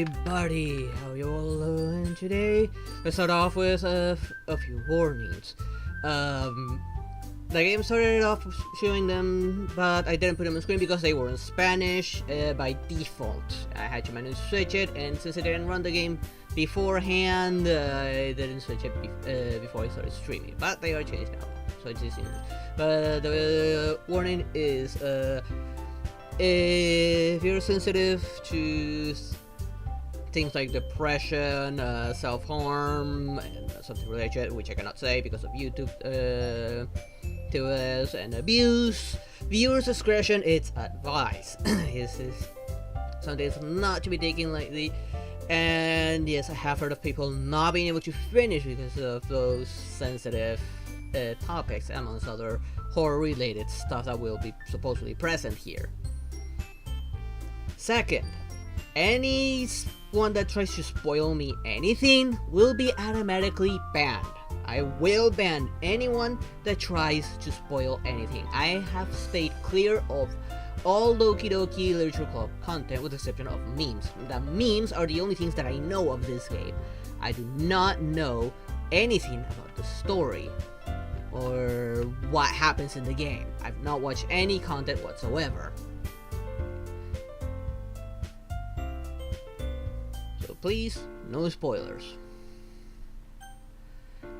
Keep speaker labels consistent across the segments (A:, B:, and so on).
A: everybody, how you all doing today? Let's start off with a few warnings. The game started off showing them, but I didn't put them on screen because they were in Spanish by default. I had to manually switch it, and since I didn't run the game beforehand, I didn't switch it before I started streaming. But they are changed now, so it's easy. But the warning is if you're sensitive to things like depression, self-harm, and something related, which I cannot say because of YouTube to us, and abuse, viewers' discretion, it's advised. This is something that's not to be taken lightly. And yes, I have heard of people not being able to finish because of those sensitive topics, amongst other horror-related stuff that will be supposedly present here. Second, anyone that tries to spoil me anything will be automatically banned. I will ban anyone that tries to spoil anything. I have stayed clear of all Doki Literature Club content with the exception of memes. The memes are the only things that I know of this game. I do not know anything about the story or what happens in the game. I've not watched any content whatsoever. So please, no spoilers.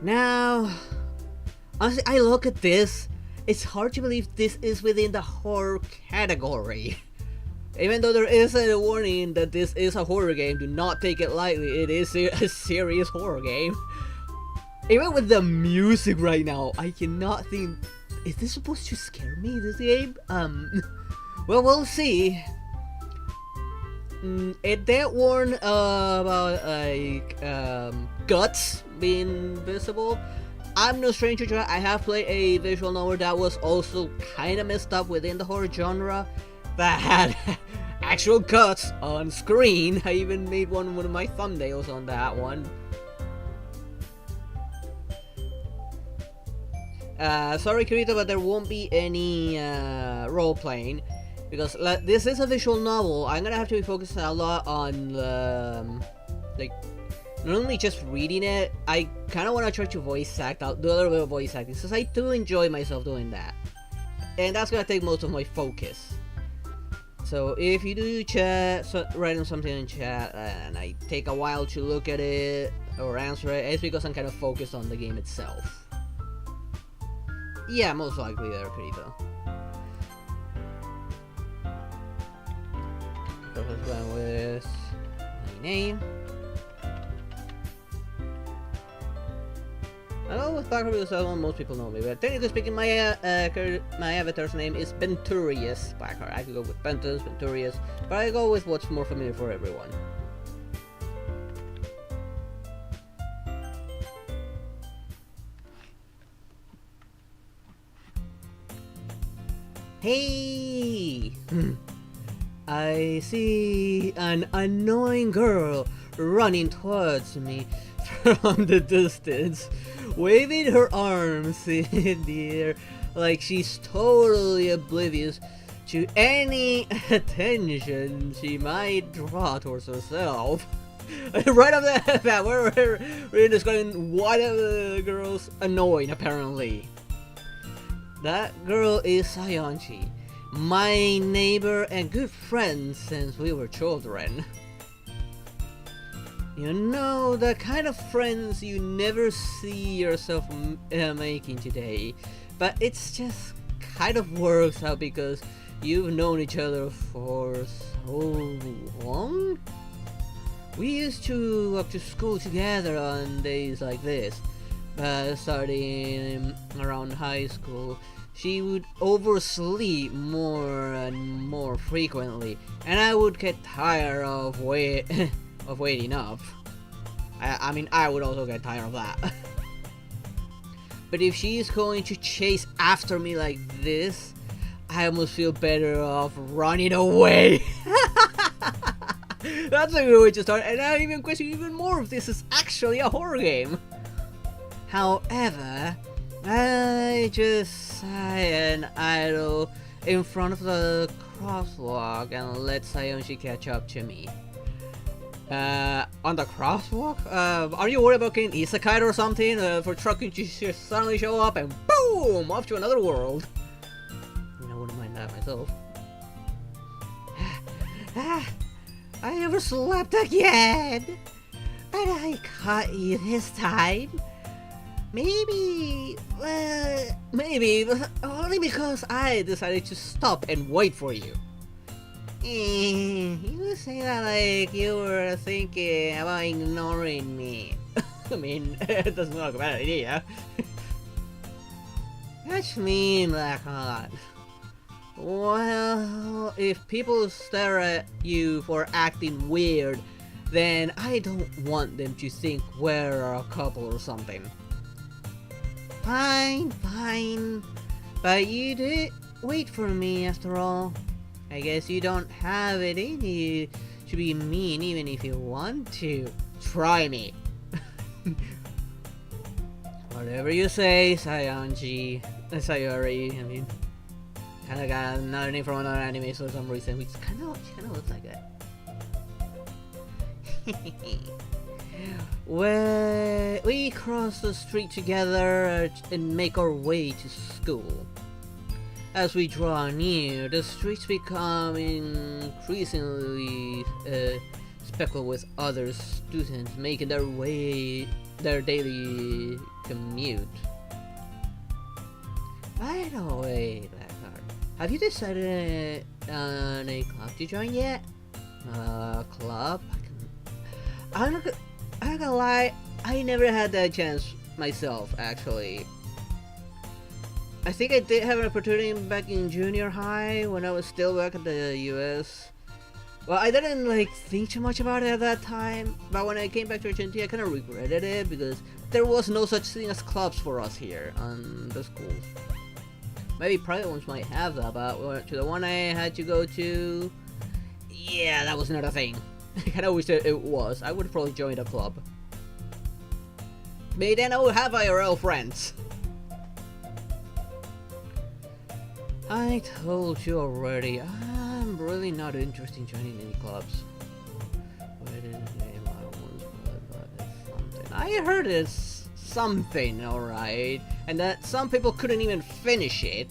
A: Now, honestly, I look at this, it's hard to believe this is within the horror category. Even though there is a warning that this is a horror game, do not take it lightly, it is a serious horror game. Even with the music right now, I cannot think, is this supposed to scare me, this game? Well, we'll see. It did warn about like guts being visible. I'm no stranger to it. I have played a visual novel that was also kind of messed up within the horror genre that had actual guts on screen. I even made one of my thumbnails on that one. Sorry Kirito, but there won't be any role-playing. Because this is a visual novel, I'm gonna have to be focusing a lot on like, not only just reading it, I kind of want to try to voice act out, do a little bit of voice acting, since I do enjoy myself doing that. And that's gonna take most of my focus. So if you do chat, writing something in chat, and I take a while to look at it or answer it, it's because I'm kind of focused on the game itself. Yeah, most likely there, Kirito. Let's go with my name. I know with Blackheart because most people know me, but technically speaking, my avatar's name is Venturious Blackheart. I could go with Ventus, Venturious, but I go with what's more familiar for everyone. Hey! I see an annoying girl running towards me from the distance, waving her arms in the air like she's totally oblivious to any attention she might draw towards herself. Right off the bat, we're describing one of the girls annoying, apparently. That girl is Sayonji, my neighbor and good friend since we were children. You know, the kind of friends you never see yourself making today, but it's just kind of works out because you've known each other for so long. We used to walk to school together on days like this, but starting around high school, she would oversleep more and more frequently, and I would get tired of waiting up. I mean, I would also get tired of that. But if she's going to chase after me like this, I almost feel better off running away. That's a good way to start, and I even question even more if this is actually a horror game. However, I just sigh and idle in front of the crosswalk and let Sayonji catch up to me. On the crosswalk? Are you worried about getting isekai or something? For trucking to just suddenly show up and boom! Off to another world. I mean, I wouldn't mind that myself. I overslept again! But I caught you this time. Maybe, but only because I decided to stop and wait for you. You say that like you were thinking about ignoring me. I mean, it doesn't look like a bad idea. Catch me, Blackheart. Well, if people stare at you for acting weird, then I don't want them to think we're a couple or something. Fine. But you did wait for me after all. I guess you don't have it in you to be mean even if you want to. Try me. Whatever you say, Sayori. I mean, kinda got another name from another anime for some reason, which she kinda looks like that. Well, we cross the street together and make our way to school. As we draw near, the streets become increasingly speckled with other students making their daily commute. By the way, Blackheart, have you decided on a club to join yet? Club? I'm not gonna lie, I never had that chance myself, actually. I think I did have an opportunity back in junior high when I was still back in the US. Well, I didn't think too much about it at that time, but when I came back to Argentina, I kind of regretted it because there was no such thing as clubs for us here on the schools. Maybe private ones might have that, but to the one I had to go to, yeah, that was not a thing. I kinda wish that it was. I would probably join a club. Maybe then I would have IRL friends. I told you already, I'm really not interested in joining any clubs. I heard it's something, alright, and that some people couldn't even finish it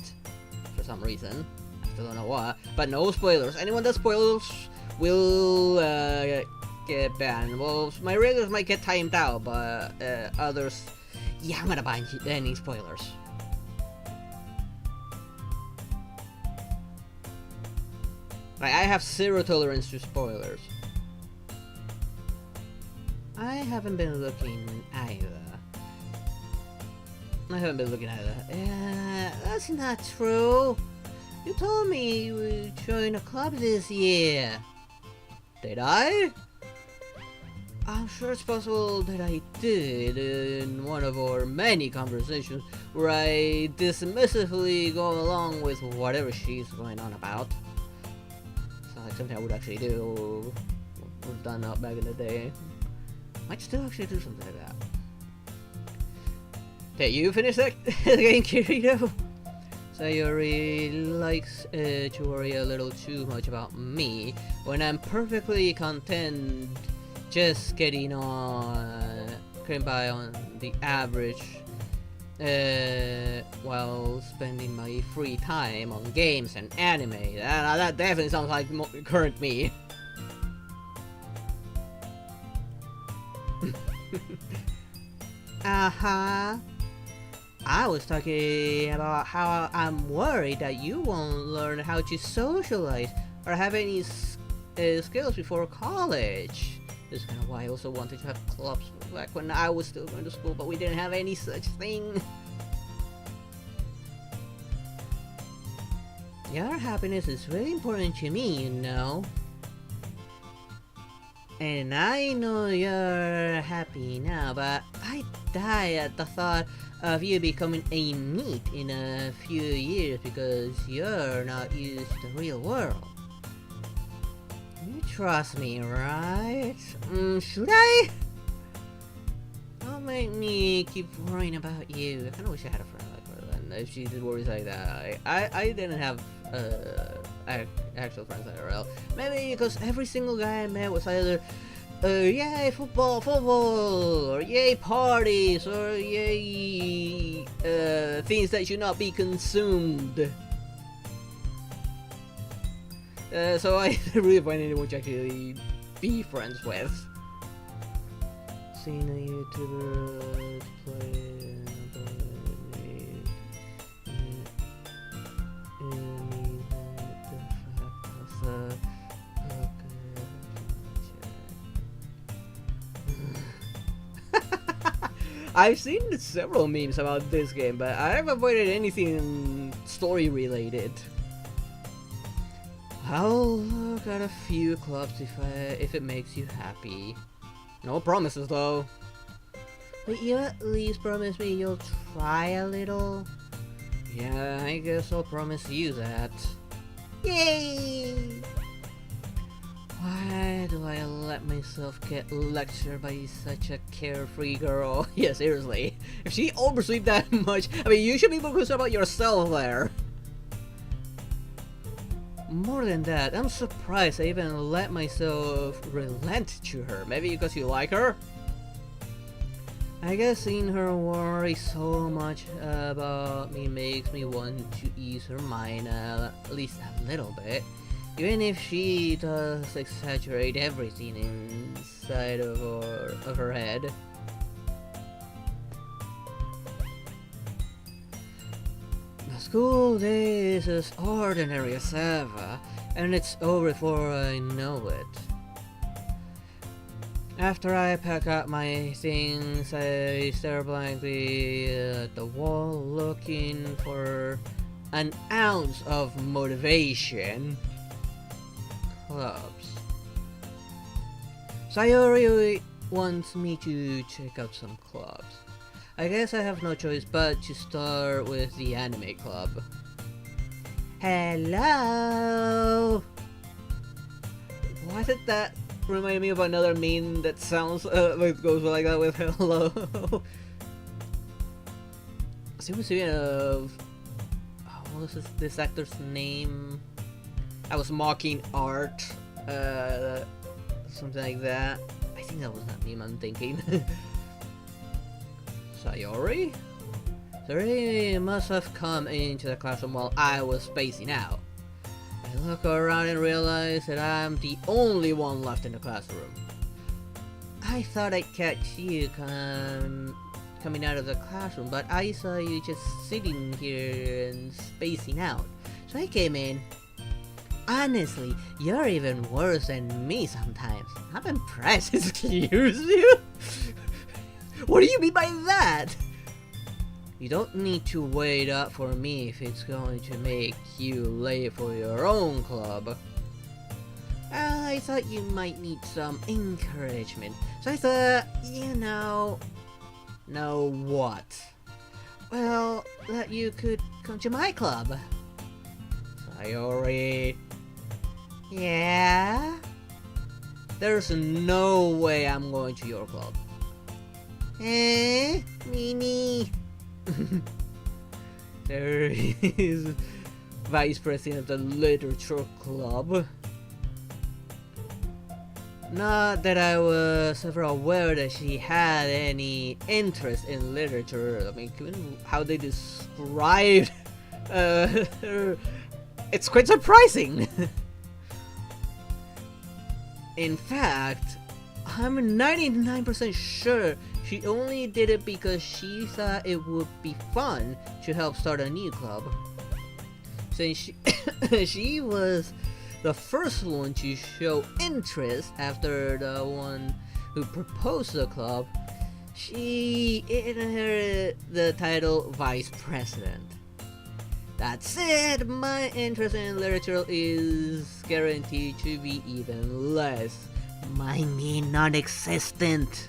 A: for some reason. I still don't know why, but no spoilers. Anyone that spoils will get banned. Well, my regulars might get timed out, but others, yeah, I'm gonna ban any spoilers. I have zero tolerance to spoilers. I haven't been looking either. That's not true. You told me you would join a club this year. Did I? I'm sure it's possible that I did in one of our many conversations where I dismissively go along with whatever she's going on about. Sounds like something I would actually do. Would have done that back in the day. Might still actually do something like that. Okay, you finish that game, Kirito? Sayori likes to worry a little too much about me when I'm perfectly content just getting by on the average while spending my free time on games and anime. That definitely sounds like current me. Uh-huh. I was talking about how I'm worried that you won't learn how to socialize or have any skills before college. This is kind of why I also wanted to have clubs back when I was still going to school, but we didn't have any such thing. Your happiness is really important to me, you know. And I know you're happy now, but I die at the thought of you becoming a NEET in a few years because you're not used to the real world. You trust me, right? Should I? Don't make me keep worrying about you. I kinda wish I had a friend like her then, if she did worries like that. I didn't have actual friends IRL. Maybe because every single guy I met was either yay football, football, or yay parties, or yay things that should not be consumed. So I didn't really find anyone to actually be friends with. Seen a YouTuber play. I've seen several memes about this game, but I've avoided anything story related. I'll look at a few clubs if it makes you happy. No promises though. But you at least promise me you'll try a little? Yeah, I guess I'll promise you that. Yay! Why do I let myself get lectured by such a carefree girl? Yeah, seriously. If she oversleep that much, I mean, you should be more concerned about yourself there. More than that, I'm surprised I even let myself relent to her. Maybe because you like her? I guess seeing her worry so much about me makes me want to ease her mind at least a little bit. Even if she does exaggerate everything inside of her head. The school day is as ordinary as ever, and it's over before I know it. After I pack up my things, I stare blankly at the wall looking for an ounce of motivation. Clubs. Sayori wants me to check out some clubs. I guess I have no choice but to start with the anime club. Hello! Why did that remind me of another meme that sounds like goes like that with hello? Speaking of, what was this actor's name? I was mocking art, something like that. I think that was not meme I'm thinking. Sayori? Sayori must have come into the classroom while I was spacing out. I look around and realize that I'm the only one left in the classroom. I thought I'd catch you coming out of the classroom, but I saw you just sitting here and spacing out. So I came in. Honestly, you're even worse than me sometimes. I'm impressed. Excuse you? What do you mean by that? You don't need to wait up for me if it's going to make you late for your own club. Well, I thought you might need some encouragement. So I thought, know what? Well, that you could come to my club. Sayori. Yeah? There's no way I'm going to your club. Mimi. There is Vice President of the Literature Club. Not that I was ever aware that she had any interest in literature. I mean, given how they described her, it's quite surprising. In fact, I'm 99% sure she only did it because she thought it would be fun to help start a new club. Since she was the first one to show interest after the one who proposed the club, she inherited the title Vice President. That's it! My interest in literature is guaranteed to be even less. I mean non-existent.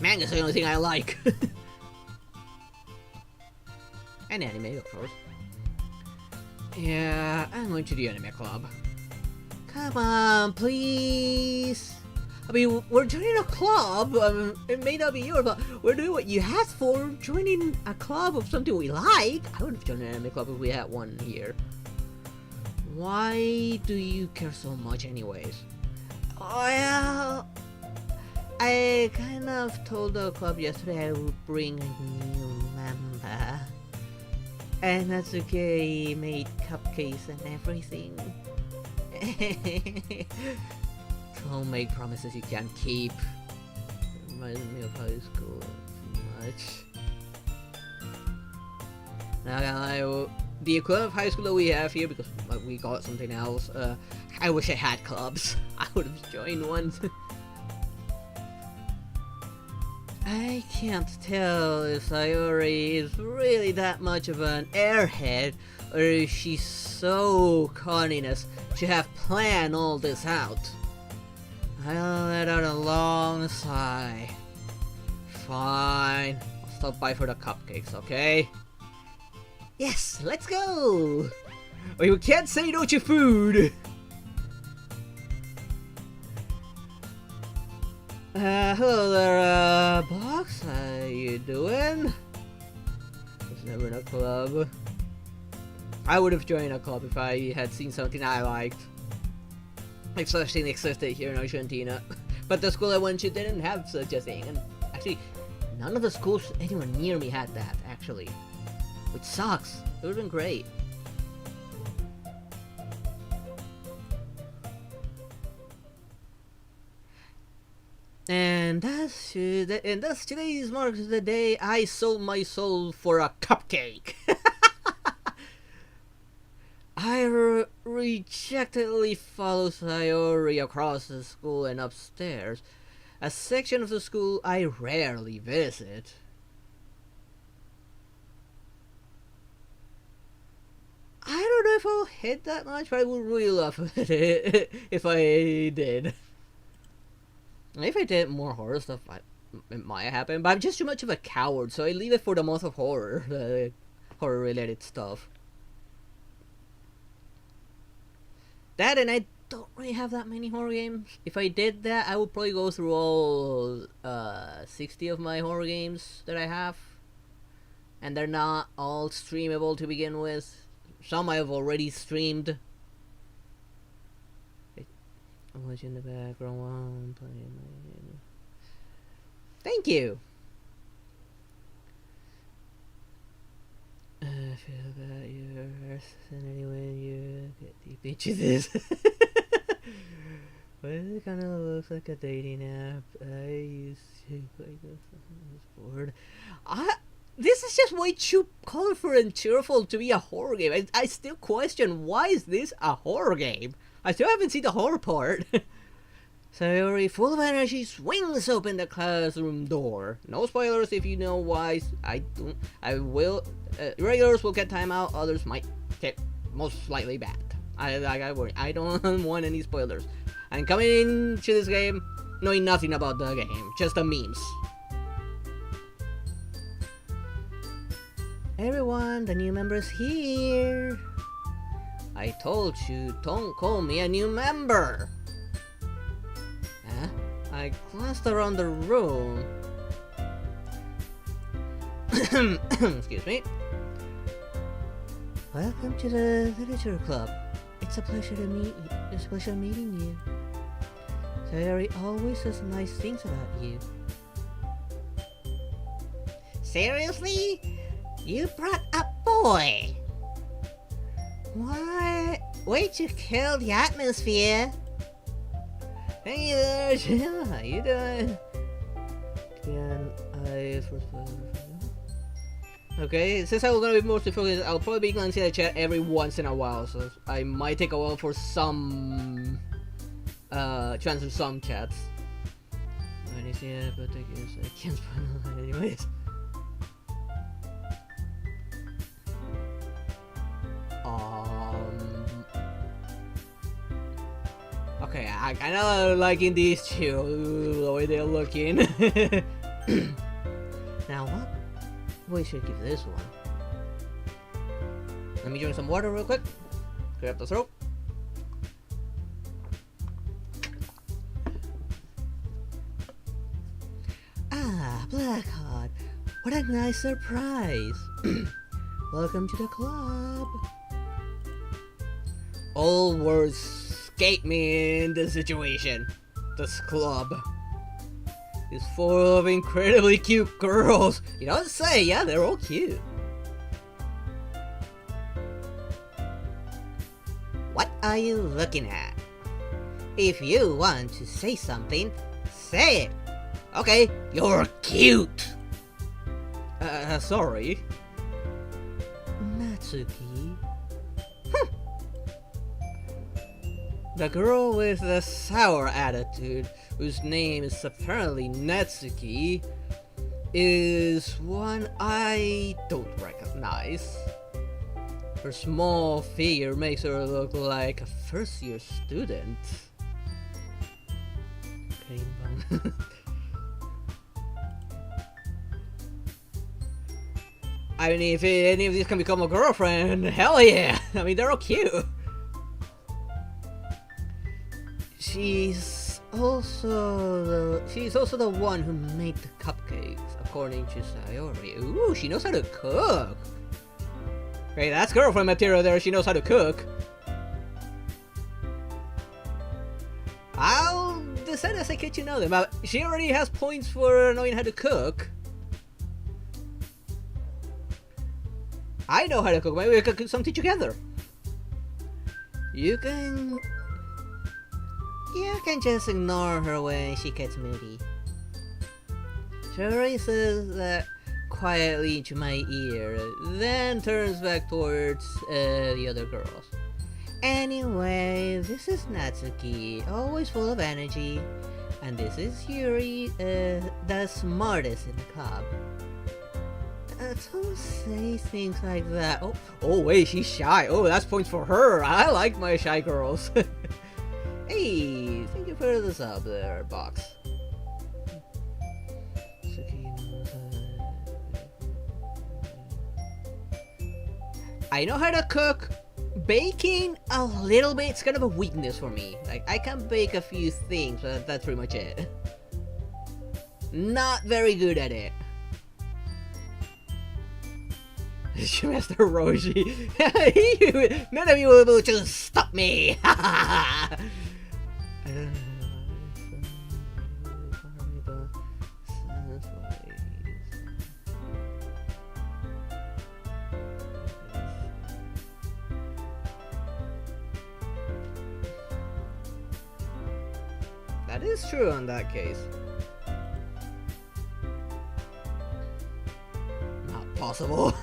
A: Manga's the only thing I like. And anime, of course. Yeah, I'm going to the anime club. Come on, please. I mean, we're joining a club. It may not be yours, but we're doing what you asked for. Joining a club of something we like. I would have joined an anime club if we had one here. Why do you care so much anyways? Well, I kind of told the club yesterday I would bring a new member. And that's okay, he made cupcakes and everything. Don't make promises you can't keep. Reminds me of high school too much. Now, the equivalent of high school that we have here, because we got something else, I wish I had clubs. I would have joined one. I can't tell if Sayori is really that much of an airhead, or if she's so cunniness to have planned all this out. I'll let out a long sigh. Fine, I'll stop by for the cupcakes, okay? Yes, let's go! Or you can't say no to food! Hello there, Box. How you doing? I was never in a club. I would have joined a club if I had seen something I liked. Like such thing existed here in Argentina. But the school I went to didn't have such a thing. And actually, none of the schools anywhere near me had that, actually. Which sucks. It would have been great. And thus today's marks the day I sold my soul for a cupcake. I rejectedly follow Sayori across the school and upstairs, a section of the school I rarely visit. I don't know if I'll hit that much, but I would really love it if I did. If I did more horror stuff, it might happen, but I'm just too much of a coward, so I leave it for the month of horror, horror-related stuff. That, and I don't really have that many horror games. If I did that, I would probably go through all 60 of my horror games that I have, and they're not all streamable to begin with. Some I've already streamed. I'm watching the background while I'm playing my game. Thank you! I feel about your earth and anyway you get deep into this. Well, it kind of looks like a dating app. I used to play this when I was bored. This is just way too colorful and cheerful to be a horror game. I still question, why is this a horror game? I still haven't seen the horror part. Sayori, full of energy, swings open the classroom door. No spoilers if you know why. I will. Regulars will get timeout. Others might get most likely bad. I don't want any spoilers. I'm coming into this game knowing nothing about the game, just the memes. Everyone, the new member's here. I told you, don't call me a new member. I glanced around the room. Excuse me. Welcome to the literature club. It's a pleasure to meet you. It's a pleasure meeting you. Sayori always says nice things about you. Seriously? You brought a boy? What? Way to kill the atmosphere. Hey there, Jill. How you doing? Can I first Okay, since I'm gonna be mostly focused, I'll probably be glancing at the chat every once in a while, so I might take a while for some to answer some chats. Anything, but I guess I can't find it anyways. Okay, I kinda liking these two, the way they're looking. Now what? We should give this one. Let me drink some water real quick. Clear up the throat. Ah, Blackheart. What a nice surprise. Welcome to the club. All words escape me in this situation. this club is full of incredibly cute girls. You don't say, yeah, they're all cute. What are you looking at? If you want to say something, say it. Okay, you're cute. Sorry. Natsuki. The girl with the sour attitude, whose name is apparently Natsuki, is one I don't recognize. Her small figure makes her look like a first-year student. I mean, if any of these can become a girlfriend, hell yeah! I mean, they're all cute. She's also the one who made the cupcakes, according to Sayori. Ooh, she knows how to cook. Okay, that's girlfriend material there. She knows how to cook. I'll decide as I get to know them. But she already has points for knowing how to cook. I know how to cook. Maybe we could cook something together. You can just ignore her when she gets moody. Sayori says that quietly into my ear, then turns back towards the other girls. Anyway, this is Natsuki, always full of energy, and this is Yuri, the smartest in the club. Don't say things like that. Oh wait, she's shy. Oh, that's points for her. I like my shy girls. Hey, thank you for the sub there, box. I know how to cook. Baking, a little bit, it's kind of a weakness for me. Like, I can bake a few things, but that's pretty much it. Not very good at it. Master Roshi. None of you will be able to stop me. That is true in that case. Not possible.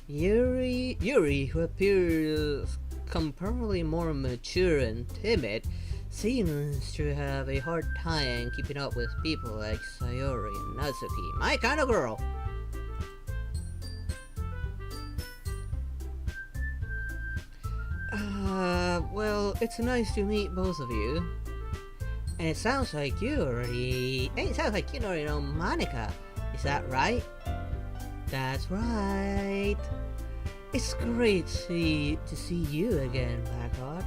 A: Yuri, who appears comparatively more mature and timid, seems to have a hard time keeping up with people like Sayori and Natsuki. My kind of girl. Well, it's nice to meet both of you. And it sounds like you already know Monica. Is that right? That's right. It's great to see you again, Blackheart.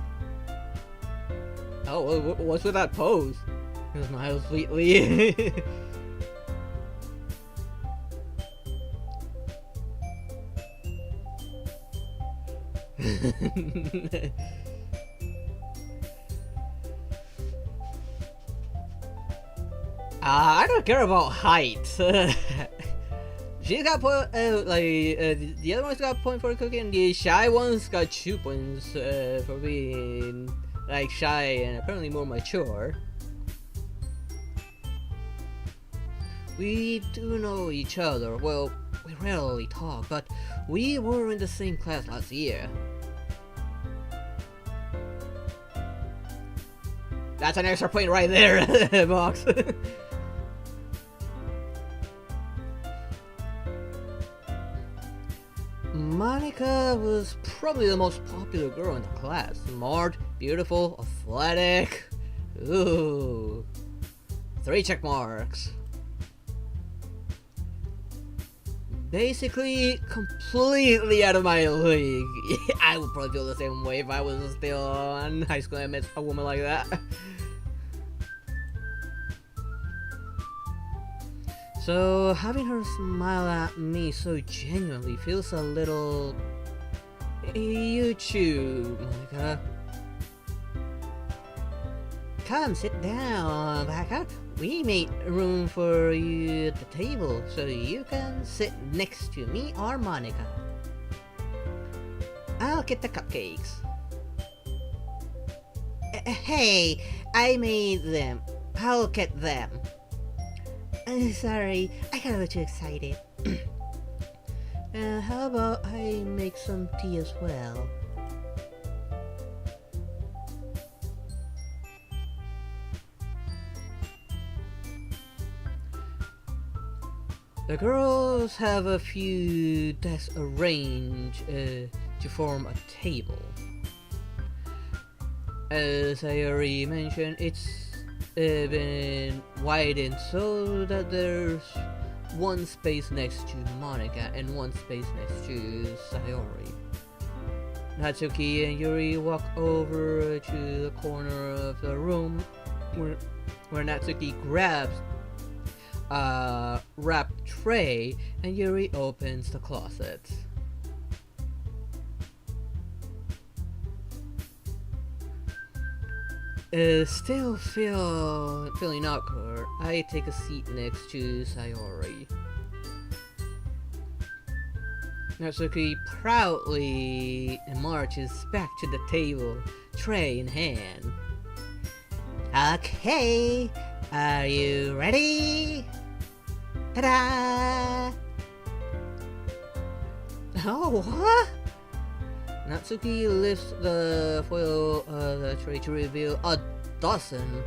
A: Oh, what's with that pose? He smiles sweetly. I don't care about height. She's got point, the other one's got a point for cooking. The shy one's got 2 points for being like shy and apparently more mature. We do know each other. Well, we rarely talk, but we were in the same class last year. That's an extra point right there, box. Monica was probably the most popular girl in the class. Smart, beautiful, athletic. Ooh. 3 check marks. Basically, completely out of my league. I would probably feel the same way if I was still in high school and I met a woman like that. So, having her smile at me so genuinely feels a little... You too, Monica. come sit down, back out. We made room for you at the table so you can sit next to me or Monica. I'll get the cupcakes. Hey, I made them. I'll get them. Sorry, I got a little too excited. How about I make some tea as well? The girls have a few desks arranged to form a table. As I already mentioned, it's been widened so that there's one space next to Monica and one space next to Sayori. Natsuki and Yuri walk over to the corner of the room where Natsuki grabs a wrapped tray and Yuri opens the closet. Still feeling awkward, I take a seat next to Sayori. Natsuki proudly marches back to the table, tray in hand. Okay, are you ready? Ta-da! Oh, what? Natsuki lifts the foil of the tray to reveal a dozen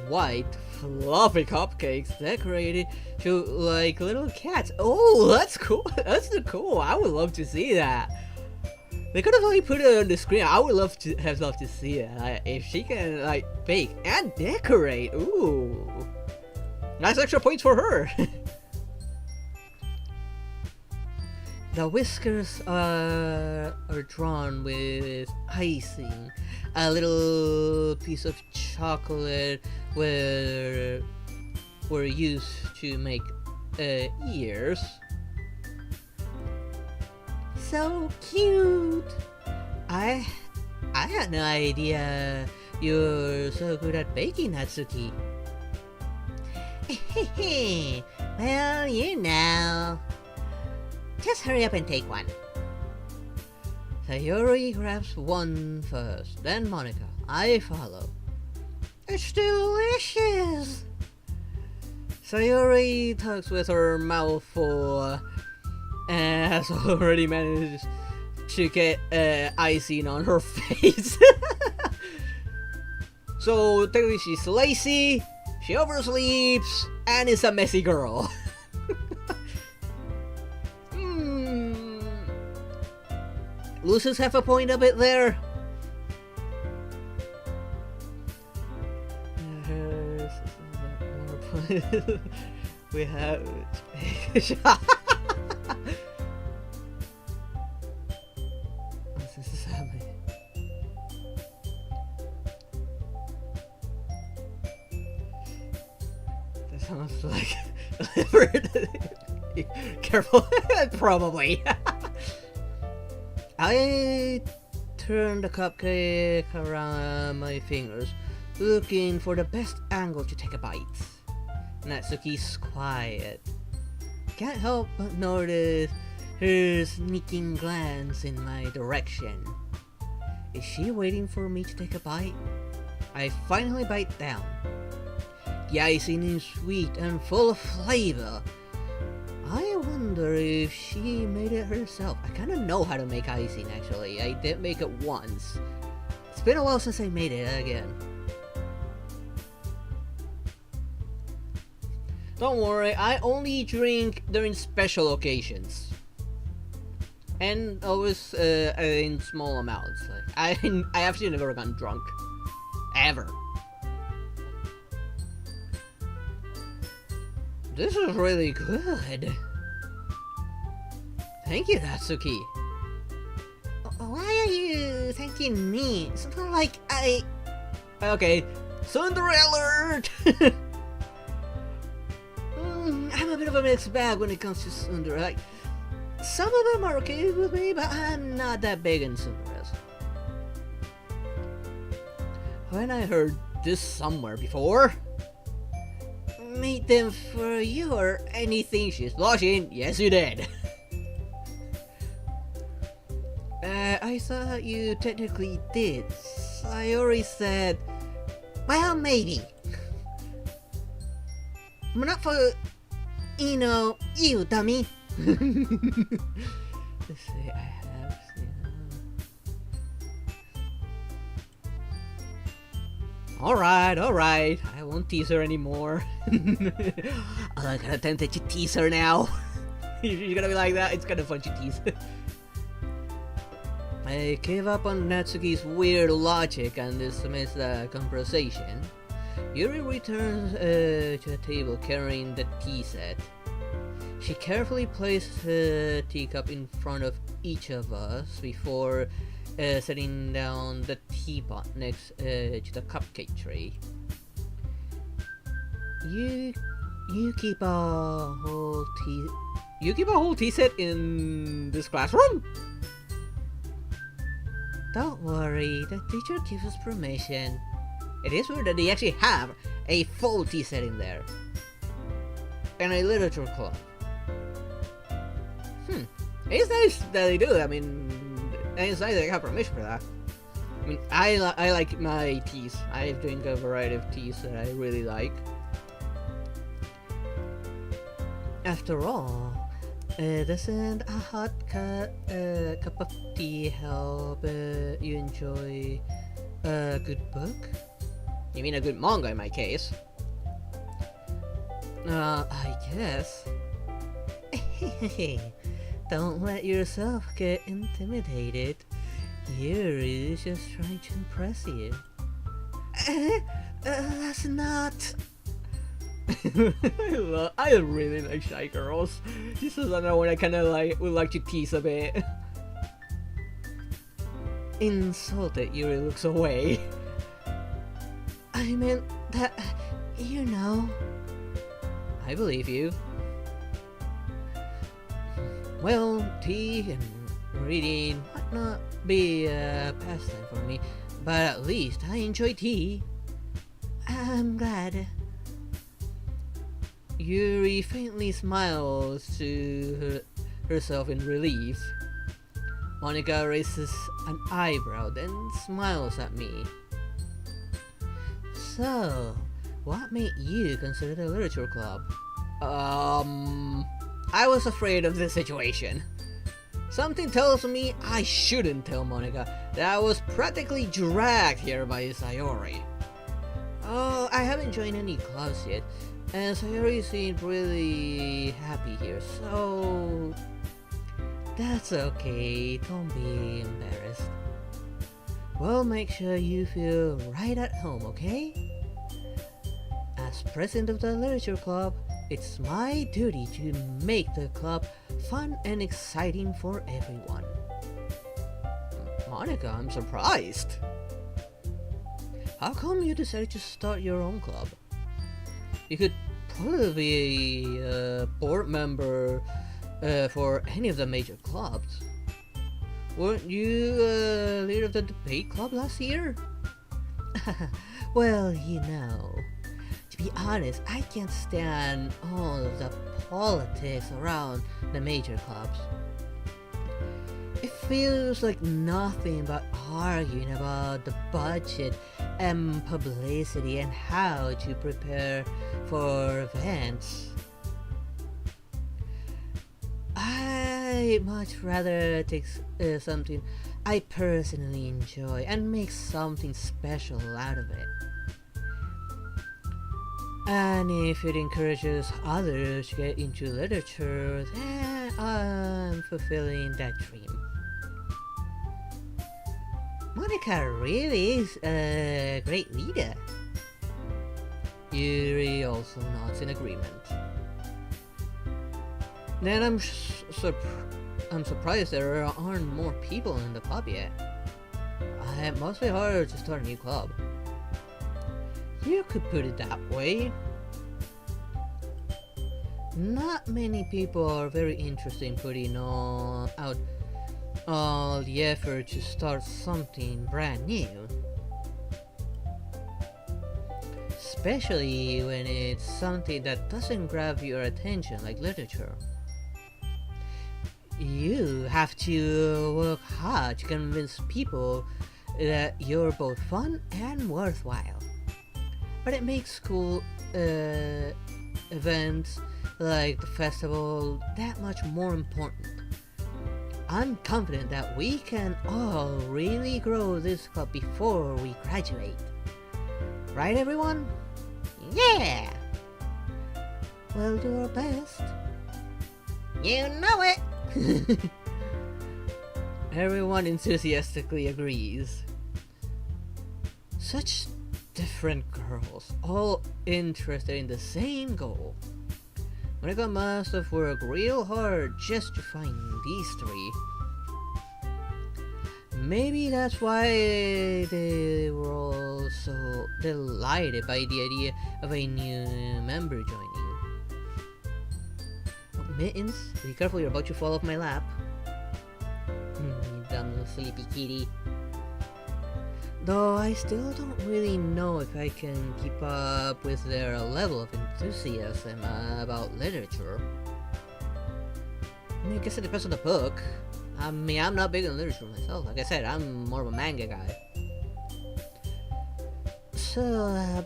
A: white, fluffy cupcakes decorated to like little cats. Oh, that's cool. That's cool. I would love to see that. They could have only put it on the screen. I would love to see it. Like, if she can like bake and decorate. Ooh, nice extra points for her. The whiskers are drawn with icing, a little piece of chocolate were used to make ears. So cute! I had no idea you're so good at baking, Natsuki. Well, you know. Just hurry up and take one. Sayori grabs one first, then Monica. I follow. It's delicious! Sayori tugs with her mouth full and has already managed to get icing on her face. So technically she's lazy, she oversleeps, and is a messy girl. Loses half a point a bit there. We have this is happening. That sounds like careful. Probably. I turn the cupcake around my fingers, looking for the best angle to take a bite. Natsuki's quiet. Can't help but notice her sneaking glance in my direction. Is she waiting for me to take a bite? I finally bite down. The icing is sweet and full of flavor. I wonder if she made it herself. I kind of know how to make icing, actually. I did make it once. It's been a while since I made it again. Don't worry, I only drink during special occasions. And always in small amounts. Like, I actually never gotten drunk. Ever. This is really good. Thank you, Natsuki. Why are you thanking me? Something like I... Okay, Tsundere alert! I'm a bit of a mixed bag when it comes to tsundere. Like, some of them are okay with me, but I'm not that big in tsunderes. When I heard this somewhere before. Made them for you or anything? She's blushing. Yes, you did. I thought you technically did. Sayori said, well, maybe. But not for, you dummy. Let's see, I have seen. Alright, I won't tease her anymore. Oh, I'm kinda tempted to tease her now. You're gonna be like that, it's kinda fun to tease. I gave up on Natsuki's weird logic and dismissed the conversation. Yuri returns to the table carrying the tea set. She carefully placed the teacup in front of each of us before setting down the teapot next to the cupcake tray. You keep a whole tea set in this classroom? Don't worry, the teacher gives us permission. It is weird that they actually have a full tea set in there. And a literature club. It's nice that they do. I mean, it's nice that they have permission for that. I mean, I like my teas. I drink a variety of teas that I really like. After all, doesn't a hot cup of tea help you enjoy a good book? You mean a good manga in my case? I guess. Don't let yourself get intimidated. Yuri is just trying to impress you. That's not... I really like shy girls. This is another one I kinda would like to tease a bit. Insulted, Yuri looks away. I meant that, I believe you. Well, tea and reading might not be a pastime for me, but at least I enjoy tea. I'm glad. Yuri faintly smiles to herself in relief. Monica raises an eyebrow, then smiles at me. So, what made you consider the literature club? I was afraid of this situation. Something tells me I shouldn't tell Monica that I was practically dragged here by Sayori. Oh, I haven't joined any clubs yet, and Sayori seemed really happy here, so... That's okay, don't be embarrassed. We'll make sure you feel right at home, okay? As president of the literature club, it's my duty to make the club fun and exciting for everyone. Monica, I'm surprised. How come you decided to start your own club? You could probably be a board member for any of the major clubs. Weren't you leader of the debate club last year? Well, to be honest, I can't stand all of the politics around the major clubs. It feels like nothing but arguing about the budget and publicity and how to prepare for events. I'd much rather take something I personally enjoy and make something special out of it. And if it encourages others to get into literature, then I'm fulfilling that dream. Monica really is a great leader. Yuri also nods in agreement. Then I'm surprised there aren't more people in the club yet. It must be hard to start a new club. You could put it that way. Not many people are very interested in putting out all the effort to start something brand new. especially when it's something that doesn't grab your attention like literature. You have to work hard to convince people that you're both fun and worthwhile. But it makes school events like the festival that much more important. I'm confident that we can all really grow this club before we graduate. Right, everyone? Yeah! We'll do our best. You know it! Everyone enthusiastically agrees. Such different girls, all interested in the same goal. Monica must have worked real hard just to find these three. Maybe that's why they were all so delighted by the idea of a new member joining. Oh, Mittens, be careful, you're about to fall off my lap. You dumb little sleepy kitty. Though I still don't really know if I can keep up with their level of enthusiasm about literature. I guess it depends on the book. I mean, I'm not big on literature myself. Like I said, I'm more of a manga guy. So,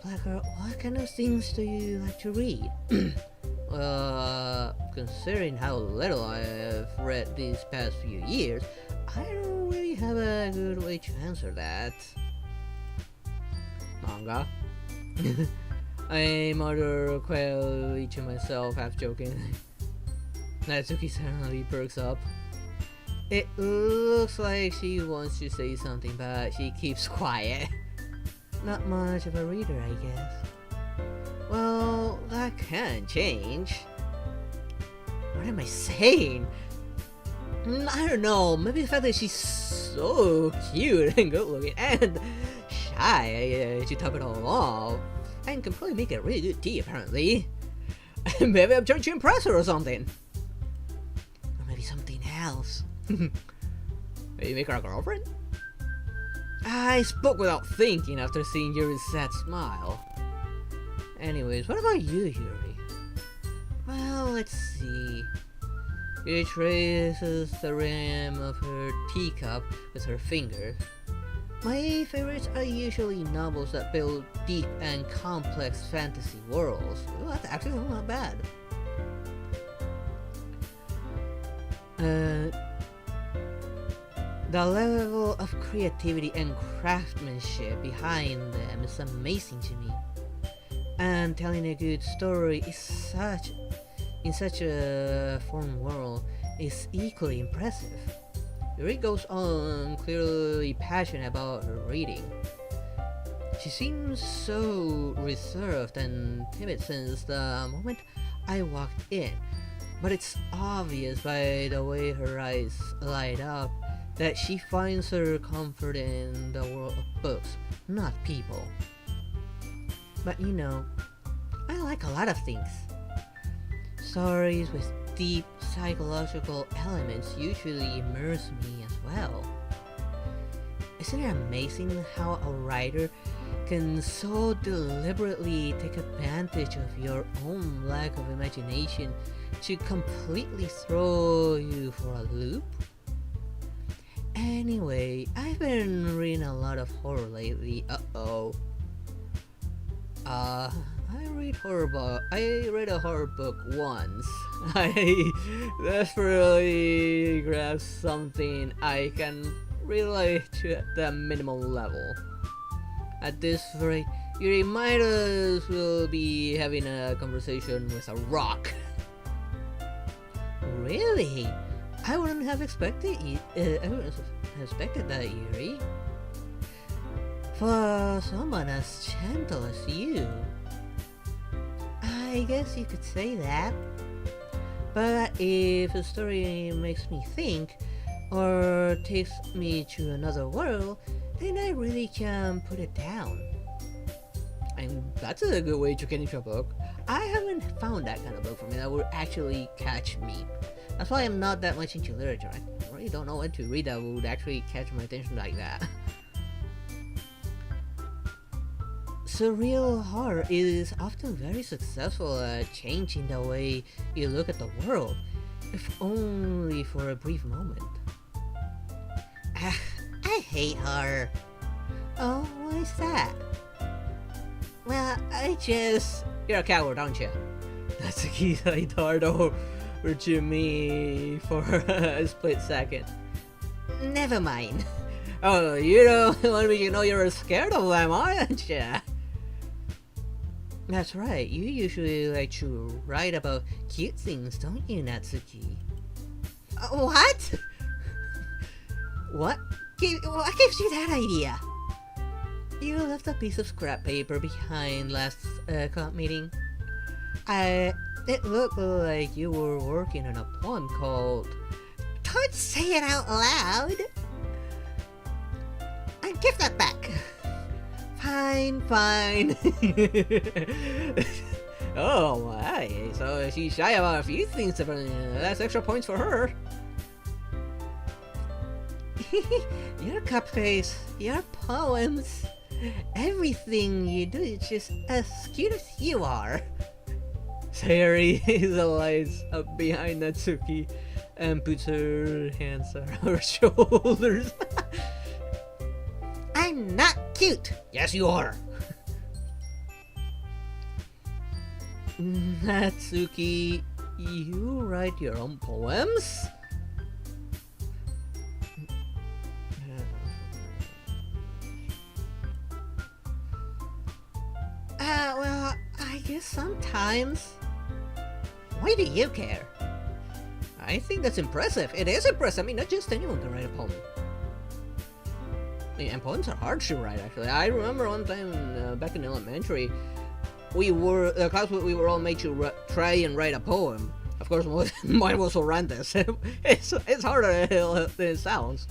A: Black Girl, what kind of things do you like to read? Considering how little I've read these past few years, I don't really have a good way to answer that. Manga. I mutter quietly to myself, half joking. Natsuki suddenly perks up. It looks like she wants to say something, but she keeps quiet. Not much of a reader, I guess. Well, that can change. What am I saying? I don't know, maybe the fact that she's so cute and good looking and shy to top it all off, and can probably make a really good tea apparently. Maybe I'm trying to impress her or something. Or maybe something else. Maybe make her a girlfriend? I spoke without thinking after seeing Yuri's sad smile. Anyways, what about you, Yuri? Well, let's see. She traces the rim of her teacup with her finger. My favorites are usually novels that build deep and complex fantasy worlds. Ooh, that's actually not bad. The level of creativity and craftsmanship behind them is amazing to me. And telling a good story is in such a foreign world is equally impressive. Yuri goes on, clearly passionate about her reading. She seems so reserved and timid since the moment I walked in, but it's obvious by the way her eyes light up that she finds her comfort in the world of books, not people. But you know, I like a lot of things. Stories with deep psychological elements usually immerse me as well. Isn't it amazing how a writer can so deliberately take advantage of your own lack of imagination to completely throw you for a loop? Anyway, I've been reading a lot of horror lately. I read a horror book once. I desperately grabbed something I can relate to at the minimal level. At this rate, you might as well be having a conversation with a rock. Really? I wouldn't have expected that, Yuri. For someone as gentle as you. I guess you could say that. But if a story makes me think, or takes me to another world, then I really can put it down. And that's a good way to get into a book. I haven't found that kind of book for me that would actually catch me. That's why I'm not that much into literature. I really don't know what to read that would actually catch my attention like that. Surreal horror is often very successful at changing the way you look at the world, if only for a brief moment. I hate horror. Oh, why is that? Well, You're a coward, aren't you? That's a key I thought over to me for a split second. Never mind. Oh, you don't want me to know you're scared of them, aren't you? That's right, you usually like to write about cute things, don't you, Natsuki? What? What gives you that idea? You left a piece of scrap paper behind last club meeting. It looked like you were working on a poem called... Don't say it out loud! And give that back! Fine. Oh my, so she's shy about a few things, that's extra points for her. Your cupcakes, your poems, everything you do is just as cute as you are. Sayori lies up behind Natsuki and puts her hands on her shoulders. I'm not cute! Yes, you are! Natsuki, you write your own poems? Well, I guess sometimes. Why do you care? I think that's impressive. It is impressive. I mean, not just anyone can write a poem. And poems are hard to write, actually. I remember one time back in elementary, we were all made to try and write a poem. Of course, mine was horrendous. it's harder than it sounds.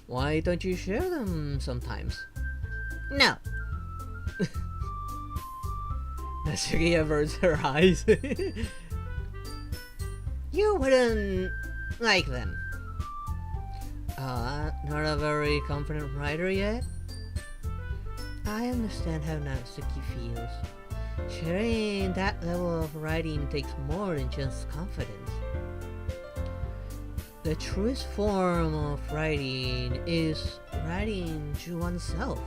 A: Why don't you share them sometimes? No. Natsuki averts her eyes. You wouldn't like them. Not a very confident writer yet? I understand how Natsuki feels. Sharing that level of writing takes more than just confidence. The truest form of writing is writing to oneself.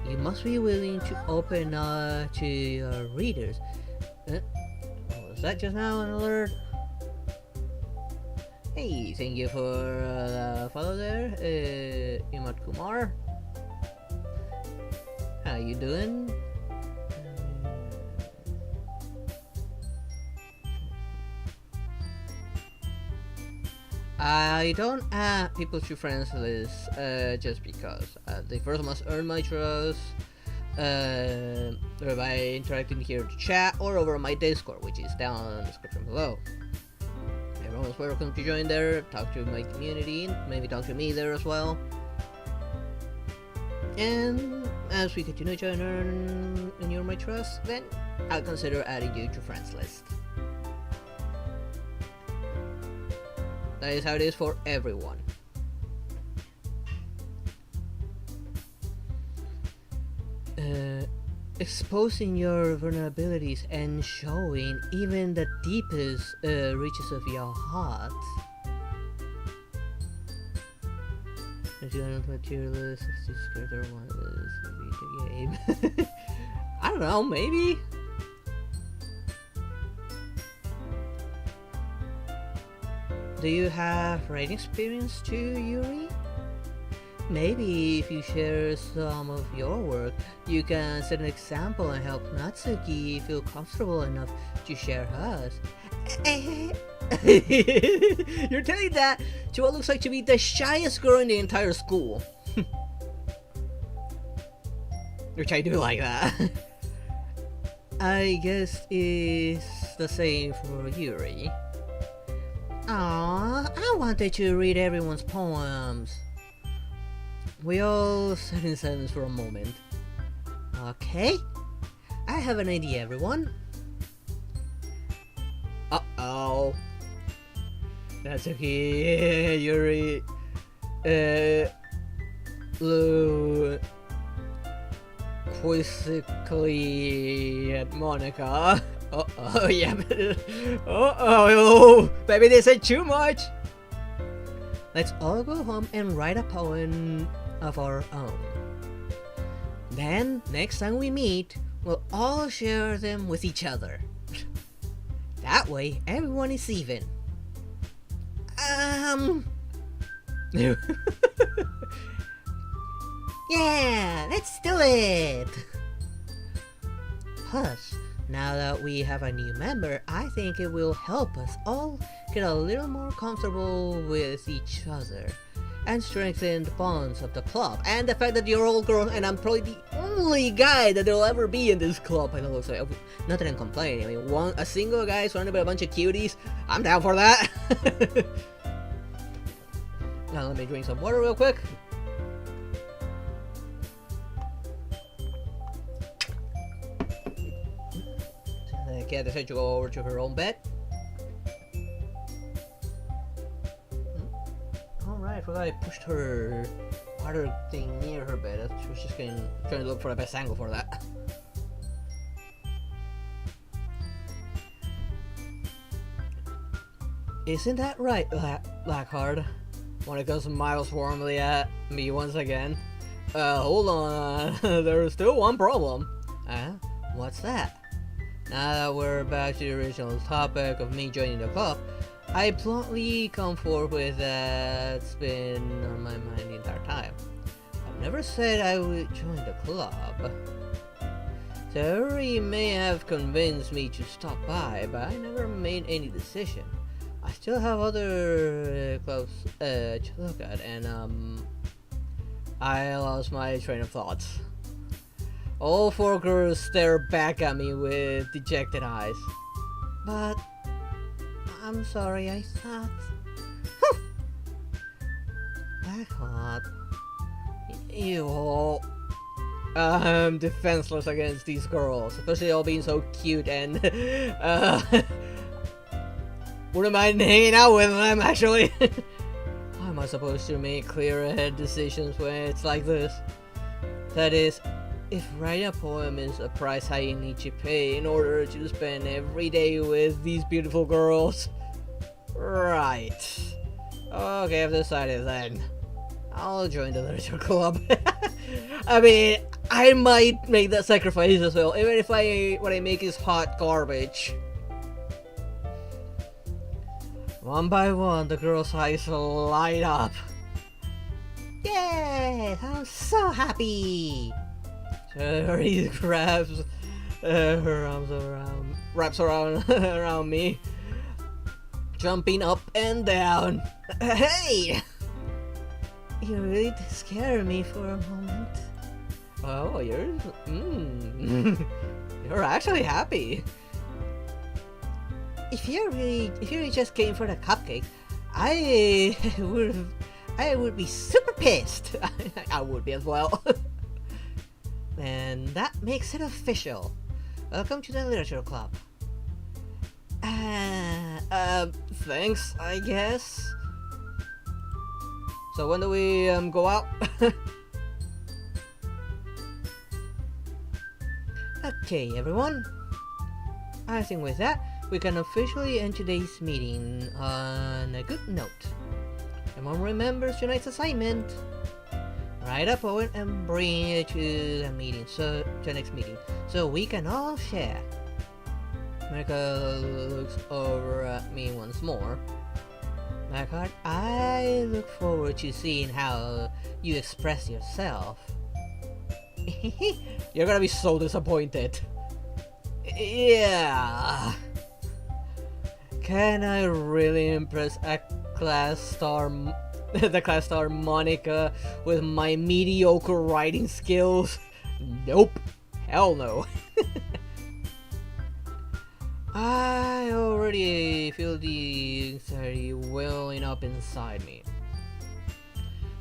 A: You must be willing to open up to your readers. Was that just now an alert? Hey, thank you for the follow there, Imad Kumar. How you doing? I don't add people to friends list just because they first must earn my trust by interacting here in the chat or over my Discord, which is down in the description below. Everyone's welcome to join there, talk to my community, maybe talk to me there as well. And as we continue to earn my trust, then I'll consider adding you to friends list. That is how it is for everyone. Exposing your vulnerabilities and showing even the deepest reaches of your heart. If you don't put your list of subscribers one of this game. I don't know, maybe. Do you have writing experience too, Yuri? Maybe if you share some of your work, you can set an example and help Natsuki feel comfortable enough to share hers. You're telling that to what looks like to be the shyest girl in the entire school. Which I do like that. I guess it's the same for Yuri. Aww, I wanted to read everyone's poems. We all sat in silence for a moment. Okay, I have an idea, everyone. Uh-oh. That's okay, Yuri. look quizzically at Monica. Oh yeah. Oh, maybe they said too much. Let's all go home and write a poem of our own. Then, next time we meet, we'll all share them with each other. That way, everyone is even. Yeah, let's do it! Plus, now that we have a new member, I think it will help us all get a little more comfortable with each other and strengthen the bonds of the club. And the fact that you're all girls and I'm probably the only guy that there'll ever be in this club. I know, so not that I'm complaining. I mean, a single guy surrounded by a bunch of cuties, I'm down for that. Now let me drink some water real quick. The cat decided to go over to her own bed. Alright, I forgot I pushed her water thing near her bed. She was just trying to look for the best angle for that. Isn't that right, Blackheart? Monica smiles warmly at me once again. Hold on, there's still one problem. What's that? Now that we're back to the original topic of me joining the club, I bluntly come forward with that's been on my mind the entire time. I've never said I would join the club. Theory may have convinced me to stop by, but I never made any decision. I still have other clubs to look at, and I lost my train of thought. All four girls stare back at me with dejected eyes. But I'm sorry, I thought. Blackheart, you all. I'm defenseless against these girls, especially all being so cute and wouldn't mind hanging out with them, actually. How am I supposed to make clear-headed decisions when it's like this? That is, if writing a poem is a price I need to pay in order to spend every day with these beautiful girls. Right. Okay, I've decided then. I'll join the literature club. I mean, I might make that sacrifice as well, even if what I make is hot garbage. One by one, the girl's eyes light up. Yay! I'm so happy! Cherry grabs her arms wraps around around me, jumping up and down. Hey! You really did scare me for a moment. Oh, you're actually happy. If you really just came for the cupcake, I would be super pissed. I would be as well. And that makes it official. Welcome to the literature club. Thanks, I guess. So when do we go out? Okay, everyone. I think with that, we can officially end today's meeting on a good note. Everyone remembers tonight's assignment. Write a poem and bring it to the meeting, to the next meeting, so we can all share. Monica looks over at me once more. Blackheart, I look forward to seeing how you express yourself. You're gonna be so disappointed. Yeah. Can I really impress a class star, the class star Monica, with my mediocre writing skills? Nope. Hell no. I already feel the anxiety welling up inside me.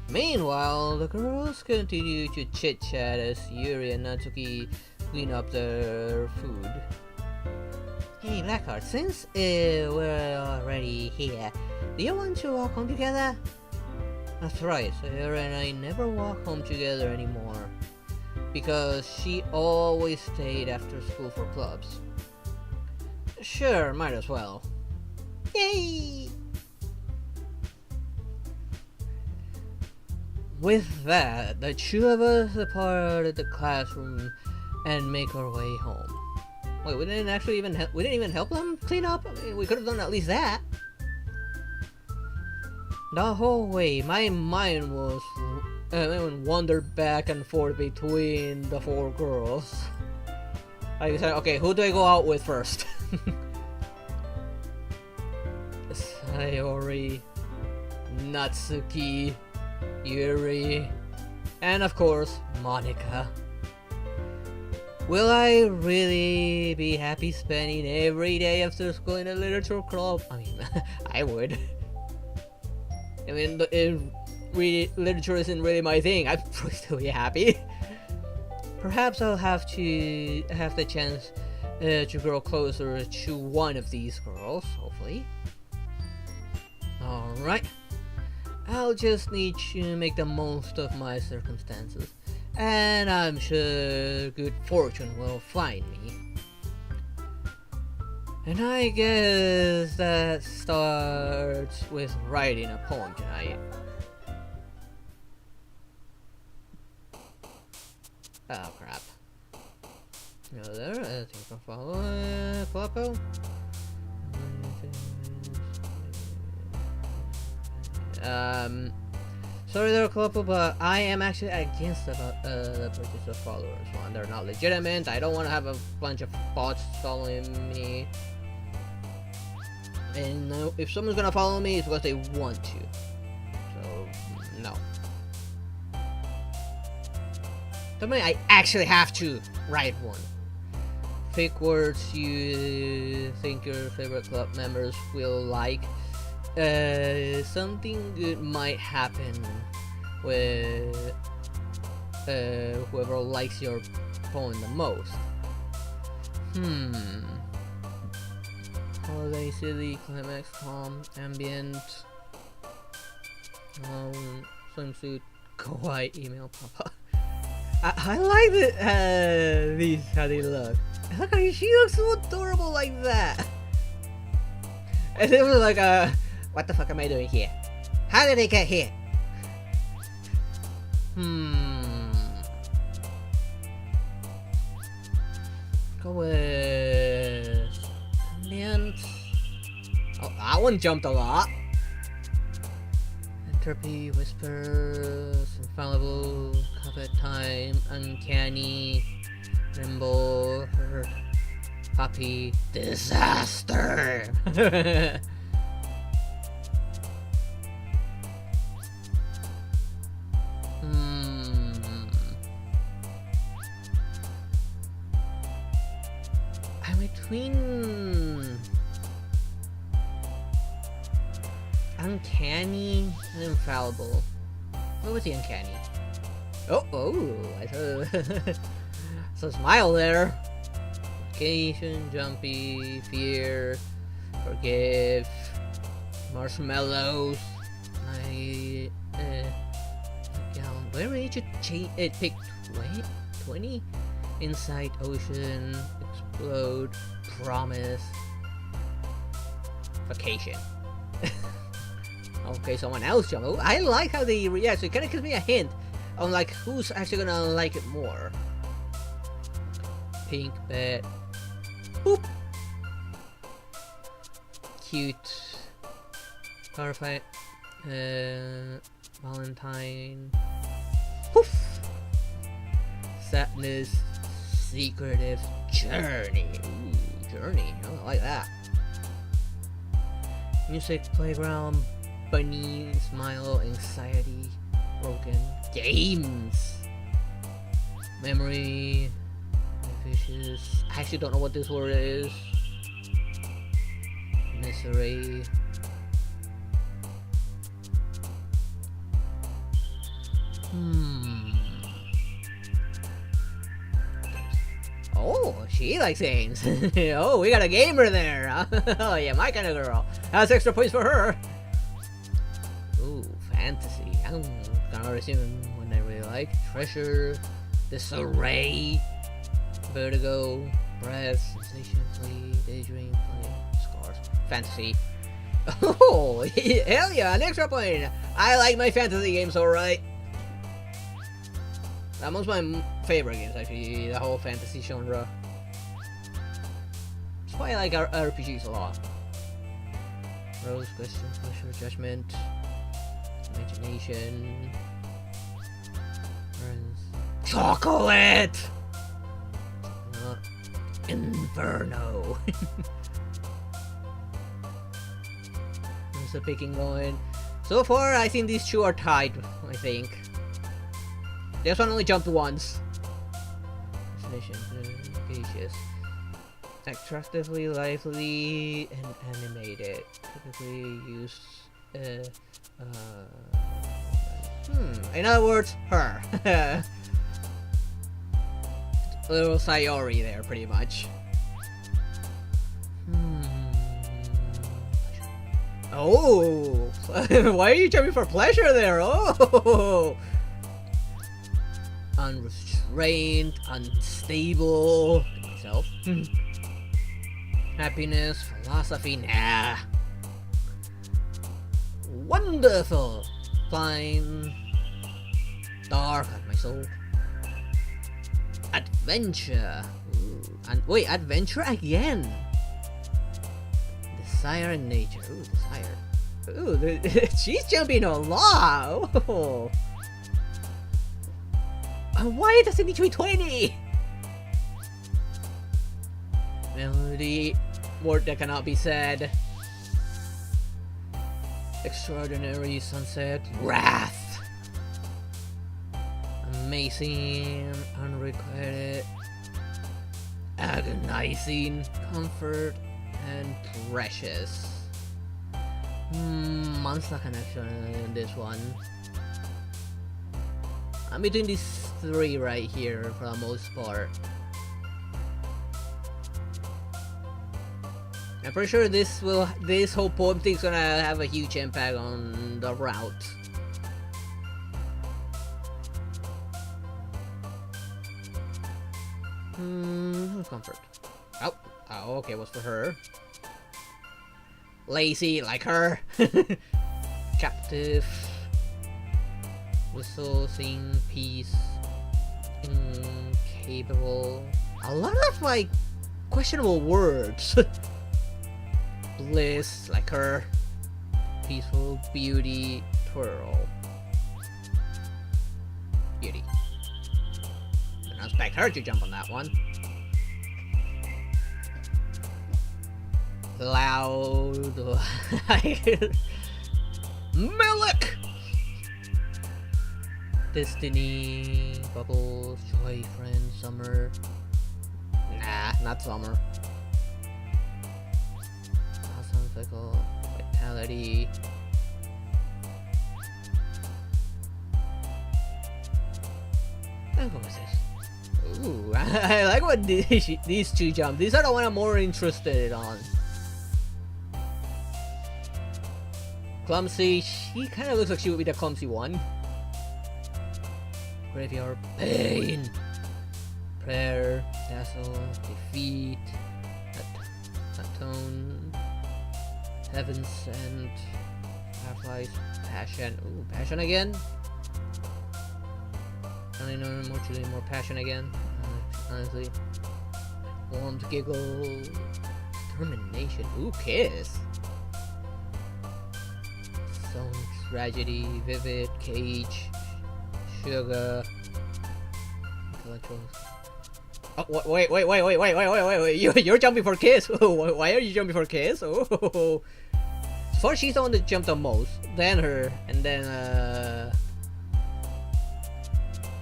A: Meanwhile, the girls continue to chit-chat as Yuri and Natsuki clean up their food. Hey Blackheart, since we're already here, do you want to walk home together? That's right, Sarah and I never walk home together anymore. Because she always stayed after school for clubs. Sure, might as well. Yay! With that, the two of us departed the classroom and make our way home. Wait, we didn't even help them clean up? I mean, we could have done at least that. The whole way, my mind was wandered back and forth between the four girls. I decided, okay, who do I go out with first? Sayori, Natsuki, Yuri, and of course, Monica. Will I really be happy spending every day after school in a literature club? I mean, I would. I mean, literature isn't really my thing. I'd probably still be happy. Perhaps I'll have the chance to grow closer to one of these girls, hopefully. Alright. I'll just need to make the most of my circumstances. And I'm sure good fortune will find me. And I guess that starts with writing a poem tonight. Oh crap. No there, I think I'll follow Floppo. Sorry there, Cloppo, but I am actually against the purchase of followers. One, they're not legitimate. I don't want to have a bunch of bots following me. And if someone's gonna follow me, it's because they want to. So, no. Don't mean I actually have to write one. Fake words you think your favorite club members will like. Something good might happen with whoever likes your poem the most. Holiday, silly, climax, calm, ambient, swimsuit, kawaii, email, papa. I like these, how they look. Look how she looks so adorable like that. And it was like, what the fuck am I doing here? How did I get here? Go with ambient. Oh, that one jumped a lot. Entropy, whispers, infallible, covet time, uncanny, nimble, hurt, happy, disaster. I'm between uncanny and infallible. What was the uncanny? Oh, I saw a smile there. Occasion, jumpy, fear, forgive, marshmallows. Where did you pick 20? Insight, ocean, explode, promise, vacation. Okay, someone else jumped. Oh, I like how they react. So it kind of gives me a hint on like who's actually gonna like it more. Pink bed. Boop. Cute. Horrified. Valentine. Poof. Sadness. Secretive. Journey. Ooh, journey. Oh, I like that. Music, playground, bunny, smile, anxiety, broken, games, memory, vicious. I actually don't know what this word is. Misery. Oh, she likes games. Oh, we got a gamer there. Oh yeah, my kind of girl. That's extra points for her. Ooh, fantasy. Gonna resume one I really like. Treasure, Disarray, Vertigo, Breath, Sensation, Play, Daydream, Play, Scars, Fantasy. Oh, hell yeah, an extra point! I like my fantasy games, alright. Amongst my favorite games, actually, the whole fantasy genre. That's why I like RPGs a lot. Rose, Question, Pleasure, Judgment, Imagination, Chocolate! Inferno! There's the picking going. So far, I think these two are tied, I think. This one only jumped once. Gaseous. Attractively lively and animated. Typically used. In other words, her. Little Sayori there, pretty much. Oh! Why are you jumping for pleasure there? Oh! Unrestrained, unstable. Myself. Happiness, philosophy, nah. Wonderful, fine, dark like my soul. Adventure, and wait, adventure again. Desire and nature. Ooh, desire. Ooh, she's jumping a lot. Oh. Why does it need to be 20? Melody, word that cannot be said. Extraordinary sunset, wrath. Amazing, unrequited, agonizing, comfort, and precious. Monster connection in this one. I'm between these three right here for the most part. I'm pretty sure this whole poem thing's gonna have a huge impact on the route. Comfort. Oh, okay, what's for her? Lazy, like her. Captive. Whistle, sing, peace. Incapable. A lot of like questionable words. Bliss, like her. Peaceful, beauty, twirl. Beauty. Didn't expect her to jump on that one. Loud. Milik! Destiny, bubbles, joy, friend, summer. Nah, not summer. Awesome, fickle, vitality. What was this? Ooh, I like what these two jump. These are the one I'm more interested on. Clumsy, she kind of looks like she would be the clumsy one. Graveyard, pain, prayer, dazzle, defeat, atone, heaven sent, fireflies, passion. Ooh, passion again. I don't know more passion again. Honestly, warmth, giggle, determination. Ooh, kiss. Song, tragedy, vivid, cage. Sugar. Intellectuals. Oh, wait. You're jumping for Kiss. Why are you jumping for Kiss? Oh. First, she's the one that jumped the most. Then her, and then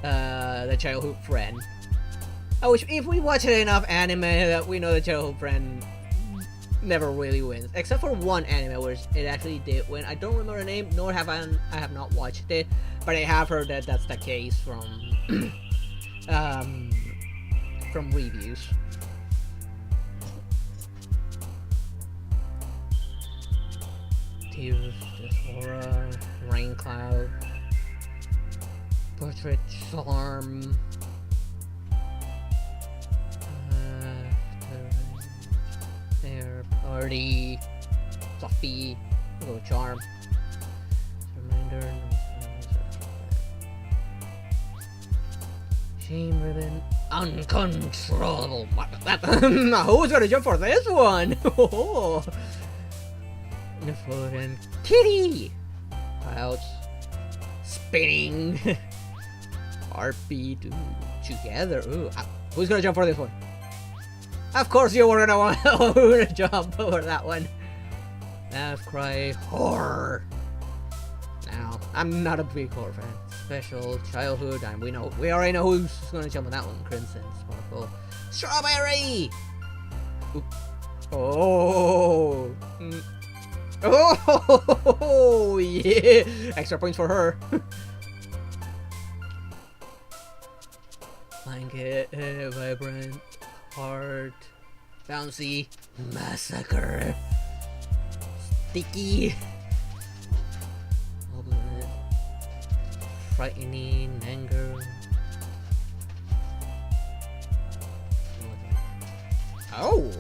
A: the childhood friend. Which, if we watch enough anime, that we know the childhood friend never really wins, except for one anime where it actually did win. I don't remember the name, nor have I have not watched it, but I have heard that that's the case from from reviews. Tears, horror, rain cloud, Portrait charm. Hair party. Fluffy. Little charm. Reminder. Shame ribbon. Uncontrollable. Who's gonna jump for this one? The foot and kitty. Clouds. Spinning. Heartbeat. Ooh, together. Ooh. Who's gonna jump for this one? Of course you were gonna want to jump for that one. Laugh, cry, horror. Now, I'm not a big horror fan. Special, childhood, and we already know who's gonna jump on that one. Crimson, sparkle, strawberry. Oop. Oh. Oh yeah! Extra points for her. Blanket, vibrant, heart, bouncy, massacre, sticky, frightening, anger. Oh!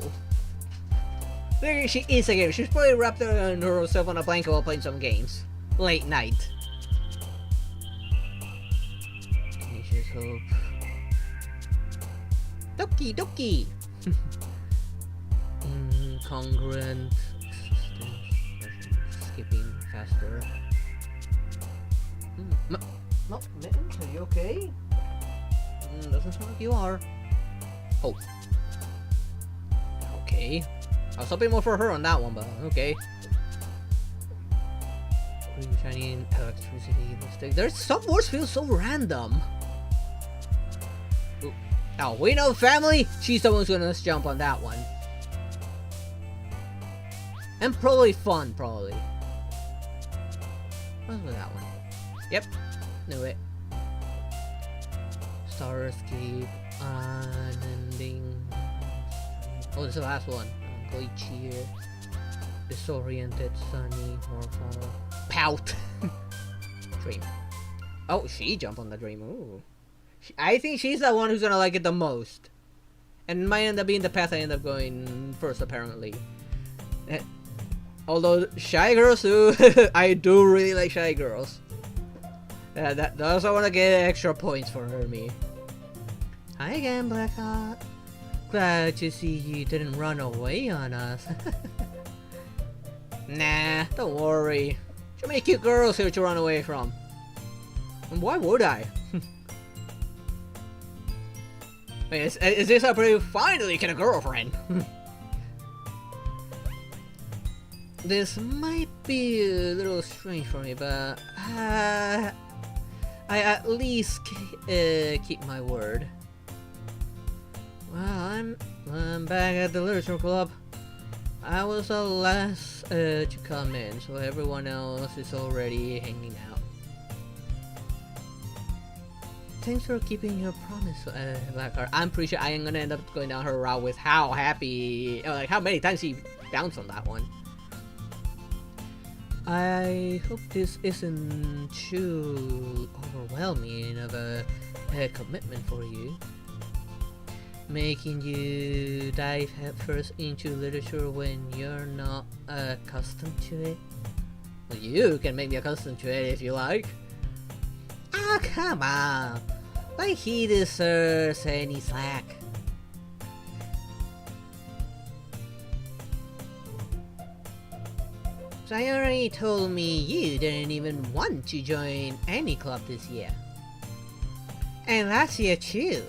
A: There she is again. She's probably wrapped herself on a blanket while playing some games. Late night. Tenacious hope. Doki! Incongruent. Skipping faster. Mittens, are you okay? Doesn't sound like you are. Oh. Okay. I was hoping more for her on that one, but okay. Green shining electricity lipstick. There's some words feel so random. Ooh. Now we know family. She's the one who's gonna jump on that one. And probably fun, probably. What's with that one? Yep, knew it. Star escape, unending. Oh, this is the last one. Glitchy, disoriented, sunny, mortal, pout, dream. Oh, she jumped on the dream. Ooh, I think she's the one who's gonna like it the most, and might end up being the path I end up going first, apparently. Although shy girls too, I do really like shy girls. That also want to get extra points for me. Hi again, Blackheart. Glad to see you didn't run away on us. Nah, don't worry. Too many cute girls here to run away from. And why would I? Wait, is this a pretty finally get a girlfriend? This might be a little strange for me, but I at least keep my word. Well, I'm back at the literature club. I was the last to come in, so everyone else is already hanging out. Thanks for keeping your promise, Blackheart. I'm pretty sure I am gonna end up going down her route with how happy, like how many times she bounced on that one. I hope this isn't too overwhelming of a commitment for you. Making you dive headfirst into literature when you're not accustomed to it. Well, you can make me accustomed to it if you like. Ah, come on. Like he deserves any slack. Sayori told me you didn't even want to join any club this year. And last year too.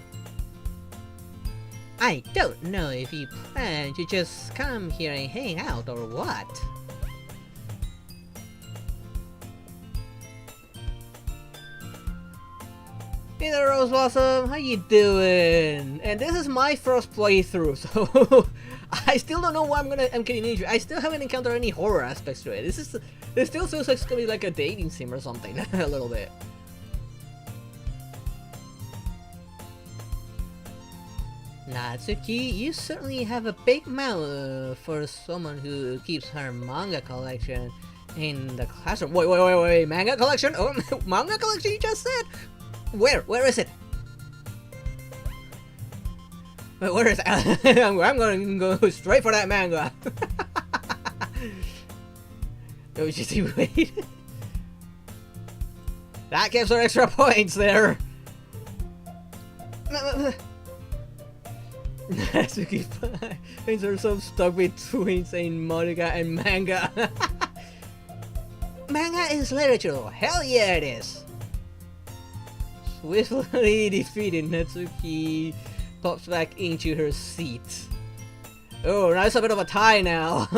A: I don't know if you plan to just come here and hang out or what. Hey there, Rose Blossom, how you doing? And this is my first playthrough, so I still don't know what I'm getting into. I still haven't encountered any horror aspects to it. This still feels like it's gonna be like a dating sim or something, a little bit. Natsuki, you certainly have a big mouth for someone who keeps her manga collection in the classroom. Wait, manga collection? Oh, manga collection you just said? Where? Where is it? Where is it? I'm going to go straight for that manga. Oh, just wait. That gives her extra points there. Natsuki finds herself stuck between saying manga and manga. Manga is literature. Hell yeah, it is. Swiftly defeated, Natsuki pops back into her seat. Oh, now it's a bit of a tie now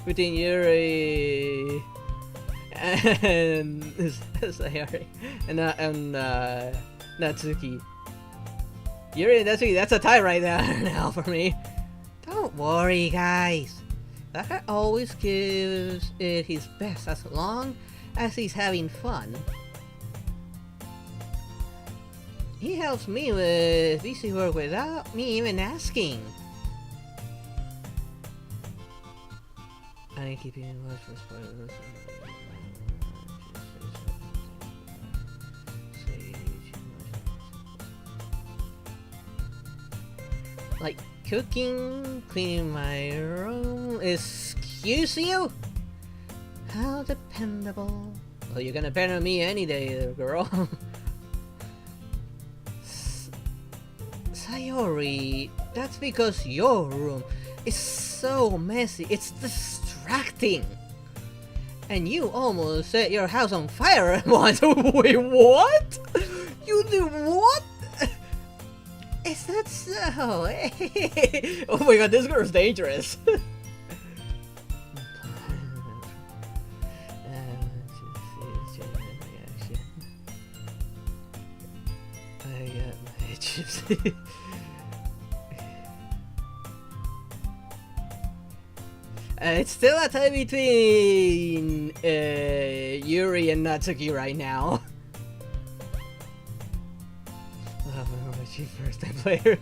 A: between Yuri and Sayori and Natsuki. Yuri and Natsuki, that's a tie right there now for me. Don't worry, guys. That guy always gives it his best as long as he's having fun. He helps me with busy work without me even asking. I keep in watch for spoilers. Like cooking, cleaning my room. Excuse you? How dependable. Well, you're gonna depend on me any day, girl. Sayori, that's because your room is so messy. It's distracting. And you almost set your house on fire once. Wait, what? You did what? Is that so? Oh my god, this girl's dangerous. I got my chips. It's still a tie between Yuri and Natsuki right now. She first time player.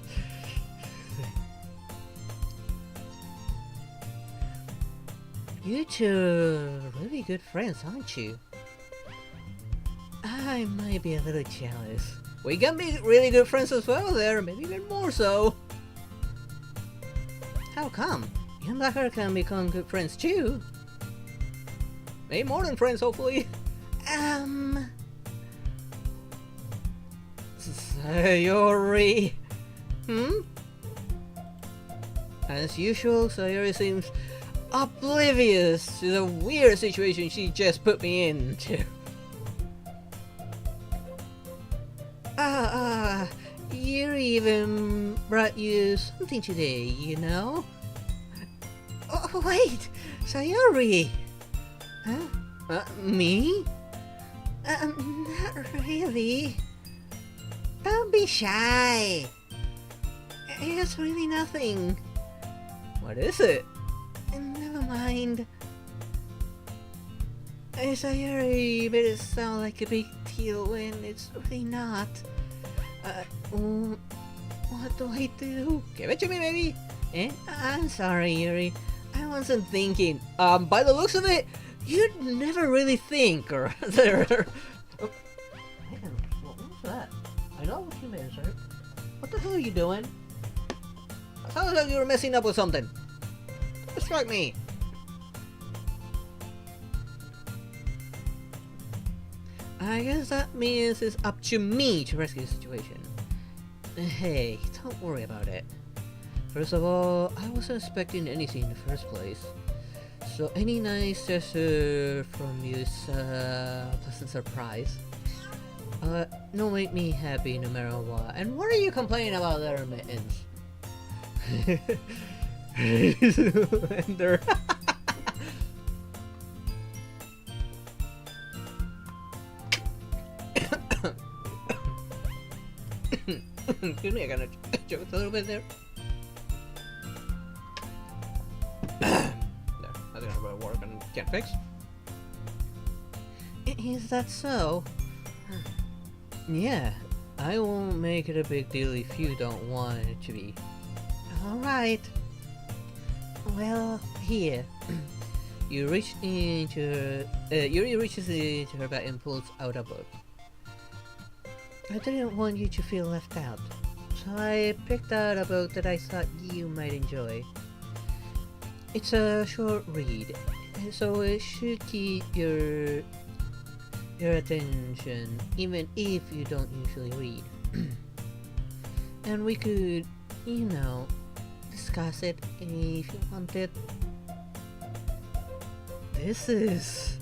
A: You two are really good friends, aren't you? I might be a little jealous. We can be really good friends as well there, maybe even more so. How come? You and Blacker can become good friends too. Maybe more than friends, hopefully. Sayori. As usual, Sayori seems oblivious to the weird situation she just put me into. Yuri even brought you something today, you know? Oh, wait! Sayori! Huh? Me? Not really. Don't be shy. It's really nothing. What is it? Never mind. Sayori made it sound like a big deal when it's really not. What do I do? Give it to me, baby. I'm sorry, Yuri. I wasn't thinking. By the looks of it, you'd never really think, or there. Oh, man, what was that? I know what you meant, sir. What the hell are you doing? I sounded like you were messing up with something. Distract me. I guess that means it's up to me to rescue the situation. Hey, don't worry about it. First of all, I wasn't expecting anything in the first place. So any nice gesture from you is a pleasant surprise. No, make me happy no matter what. And what are you complaining about there, mittens? Ender. Excuse me, I got a joke a little bit there. There, I think I'm gonna work on get fixed. Is that so? Yeah, I won't make it a big deal if you don't want it to be. Alright. Well, here. You reach into Yuri reaches into her bag and pulls out a book. I didn't want you to feel left out, so I picked out a book that I thought you might enjoy. It's a short read, so it should keep your attention even if you don't usually read. And we could, you know, discuss it if you wanted. This is...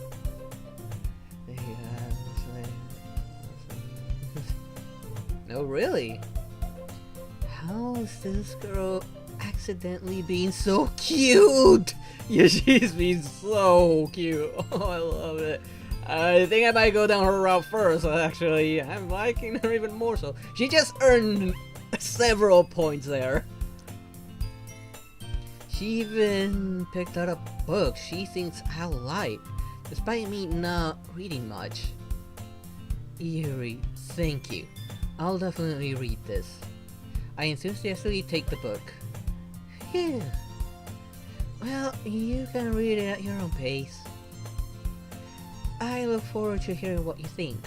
A: No, really? How is this girl accidentally being so cute? Yeah, she's being so cute. Oh, I love it. I think I might go down her route first, actually. I'm liking her even more so. She just earned several points there. She even picked out a book she thinks I'll like, despite me not reading much. Yuri, thank you. I'll definitely read this. I enthusiastically take the book. Phew. Well, you can read it at your own pace. I look forward to hearing what you think.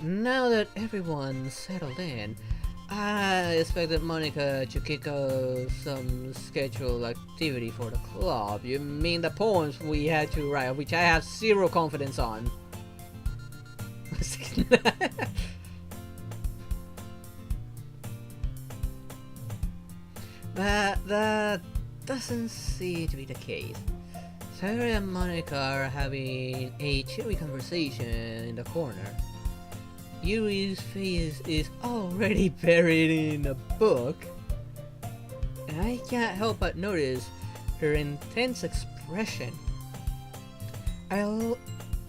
A: Now that everyone's settled in, I expected Monica to kick off some scheduled activity for the club. You mean the poems we had to write, which I have zero confidence on. But that doesn't seem to be the case. Sarah and Monica are having a cheery conversation in the corner. Yuri's face is already buried in a book, and I can't help but notice her intense expression.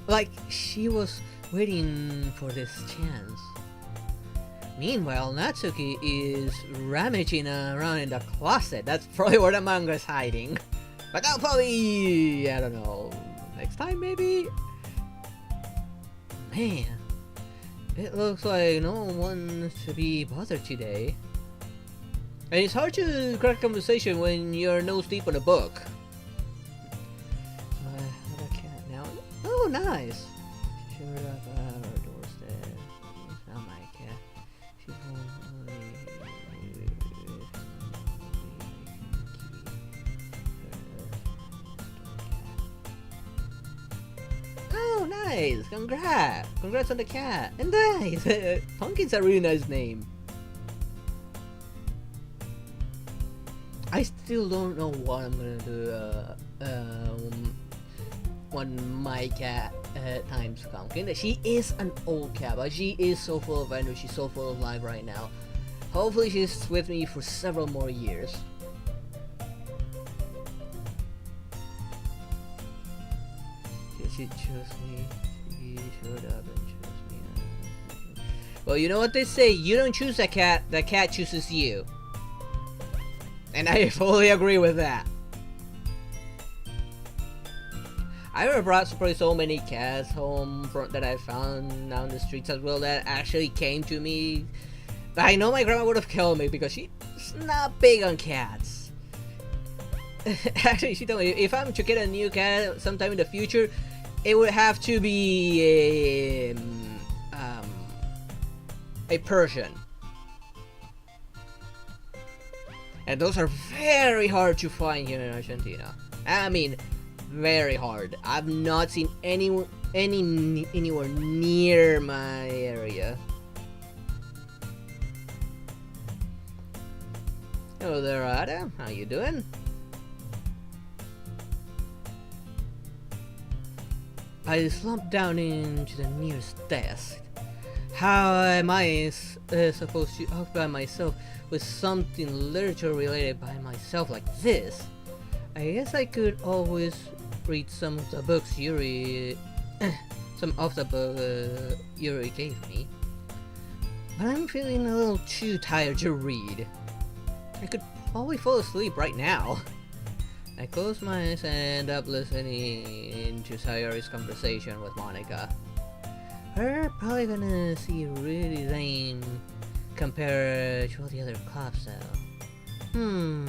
A: Like she was waiting for this chance. Meanwhile, Natsuki is rummaging around in the closet. That's probably where the manga is hiding. But I'll probably, I don't know, next time maybe? Man, it looks like no one to be bothered today. And it's hard to crack conversation when you're nose deep in a book. What a cat now. Oh, nice. She showed up at our doorstep. It's not my cat. She Oh, nice! Congrats! Congrats on the cat! And nice! Pumpkin's a really nice name. I still don't know what I'm gonna do when my cat times Pumpkin. She is an old cat, but she is so full of energy, she's so full of life right now. Hopefully she's with me for several more years. She chose me. She showed up and chose me. Well, you know what they say, you don't choose the cat chooses you. And I fully agree with that. I ever brought probably so many cats home that I found down the streets as well that actually came to me. But I know my grandma would have killed me because she's not big on cats. Actually, she told me if I'm to get a new cat sometime in the future, it would have to be a Persian. And those are very hard to find here in Argentina. I mean, very hard. I've not seen anywhere near my area. Hello there, Ada. How you doing? I slumped down into the nearest desk. How am I supposed to occupy myself with something literature related by myself like this? I guess I could always read some of the books Yuri Yuri gave me. But I'm feeling a little too tired to read. I could probably fall asleep right now. I close my eyes and end up listening to Sayori's conversation with Monica. We're probably gonna see really lame compared to all the other clubs though.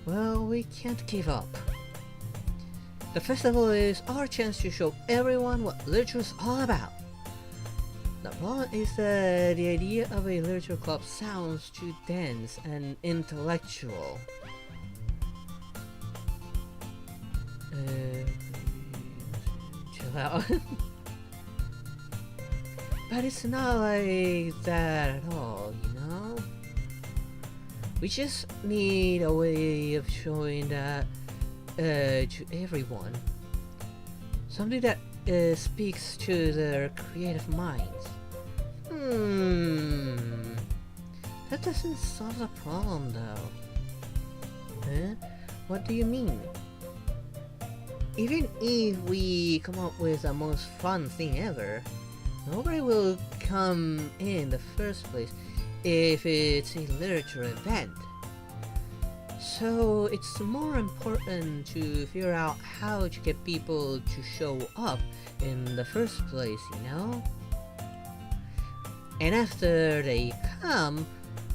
A: Well, we can't give up. The festival is our chance to show everyone what literature's all about. The problem is that the idea of a literature club sounds too dense and intellectual. Chill out. But it's not like that at all, you know? We just need a way of showing that to everyone. Something that speaks to their creative minds. That doesn't solve the problem though. Huh? What do you mean? Even if we come up with the most fun thing ever, nobody will come in the first place if it's a literature event. So it's more important to figure out how to get people to show up in the first place, you know? And after they come,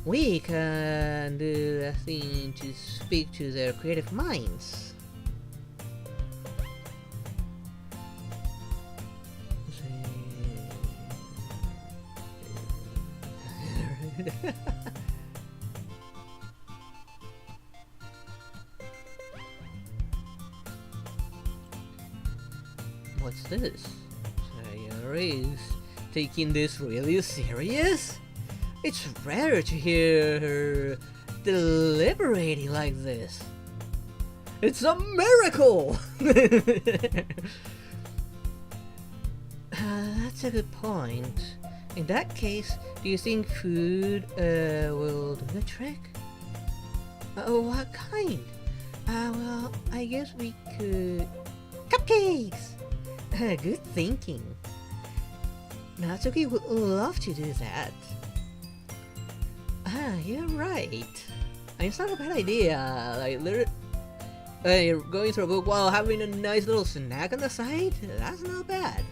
A: we can do a thing to speak to their creative minds. What's this? Sayori is taking this really serious? It's rare to hear her deliberating like this. It's a miracle! That's a good point. In that case, do you think food will do the trick? What kind? Well, I guess we could... Cupcakes! Good thinking. Natsuki would love to do that. You're right. It's not a bad idea. Like, you're going through a book while having a nice little snack on the side? That's not bad.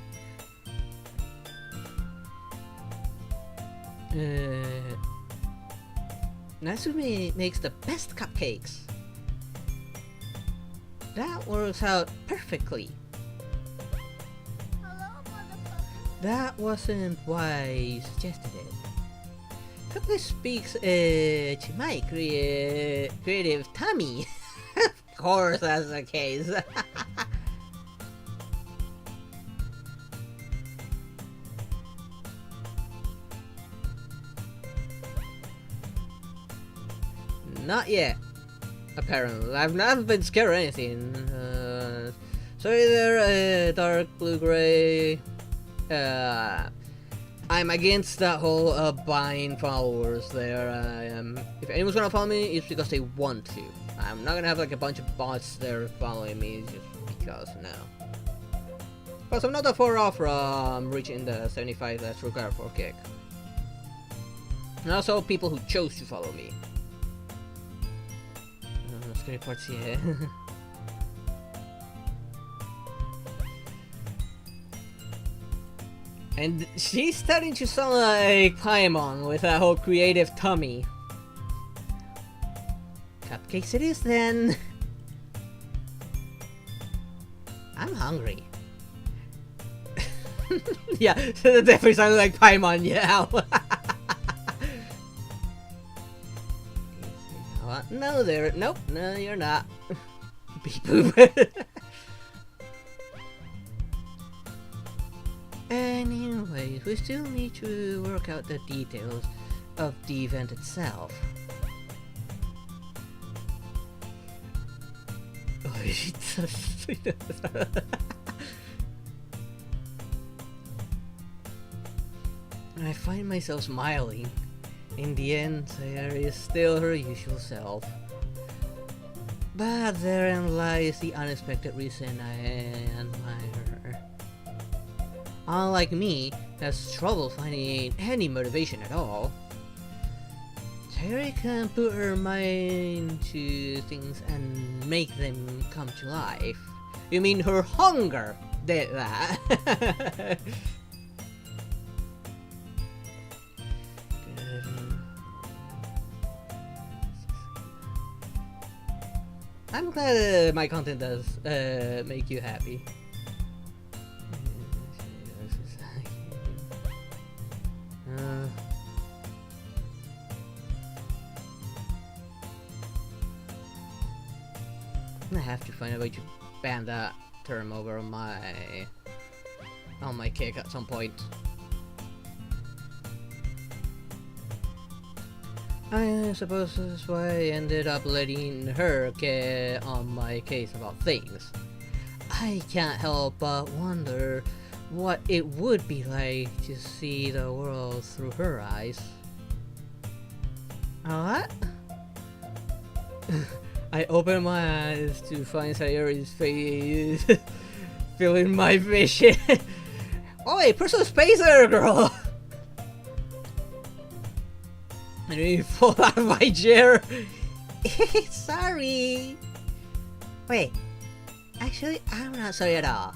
A: Natsumi makes the best cupcakes. That works out perfectly. That wasn't why I suggested it. Cupcake speaks to my creative tummy. Of course that's the case. Not yet. Apparently, I've not been scared or anything. Sorry there, dark blue gray. I'm against that whole buying followers there. If anyone's gonna follow me, it's because they want to. I'm not gonna have like a bunch of bots there following me just because, no. Plus, I'm not that far off from reaching the 75 that's required for a kick. And also people who chose to follow me. Scary parts, yeah. And she's starting to sound like Paimon with that whole creative tummy. Cupcakes it is then. I'm hungry. Yeah, that definitely sounded like Paimon, yeah. No, there. Nope. No, you're not. Beep boop. Anyways, we still need to work out the details of the event itself. I find myself smiling. In the end, Sayori is still her usual self. But therein lies the unexpected reason I admire her. Unlike me, has trouble finding any motivation at all. Sayori can put her mind to things and make them come to life. You mean her hunger did that? I'm glad my content does make you happy. I have to find a way to ban that term over on my kick at some point. I suppose that's why I ended up letting her get on my case about things. I can't help but wonder what it would be like to see the world through her eyes. What? I opened my eyes to find Sayori's face filling my vision. Oi, personal spacer, girl! I didn't fall out of my chair. Sorry. Wait, actually, I'm not sorry at all.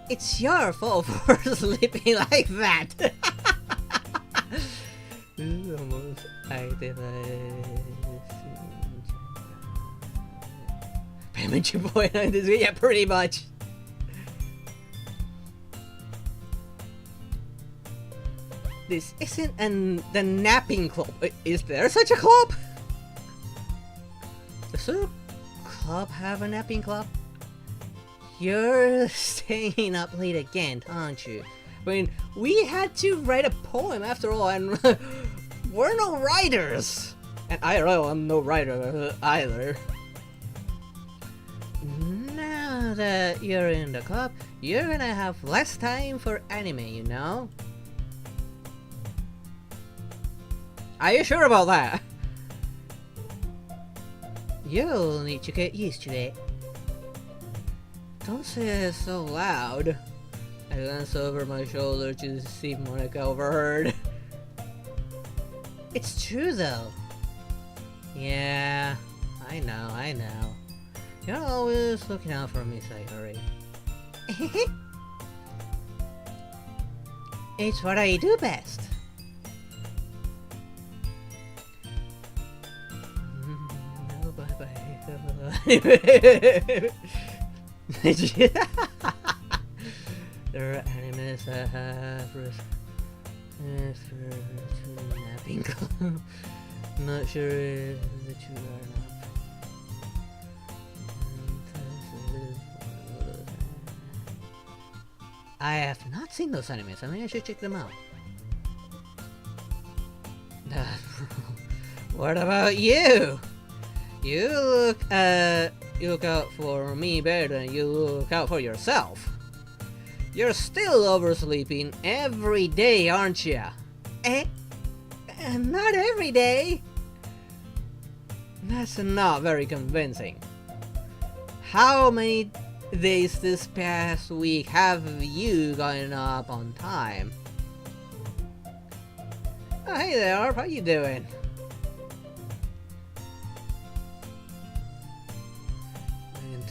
A: It's your fault for sleeping like that. This is almost active. Payment 2.9 this week, yeah, pretty much. This isn't the napping club. Is there such a club? Does a club have a napping club? You're staying up late again, aren't you? I mean, we had to write a poem after all, and we're no writers! And IRL, I'm no writer either. Now that you're in the club, you're gonna have less time for anime, you know? Are you sure about that? You'll need to get used to it. Don't say it so loud. I glance over my shoulder to see if Monica overheard. It's true though. Yeah, I know. You're always looking out for me, Sayori. It's what I do best. No, bye-bye. There are animes that have to napping club. Not sure if the two are not. I have not seen those animes. I mean, I should check them out. What about you? You look out for me better than you look out for yourself. You're still oversleeping every day, aren't you? Not every day. That's not very convincing. How many days this past week have you gotten up on time? Oh, hey there, Arp, how you doing?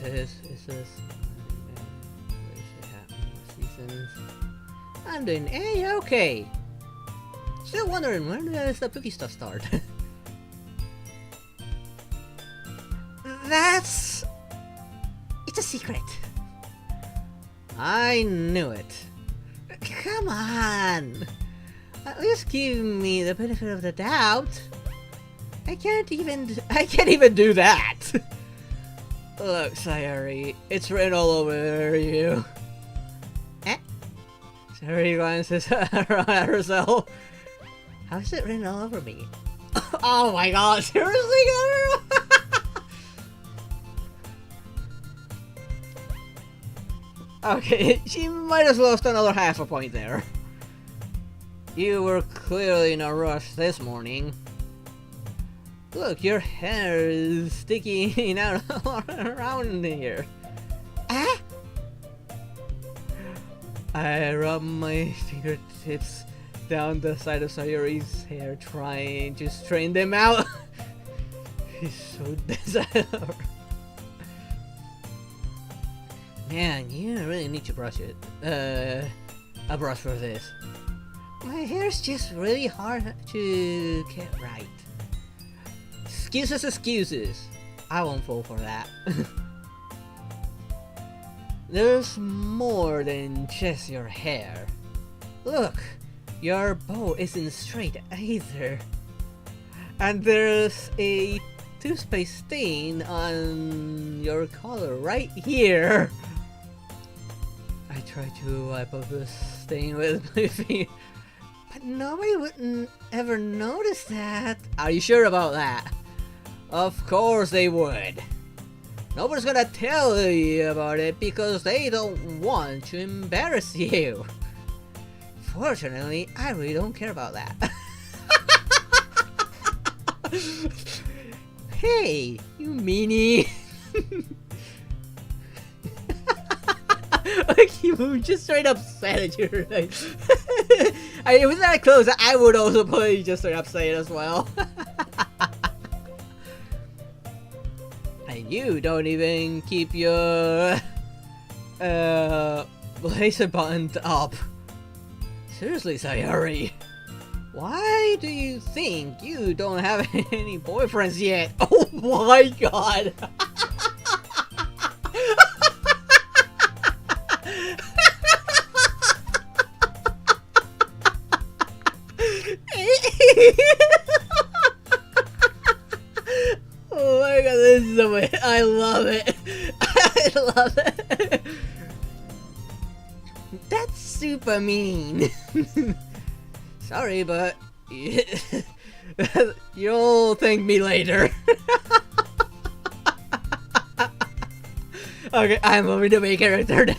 A: This is this. Seasons. I'm doing okay. Still wondering when does the Pookie stuff start? It's a secret. I knew it. Come on. At least give me the benefit of the doubt. I can't even do that. Look, Sayori, it's written all over you. Sayori glances around at herself. How is it written all over me? Oh my god, seriously? Okay, she might have lost another half a point there. You were clearly in a rush this morning. Look, your hair is sticking out around here. I rub my fingertips down the side of Sayori's hair, trying to straighten them out. He's so desirable. Man, you really need to brush it. A brush for this. My hair's just really hard to get right. Excuses. I won't fall for that. There's more than just your hair. Look, your bow isn't straight either. And there's a toothpaste stain on your collar right here. I tried to wipe off the stain with my finger, but nobody wouldn't ever notice that. Are you sure about that? Of course they would. Nobody's gonna tell you about it because they don't want to embarrass you. Fortunately, I really don't care about that. Hey, you meanie. Like, you just straight up said it, you're right. If it was that close, I would also probably just straight up say it as well. And you don't even keep your blazer buttoned up. Seriously, Sayori. Why do you think you don't have any boyfriends yet? Oh my god! Oh my god, this is the way. I love it. I love it. That's super mean. Sorry, but you'll thank me later. Okay, I'm moving to my character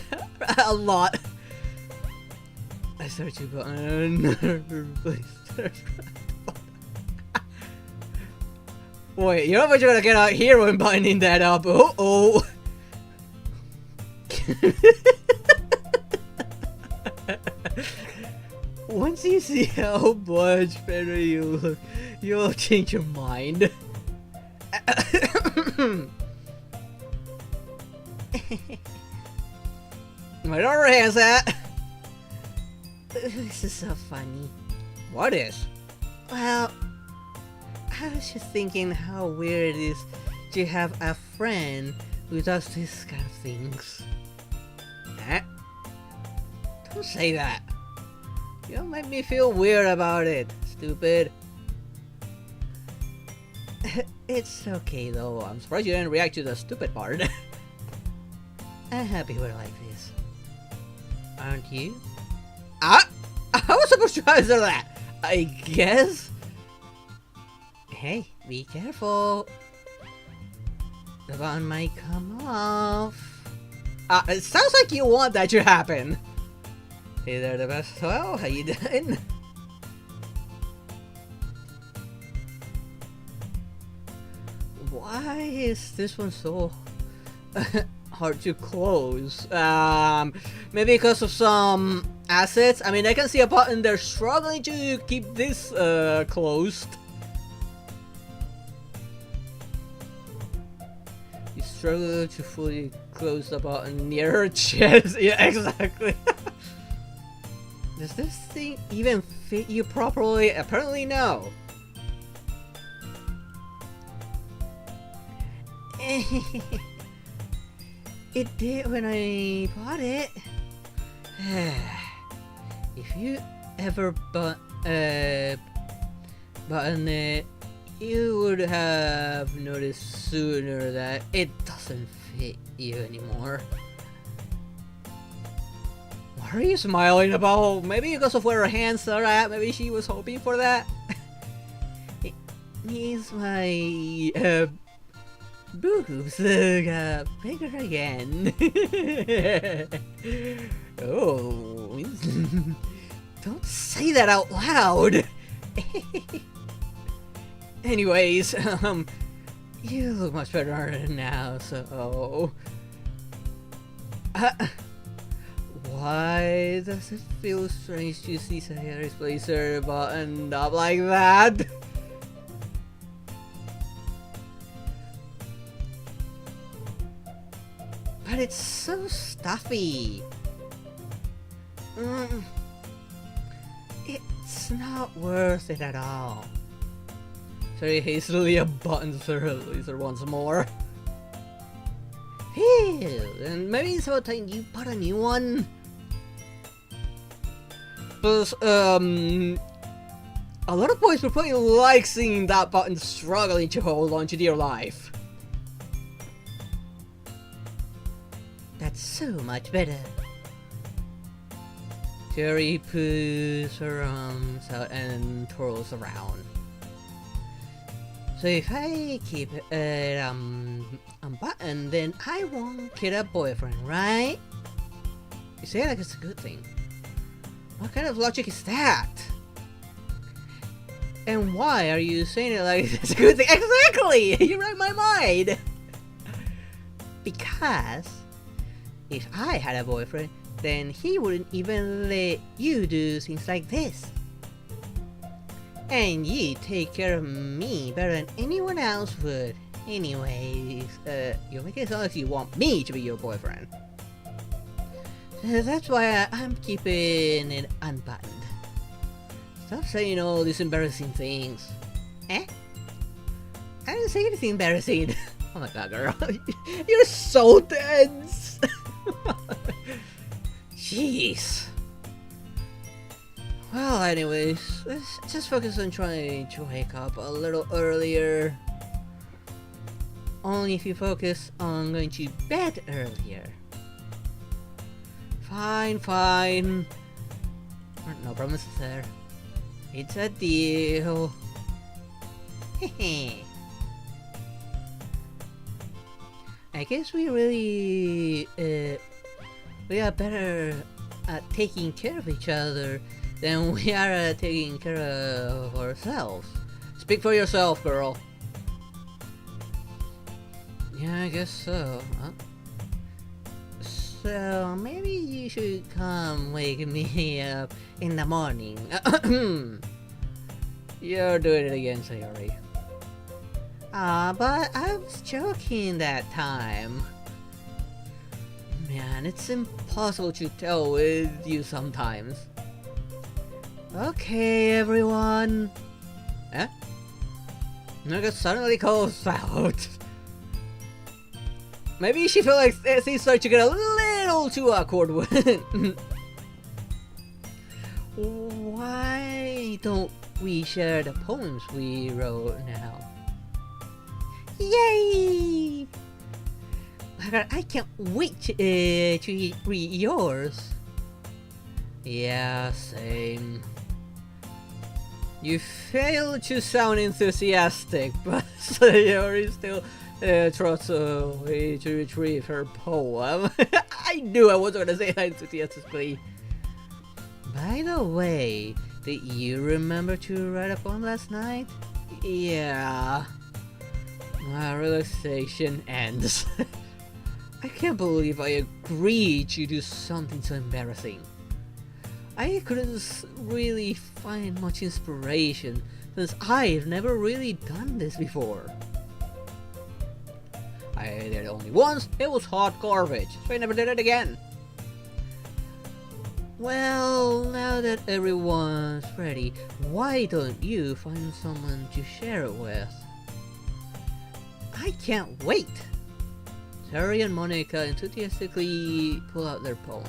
A: a lot. I start to button. Wait, you know what you're gonna get out here when buttoning that up? Oh. Once you see how much better you look, you'll change your mind. My other hand's at. This is so funny. What is? Well, I was just thinking how weird it is to have a friend who does these kind of things. Eh? Don't say that. You don't make me feel weird about it, stupid. It's okay though, I'm surprised you didn't react to the stupid part. I'm happy we're like this. Aren't you? I was supposed to answer that! I guess? Hey, be careful. The button might come off. It sounds like you want that to happen. Hey there, the best. Well, how you doing? Why is this one so hard to close? Maybe because of some assets. I mean, I can see a button they're struggling to keep this closed. You struggle to fully close the button near her chest. Yeah, exactly. Does this thing even fit you properly? Apparently no. It did when I bought it. If you ever button it, you would have noticed sooner that it doesn't fit you anymore. What are you smiling about? Maybe because of where her hands are at. Maybe she was hoping for that. It means my boobs got bigger again. Oh, don't say that out loud. Anyways, you look much better now, so why does it feel strange to see Sayori's blazer buttoned up like that? But it's so stuffy. It's not worth it at all. Very hastily unbuttons her blazer once more. Phew, and maybe it's about time you bought a new one. Plus, A lot of boys will probably like seeing that button struggling to hold on to their life. That's so much better. Jerry puts her arms out and twirls around. So if I keep it unbuttoned, then I won't get a boyfriend, right? You say it like it's a good thing. What kind of logic is that? And why are you saying it like it's a good thing? Exactly! You read my mind! Because if I had a boyfriend, then he wouldn't even let you do things like this. And you take care of me better than anyone else would. Anyways, you make it sound like you want me to be your boyfriend. That's why I'm keeping it unbuttoned. Stop saying all these embarrassing things. Eh? I didn't say anything embarrassing. Oh my god, girl. You're so tense. Jeez. Well, anyways, let's just focus on trying to wake up a little earlier. Only if you focus on going to bed earlier. Fine, fine. No promises there. It's a deal. Hehe. I guess we really, we are better at taking care of each other than we are at taking care of ourselves. Speak for yourself, girl. Yeah, I guess so. Huh? So maybe you should come wake me up in the morning. You're doing it again, Sayori. But I was joking that time. Man, it's impossible to tell with you sometimes. Okay, everyone. Eh? Naga suddenly calls out. Maybe she felt like things started to get a little too awkward. Why don't we share the poems we wrote now? Yay! I can't wait to read yours. Yeah, same. You failed to sound enthusiastic, but Sayori still trots away to retrieve her poem. I knew I wasn't gonna say that enthusiastically. By the way, did you remember to write a poem last night? Yeah. My relaxation ends. I can't believe I agreed to do something so embarrassing. I couldn't really find much inspiration since I've never really done this before. I did it only once, it was hot garbage, so I never did it again. Well, now that everyone's ready, why don't you find someone to share it with? I can't wait! Terry and Monica enthusiastically pull out their poems.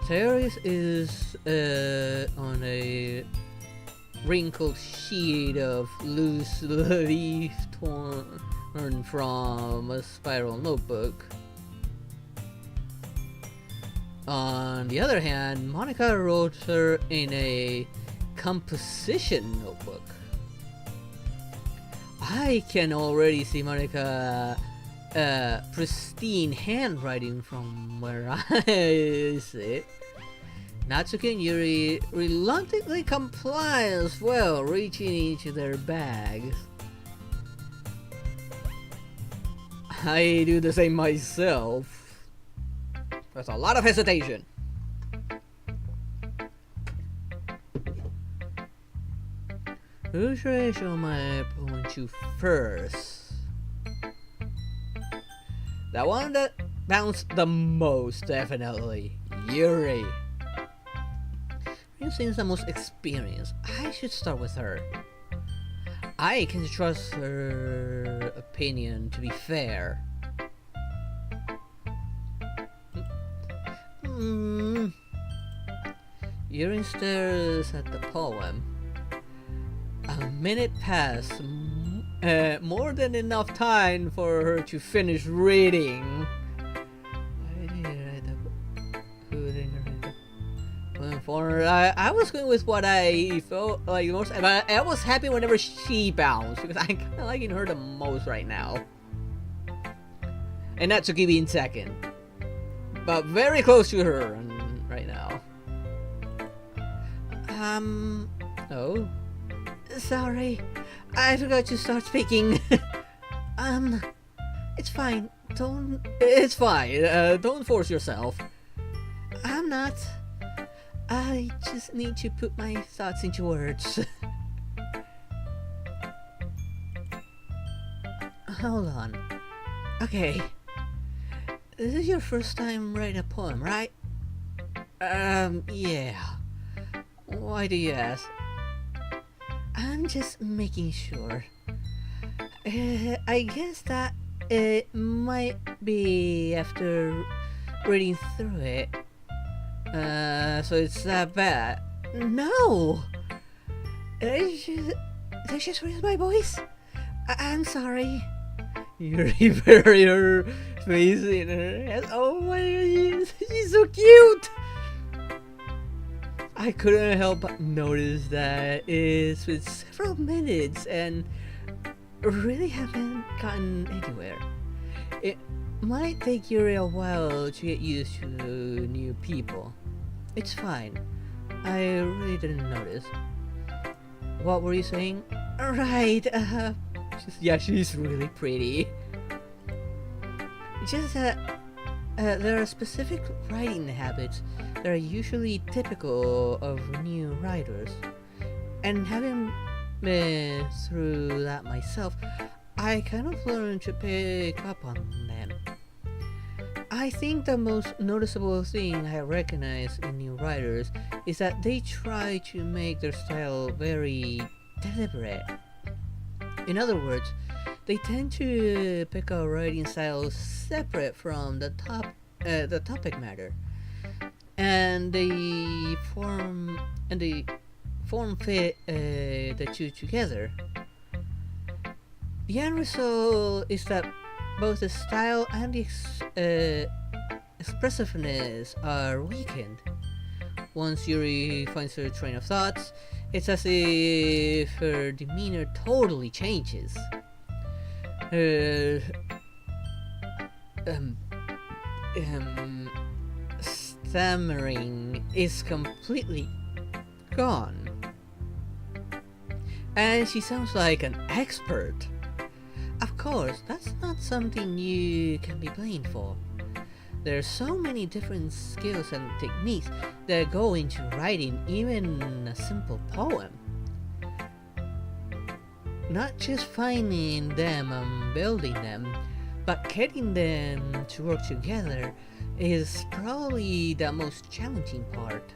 A: Terry's is on a wrinkled sheet of loose leaf torn from a spiral notebook. On the other hand, Monica wrote her in a composition notebook. I can already see Monica pristine handwriting from where I sit. Natsuki and Yuri reluctantly comply as well, reaching into their bags. I do the same myself. There's a lot of hesitation. Who should I show my poem to first? The one that bounced the most, definitely. Yuri. She seems the most experienced. I should start with her. I can trust her opinion to be fair. Yuri stares at the poem. minute passed. More than enough time for her to finish reading. I was going with what I felt like most, but I was happy whenever she bounced because I'm kind of liking her the most right now. And Natsuki being second, but very close to her right now. Oh, sorry, I forgot to start speaking. It's fine. It's fine. Don't force yourself. I'm not. I just need to put my thoughts into words. Hold on. Okay. This is your first time writing a poem, right? Yeah. Why do you ask? I'm just making sure. I guess that it might be after reading through it. So it's that bad. No! They just raised my voice. I'm sorry. You repair your face in her head. Oh my god, she's so cute! I couldn't help but notice that it's been several minutes and really haven't gotten anywhere. It might take you a while to get used to new people. It's fine. I really didn't notice. What were you saying? Right, she's really pretty. Just that there are specific writing habits that are usually typical of new writers. And having been through that myself, I kind of learned to pick up on them. I think the most noticeable thing I recognize in new writers is that they try to make their style very deliberate. In other words, they tend to pick a writing style separate from the topic matter, and they form fit the two together. The end result is that both the style and the expressiveness are weakened. Once Yuri finds her train of thoughts, it's as if her demeanor totally changes. Her stammering is completely gone, and she sounds like an expert. Of course, that's not something you can be blamed for. There are so many different skills and techniques that go into writing even a simple poem. Not just finding them and building them, but getting them to work together is probably the most challenging part.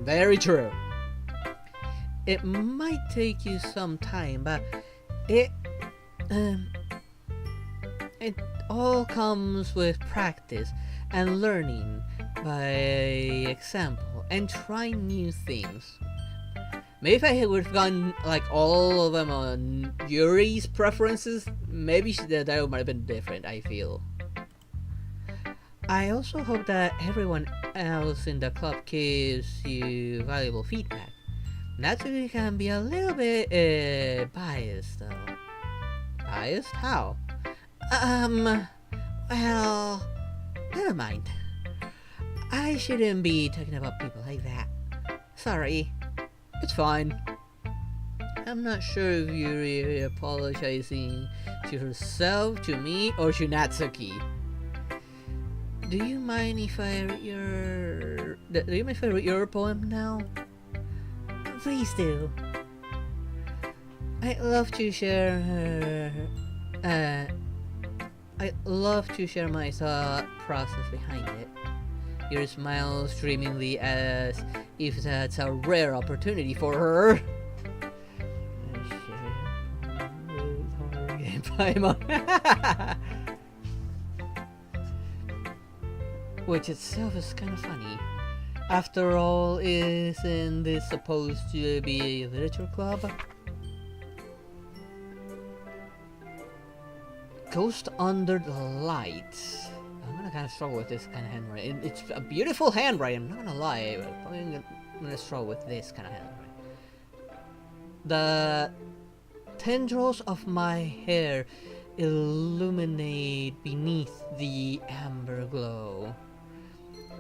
A: Very true. It might take you some time, but it all comes with practice and learning by example and trying new things. Maybe if I would have gotten like all of them on Yuri's preferences, maybe that might have been different, I feel. I also hope that everyone else in the club gives you valuable feedback. Naturally can be a little bit biased though. Biased? How? Well, never mind. I shouldn't be talking about people like that. Sorry. It's fine. I'm not sure if you're really apologizing to herself, to me, or to Natsuki. Do you mind if I read your poem now? Please do. I'd love to share my thought process behind it. Your smile streamingly as if that's a rare opportunity for her. Which itself is kind of funny. After all, isn't this supposed to be a literature club? Ghost Under the Light. I'm gonna kind of struggle with this kind of handwriting. It's a beautiful handwriting, I'm not gonna lie, but I'm gonna struggle with this kind of handwriting. The tendrils of my hair illuminate beneath the amber glow.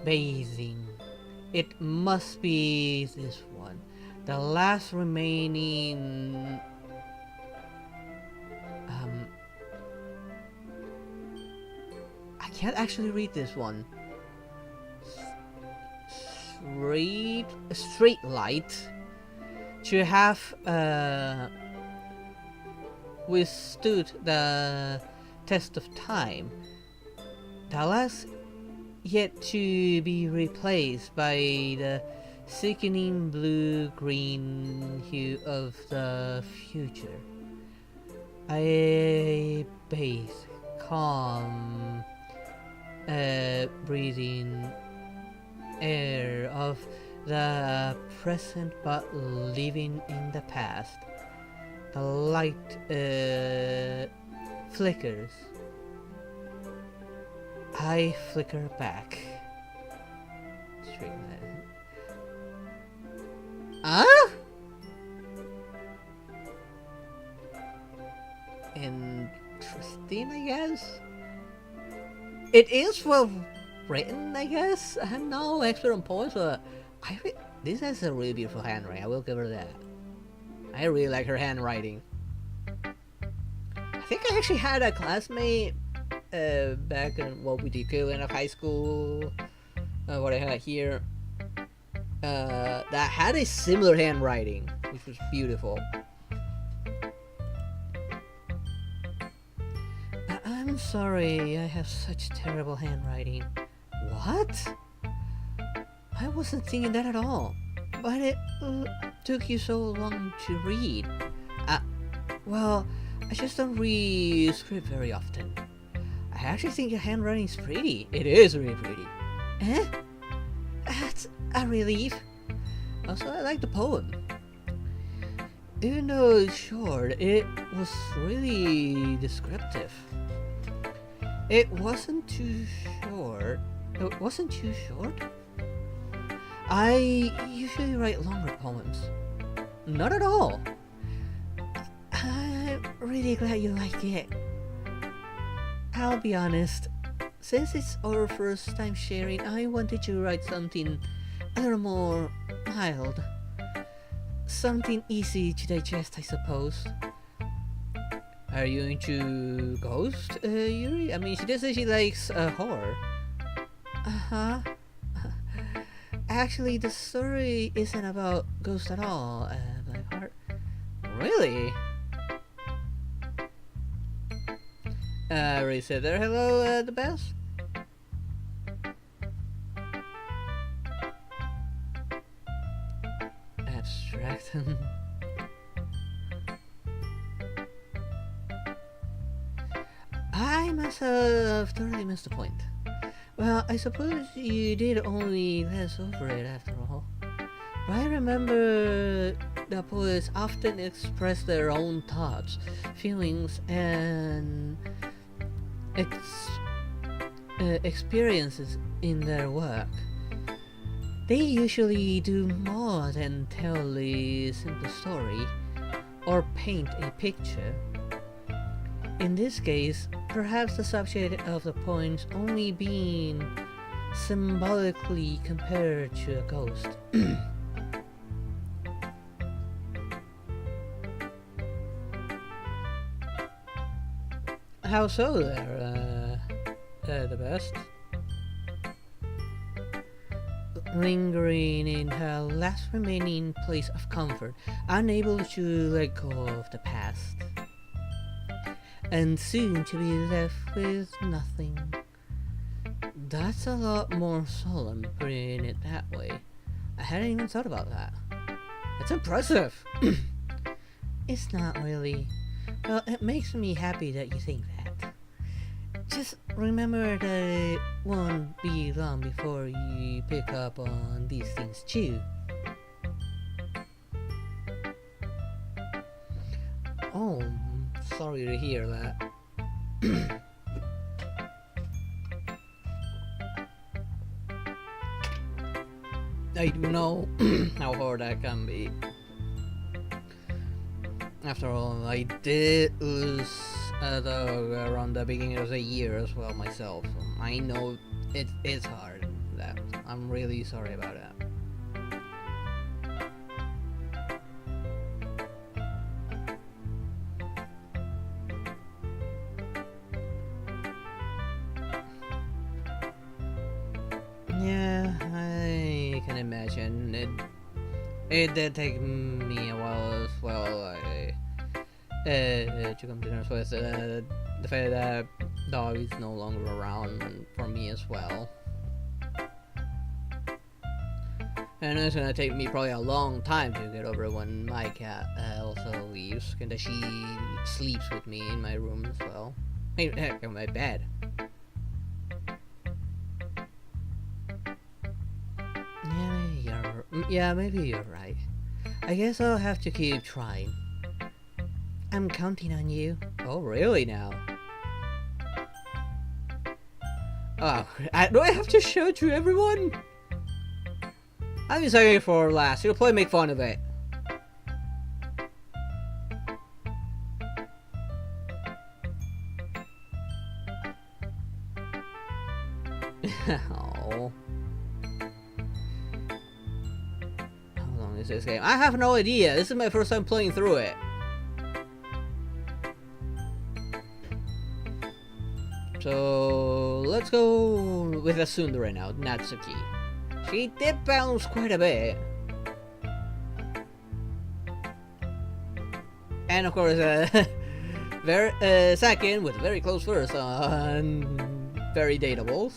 A: Bathing. It must be this one. The last remaining... I can't actually read this one. Street light to have withstood the test of time. The last yet to be replaced by the sickening blue-green hue of the future. I bathe, calm, breathing air of the present but living in the past. The light flickers. I flicker back. Straight line. Huh? Interesting, I guess. It is well written, I guess. I'm no expert on poems, but this has a really beautiful handwriting. I will give her that. I really like her handwriting. I think I actually had a classmate back in what we did in high school. What I had here, that had a similar handwriting, which was beautiful. I'm sorry, I have such terrible handwriting. What? I wasn't thinking that at all. But it took you so long to read. Well, I just don't read script very often. I actually think your handwriting is pretty. It is really pretty. Eh? That's a relief. Also, I like the poem. Even though it's short, it was really descriptive. It wasn't too short. It wasn't too short? I usually write longer poems. Not at all. I'm really glad you like it. I'll be honest. Since it's our first time sharing, I wanted to write something a little more mild. Something easy to digest, I suppose. Are you into ghosts, Yuri? I mean, she does say she likes horror. Uh-huh. Actually, the story isn't about ghosts at all, Blackheart. Really? Ray said there. Hello, the best? Abstract. I must have totally missed the point. Well, I suppose you did only glance over it after all. But I remember the poets often express their own thoughts, feelings, and experiences in their work. They usually do more than tell a simple story or paint a picture. In this case, perhaps the subject of the poems only being symbolically compared to a ghost. How so there, the best? Lingering in her last remaining place of comfort, unable to let go of the past. And soon to be left with nothing. That's a lot more solemn, putting it that way. I hadn't even thought about that. That's impressive! It's not really. Well, it makes me happy that you think that. Just remember that it won't be long before you pick up on these things too. Oh, sorry to hear that. I do know how hard that can be. After all, I did lose a dog around the beginning of the year as well myself. So I know it is hard. That I'm really sorry about that. Yeah, I can imagine it did take me a while as well. To come to terms with the fact that dog is no longer around for me as well. And it's gonna take me probably a long time to get over when my cat also leaves, because she sleeps with me in my room as well. Heck, in my bed. Yeah, maybe you're right. I guess I'll have to keep trying. I'm counting on you. Oh, really now? Oh, do I have to show it to everyone? I've been saving it for last. You'll probably make fun of it. Oh. How long is this game? I have no idea. This is my first time playing through it. So let's go with a tsundere now, Natsuki. She did bounce quite a bit. And of course, second with a very close first on very dateables.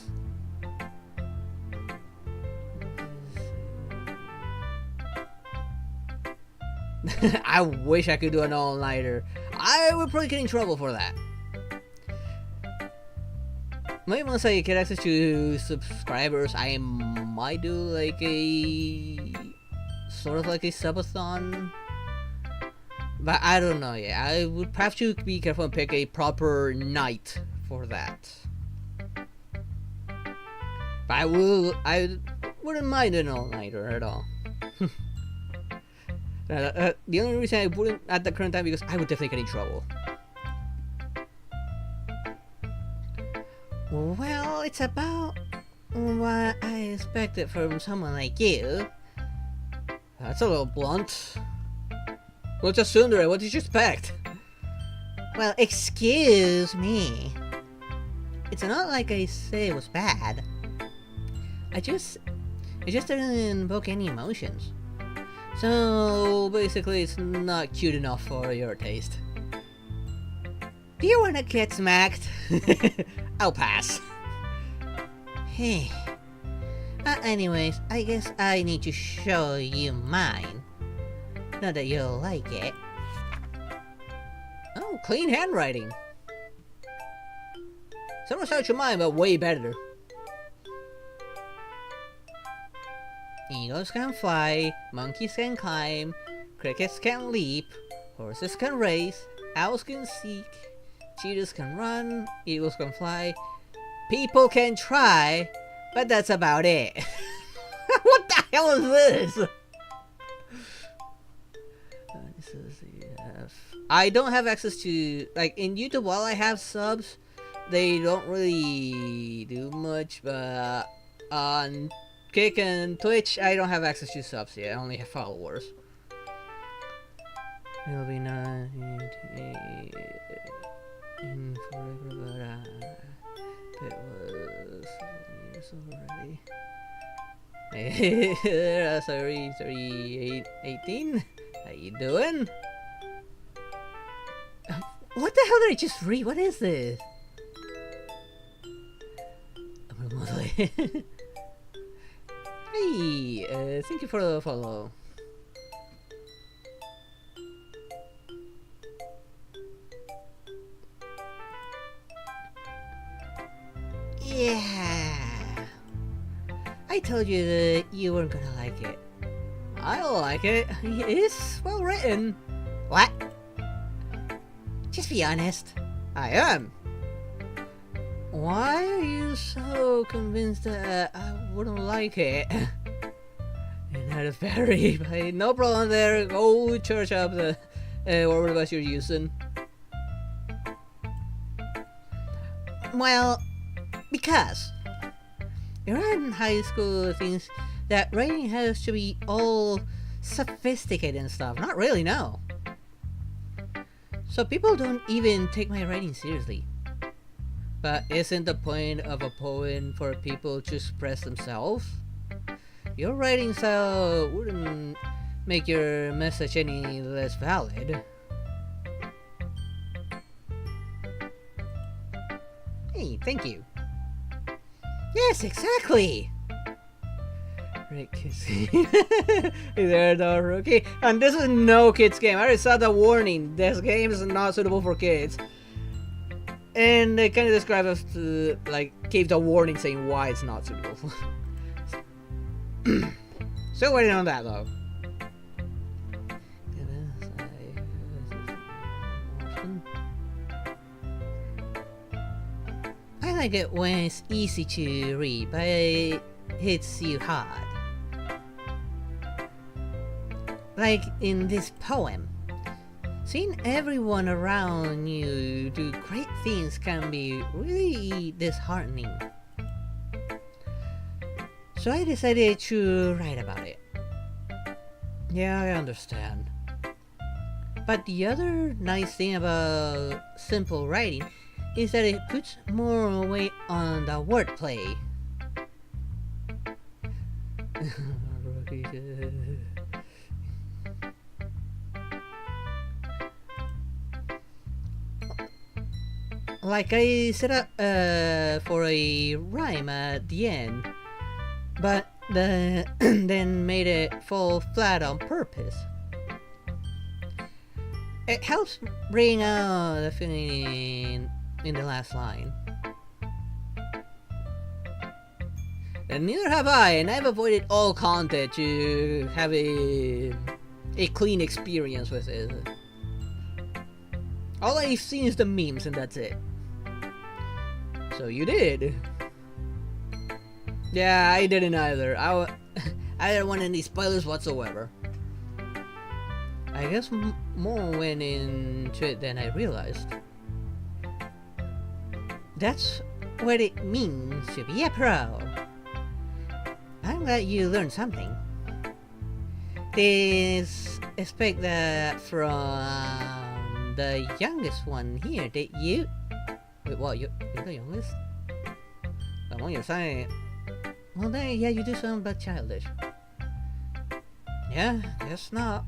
A: I wish I could do an all-nighter. I would probably get in trouble for that. Maybe once I get access to subscribers, I might do like a sort of like a subathon. But I don't know yet. I would have to be careful and pick a proper night for that. But I wouldn't mind an all-nighter at all. The only reason I wouldn't at the current time because I would definitely get in trouble. Well, it's about what I expected from someone like you. That's a little blunt. What's a tsundere? What did you expect? Well, excuse me. It's not like I say it was bad. I just didn't invoke any emotions. So basically, it's not cute enough for your taste. Do you wanna get smacked? I'll pass. Hey. Anyways, I guess I need to show you mine. Not that you'll like it. Oh, clean handwriting. Similar style to mine, but way better. Eagles can fly, monkeys can climb, crickets can leap, horses can race, owls can seek, cheetahs can run, eagles can fly, people can try, but that's about it. What the hell is this? This is I don't have access to, like, in YouTube while I have subs, they don't really do much, but on Kick and Twitch, I don't have access to subs yet, I only have followers. It'll be nice in forever, but it was years already. Sorry, 18? How you doing? What the hell did I just read? What is this? Hey, thank you for the follow. Yeah, I told you that you weren't gonna like it. I like it. It's well written. What? Just be honest. I am. Why are you so convinced that I wouldn't like it? Not a fairy, but no problem there. Go charge up the whatever device you're using. Well, because everyone in high school thinks that writing has to be all sophisticated and stuff. Not really, no. So people don't even take my writing seriously. But isn't the point of a poem for people to express themselves? Your writing style wouldn't make your message any less valid. Hey, thank you. Yes, exactly! Right, kids. There, the rookie. And this is no kids game. I already saw the warning. This game is not suitable for kids. And they kind of describe us to, like, gave the warning saying why it's not suitable. Still waiting on that though. I like it when it's easy to read, but it hits you hard. Like in this poem. Seeing everyone around you do great things can be really disheartening. So I decided to write about it. Yeah, I understand. But the other nice thing about simple writing is that it puts more weight on the wordplay. Like I set up for a rhyme at the end, but then made it fall flat on purpose. It helps bring out the feeling in the last line. And neither have I, and I've avoided all content to have a clean experience with it. All I've seen is the memes and that's it. So you did. Yeah, I didn't either. I didn't want any spoilers whatsoever. I guess more went into it than I realized. That's what it means to be a pro. I'm glad you learned something. Expect that from the youngest one here. Did you? Wait, what? You're the youngest? Come on, you're saying. Well, then, yeah, you do sound but childish. Yeah, guess not.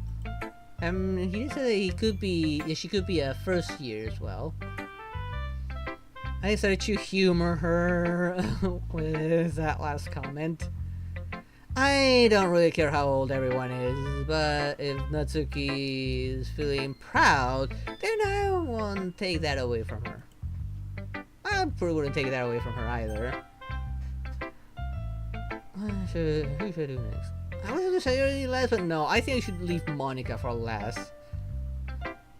A: He did say she could be a first year as well. I decided to humor her with that last comment. I don't really care how old everyone is, but if Natsuki is feeling proud, then I won't take that away from her. I probably wouldn't take that away from her either. Who should I do next? I was gonna say early last, but no, I think I should leave Monica for last.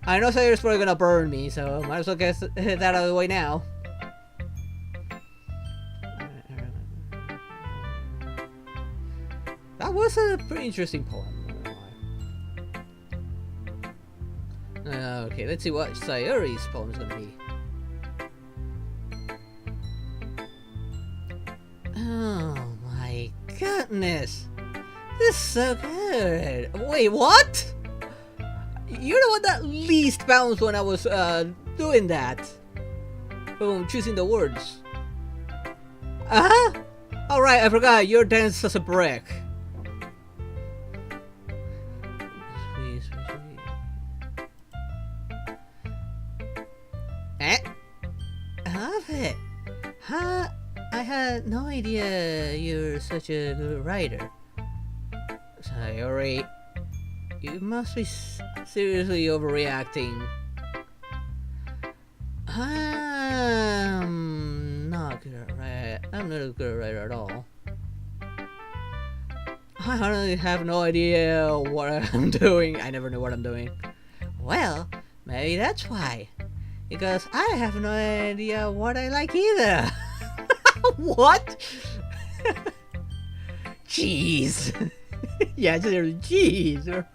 A: I know Sayori's probably gonna burn me, so might as well get that out of the way now. That was a pretty interesting poem. Okay, let's see what Sayori's poem is gonna be. Oh my goodness! This is so good! Wait, what? You're the one that least bounced when I was doing that. Boom, choosing the words. Uh-huh! Alright, I forgot, you're dense as a brick. Love it! Huh? I had no idea you're such a good writer. Sayori, you must be seriously overreacting. I'm not good at writing. I'm not a good writer at all. I honestly have no idea what I'm doing. I never know what I'm doing. Well, maybe that's why. because I have no idea what I like either. What? Jeez. Yeah, just jeez.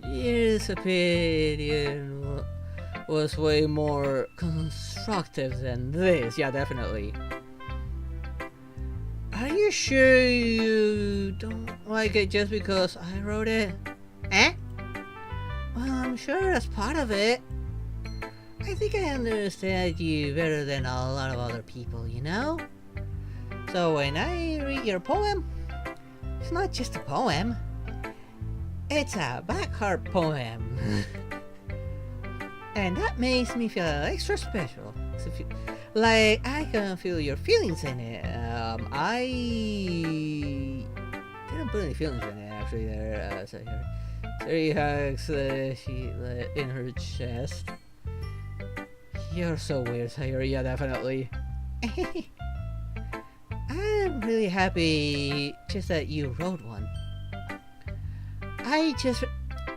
A: His opinion was way more constructive than this. Yeah, definitely. Are you sure you don't like it just because I wrote it? Eh? Well, I'm sure that's part of it. I think I understand you better than a lot of other people, you know? So when I read your poem, it's not just a poem. It's a backheart poem. And that makes me feel extra special. Like, I can feel your feelings in it. I didn't put any feelings in it, actually, there. So he hugs she in her chest. You're so weird, Sayuri. Yeah, definitely. I'm really happy just that you wrote one.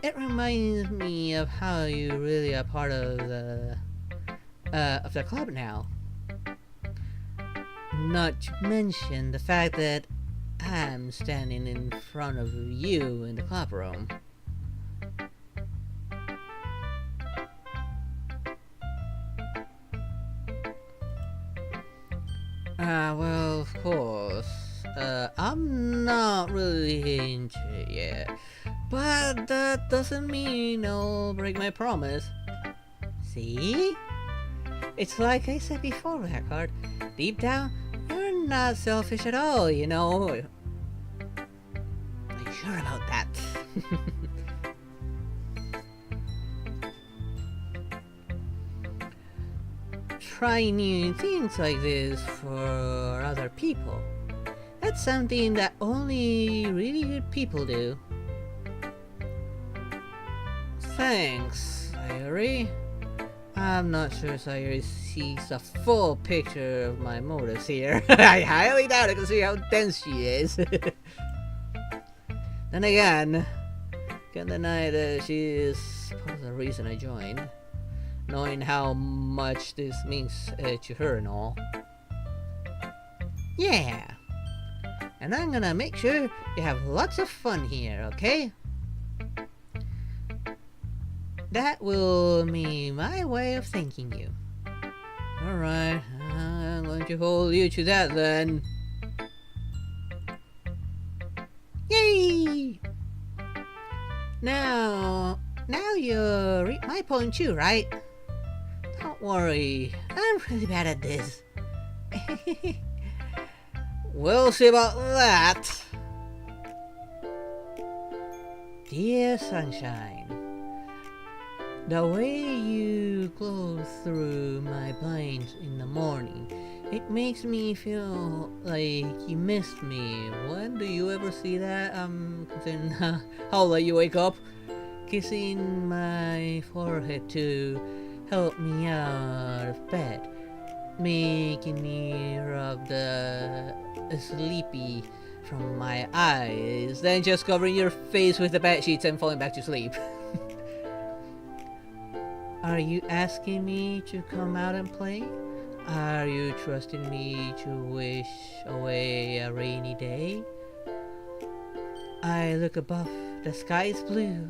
A: It reminds me of how you really are part of the club now. Not to mention the fact that I'm standing in front of you in the club room. Well, of course. I'm not really into it yet. But that doesn't mean I'll break my promise. See? It's like I said before, Blackheart. Deep down, you're not selfish at all, you know. Are you sure about that? Try new things like this for other people. That's something that only really good people do. Thanks, Sayuri. I'm not sure Sayuri sees a full picture of my motives here. I highly doubt it, considering how dense she is. Then again, can't deny that she is part of the reason I joined. Knowing how much this means to her and all. Yeah. And I'm gonna make sure you have lots of fun here, okay? That will be my way of thanking you. Alright, I'm going to hold you to that then. Yay! Now you read my poem too, right? Don't worry, I'm really bad at this. We'll see about that. Dear Sunshine, the way you glow through my blinds in the morning, it makes me feel like you missed me. When do you ever see that? Considering how late you wake up, kissing my forehead to help me out of bed, making me rub the sleepy from my eyes, then just covering your face with the bed sheets and falling back to sleep. Are you asking me to come out and play? Are you trusting me to wish away a rainy day? I look above, the sky is blue.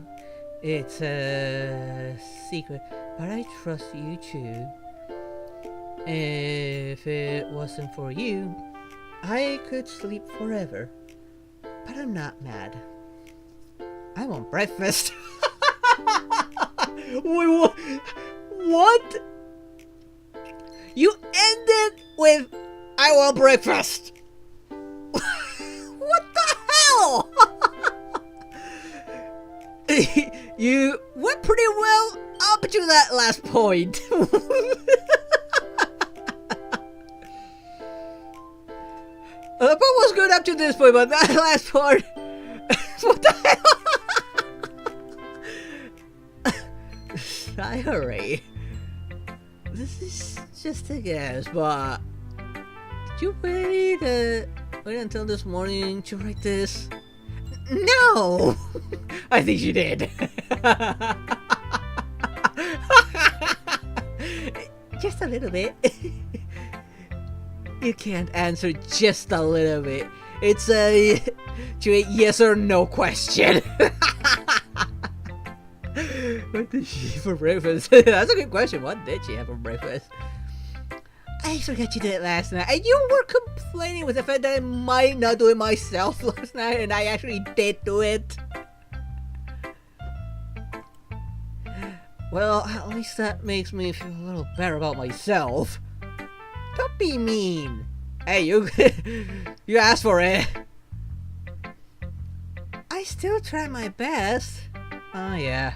A: It's a secret, but I trust you too. If it wasn't for you, I could sleep forever. But I'm not mad. I want breakfast. Wait, what? You ended with I want breakfast. What the hell? You went pretty well up to that last point. The part was good up to this point, but that last part... What the hell? Sorry. This is just a guess, but... Did you wait until this morning to write this? No! I think you did. just a little bit. You can't answer just a little bit. It's a yes or no question. What did she eat for breakfast? That's a good question. What did she have for breakfast? I forgot you did it last night. And you were complaining with the fact that I might not do it myself last night, and I actually did do it. Well, at least that makes me feel a little better about myself. Don't be mean. Hey, you you asked for it. I still try my best. Oh yeah.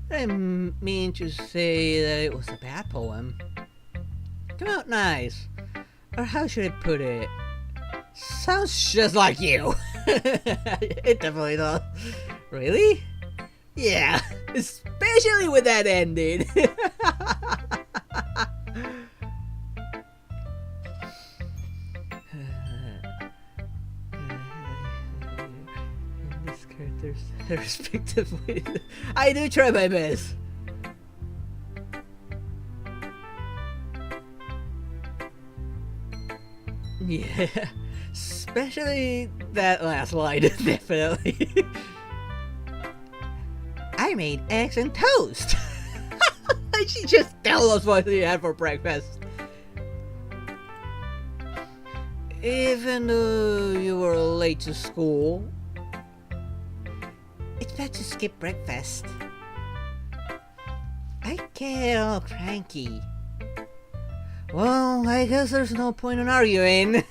A: I didn't mean to say that it was a bad poem. Come out nice. Or how should I put it? Sounds just like you. It definitely does. Really? Yeah, especially with that ending. This character's respective way. I do try my best. Yeah, especially that last line, definitely. I made eggs and toast. She just tell us what she had for breakfast. Even though you were late to school, it's best to skip breakfast. I get all cranky. Well, I guess there's no point in arguing.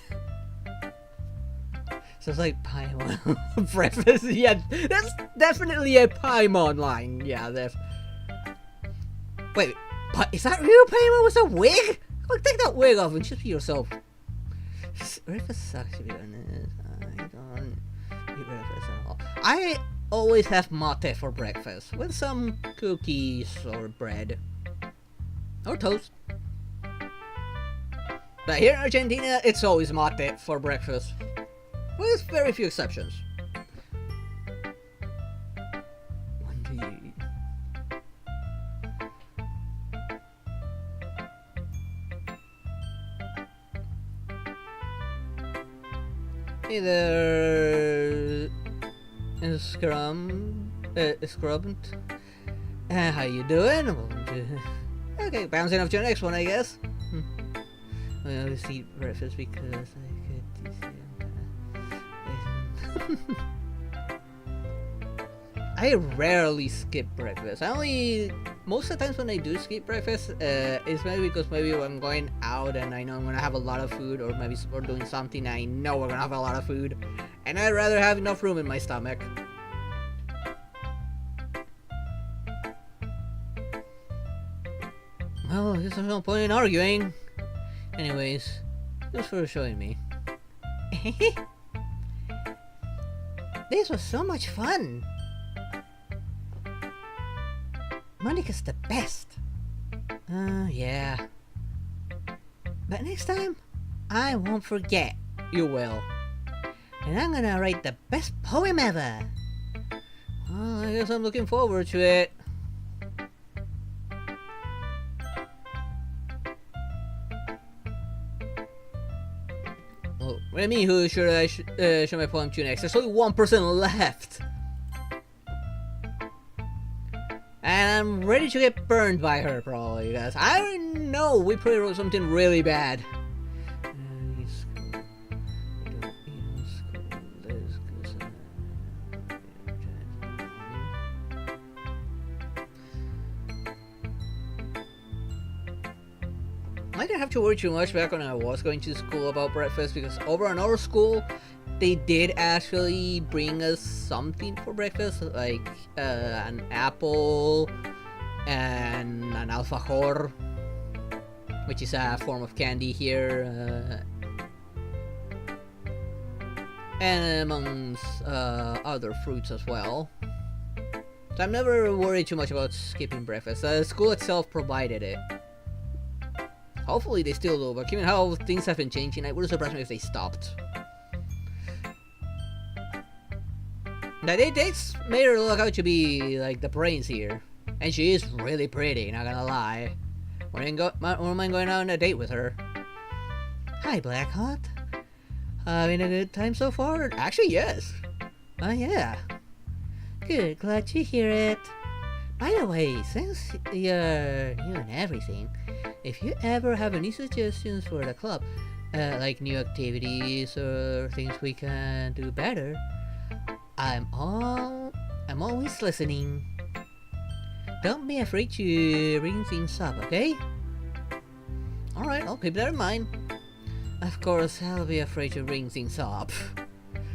A: Sounds like Paimon breakfast. Yeah, that's definitely a Paimon line. Yeah, that's. Wait, is that real Paimon with a wig? Look, take that wig off and just be yourself. Breakfast sucks, to be honest. I don't eat breakfast at all. I always have mate for breakfast with some cookies or bread or toast. But here in Argentina, it's always mate for breakfast. With very few exceptions. When do you eat? Hey there, Scrubbed. How you doing? Okay, bouncing off to the next one, I guess. I always eat breakfast because I get I rarely skip breakfast. Most of the times when I do skip breakfast, it's maybe because maybe I'm going out and I know I'm gonna have a lot of food, or maybe we're doing something I know we're gonna have a lot of food, and I'd rather have enough room in my stomach. Well, I guess there's no point in arguing. Anyways, thanks for showing me. This was so much fun. Monica's the best. Yeah. But next time, I won't forget. You will. And I'm gonna write the best poem ever. Well, I guess I'm looking forward to it. Well, let me who should I show my poem to next? There's only one person left. And I'm ready to get burned by her, probably, guys. I don't know. We probably wrote something really bad. I didn't have to worry too much back when I was going to school about breakfast, because over in our school, they did actually bring us something for breakfast, like an apple and an alfajor, which is a form of candy here, and amongst other fruits as well. So I'm never worried too much about skipping breakfast. The school itself provided it. Hopefully they still do, but given how things have been changing, it wouldn't surprise me if they stopped. Now, they made her look out to be like the brains here, and she is really pretty, not gonna lie. When am I going on a date with her? Hi, Blackheart. Having a good time so far? Actually, yes. Oh, yeah. Good, glad to hear it. By the way, since you're new and everything, if you ever have any suggestions for the club, like new activities or things we can do better, I'm always listening. Don't be afraid to bring things up, okay? Alright, I'll keep that in mind. Of course, I'll be afraid to bring things up.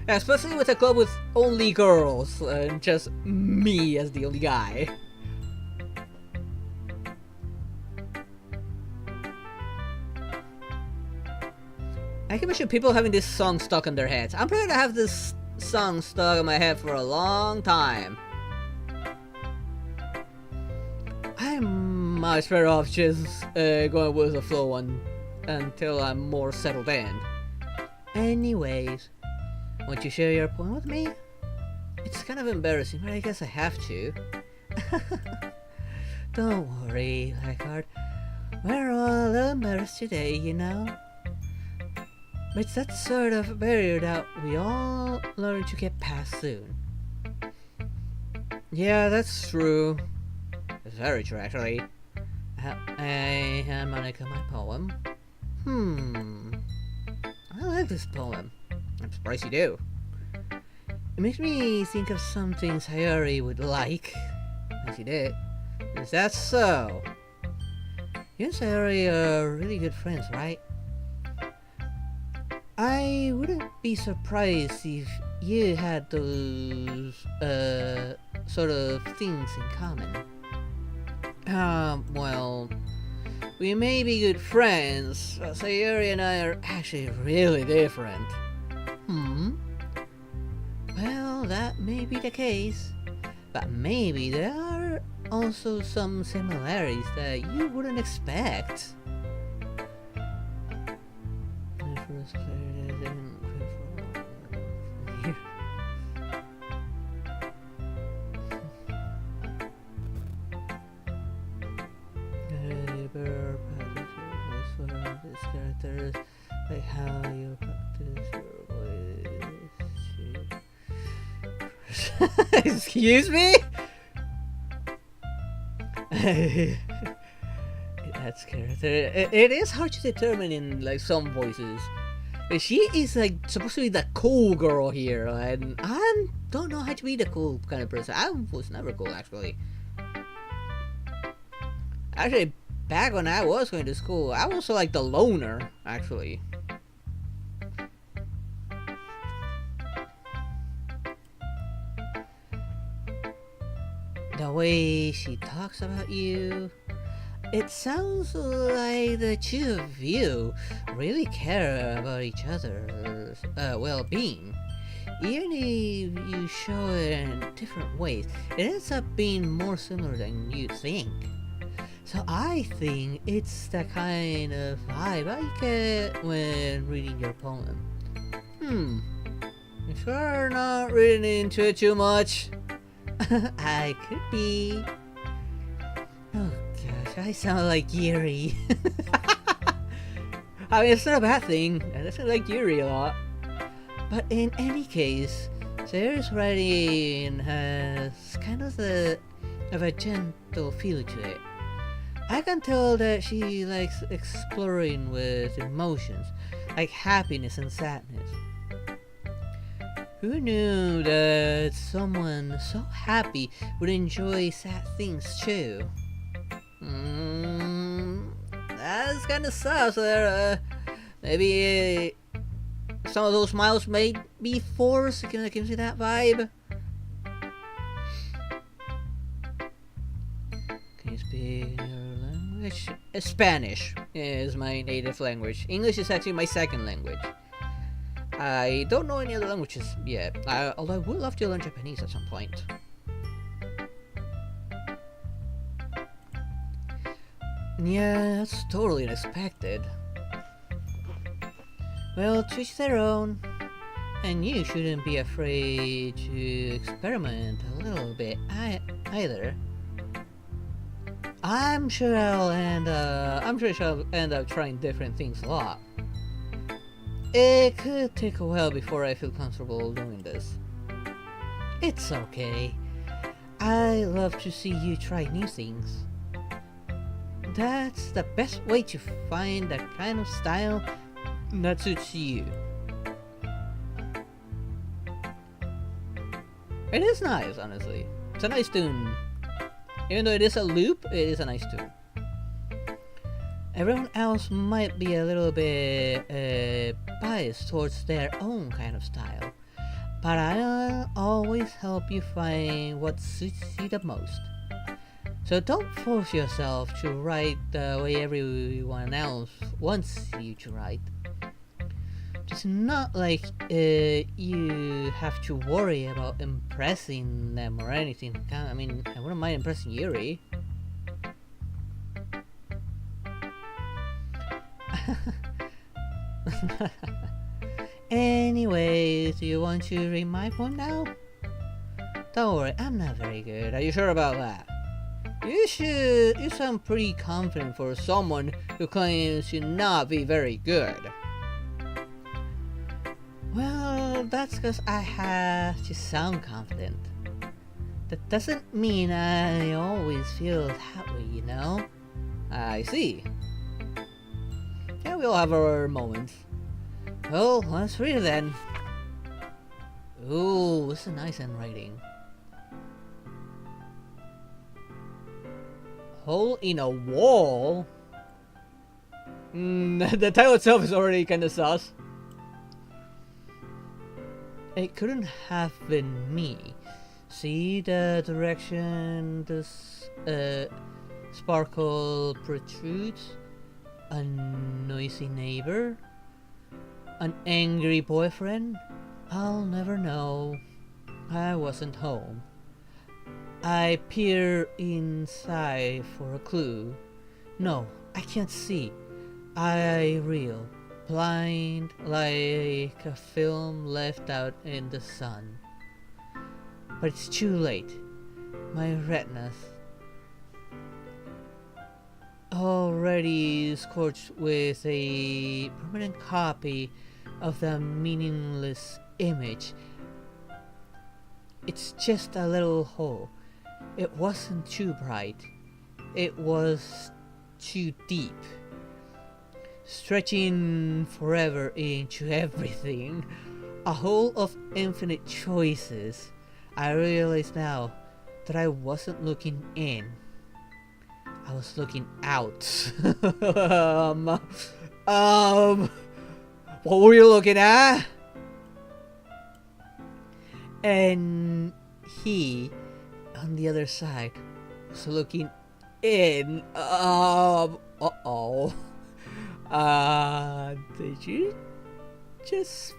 A: Especially with a club with only girls, and just me as the only guy. I can imagine people having this song stuck in their heads. I'm probably gonna have this song stuck in my head for a long time. I'm much better off just going with the flow one until I'm more settled in. Anyways, want to share your poem with me? It's kind of embarrassing, but I guess I have to. Don't worry, Blackheart. We're all embarrassed today, you know? But it's that sort of barrier that we all learn to get past soon. Yeah, that's true. It's very true, actually. I harmonica my poem. I like this poem. I'm surprised you do. It makes me think of some things Sayori would like. As you did. Is that so? You and Sayori are really good friends, right? I wouldn't be surprised if you had those, sort of things in common. Well, we may be good friends, but Sayori and I are actually really different. Well, that may be the case, but maybe there are also some similarities that you wouldn't expect. Characters, like how you practice your voice. Excuse me? That's character. It is hard to determine in like some voices. She is like supposed to be the cool girl here, and I don't know how to be the cool kind of person. I was never cool, actually. Actually, back when I was going to school, I was like the loner, actually. The way she talks about you, it sounds like the two of you really care about each other's well-being. Even if you show it in different ways, it ends up being more similar than you think. So I think it's the kind of vibe I get when reading your poem. If you're not reading into it too much, I could be. Oh gosh, I sound like Yuri. I mean, it's not a bad thing. I sound like Yuri a lot. But in any case, Sayori's writing has kind of a gentle feel to it. I can tell that she likes exploring with emotions, like happiness and sadness. Who knew that someone so happy would enjoy sad things too? That's kinda sus there. Maybe some of those smiles may be forced. Can you see that vibe? Can you speak your language? Spanish is my native language. English is actually my second language. I don't know any other languages yet, although I would love to learn Japanese at some point. Yeah, that's totally unexpected. Well, to each their own. And you shouldn't be afraid to experiment a little bit either. I'm sure she'll end up trying different things a lot. It could take a while before I feel comfortable doing this. It's okay. I love to see you try new things. That's the best way to find the kind of style that suits you. It is nice, honestly. It's a nice tune. Even though it is a loop, it is a nice tune. Everyone else might be a little bit biased towards their own kind of style, but I'll always help you find what suits you the most. So don't force yourself to write the way everyone else wants you to write. It's not like you have to worry about impressing them or anything. I mean, I wouldn't mind impressing Yuri. Anyways, do you want to read my poem now? Don't worry, I'm not very good. Are you sure about that? You sound pretty confident for someone who claims to not be very good. Well, that's because I have to sound confident. That doesn't mean I always feel that way, you know? I see. Yeah, we all have our moments. Well, let's read it then. Ooh, this is a nice handwriting. Hole in a wall? The title itself is already kinda sus. It couldn't have been me. See the direction this sparkle protrudes? A noisy neighbor? An angry boyfriend? I'll never know. I wasn't home. I peer inside for a clue. No, I can't see. I reel, blind like a film left out in the sun. But it's too late. My retinas, already scorched with a permanent copy of the meaningless image. It's just a little hole. It wasn't too bright. It was too deep, stretching forever into everything. A hole of infinite choices. I realize now that I wasn't looking in. I was looking out. What were you looking at? And he, on the other side, was looking in. Did you just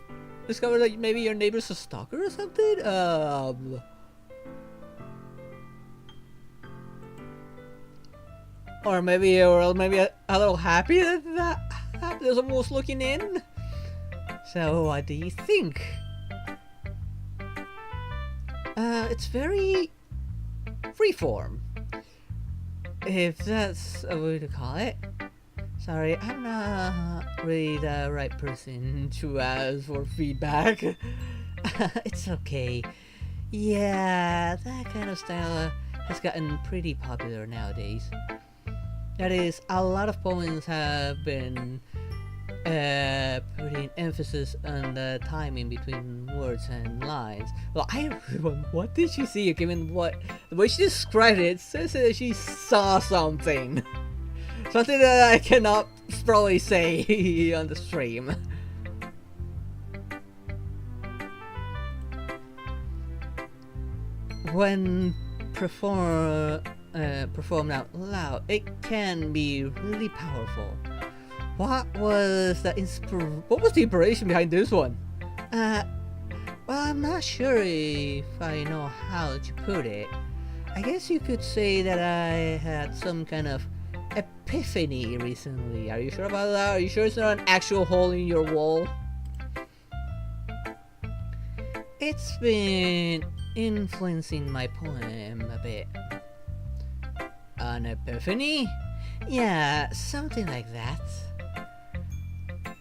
A: discover that maybe your neighbor's a stalker or something? Or maybe you're a little happy that someone was looking in. So what do you think? It's very freeform, if that's a way to call it. Sorry, I'm not really the right person to ask for feedback. It's okay. Yeah, that kind of style has gotten pretty popular nowadays. That is, a lot of poems have been putting emphasis on the timing between words and lines. Well, what did she see? Given the way she described it, it says that she saw something. Something that I cannot probably say on the stream. When performed out loud, it can be really powerful. What was the inspiration behind this one? Well, I'm not sure if I know how to put it. I guess you could say that I had some kind of epiphany recently. Are you sure about that? Are you sure it's not an actual hole in your wall? It's been influencing my poem a bit. An epiphany? Yeah, something like that.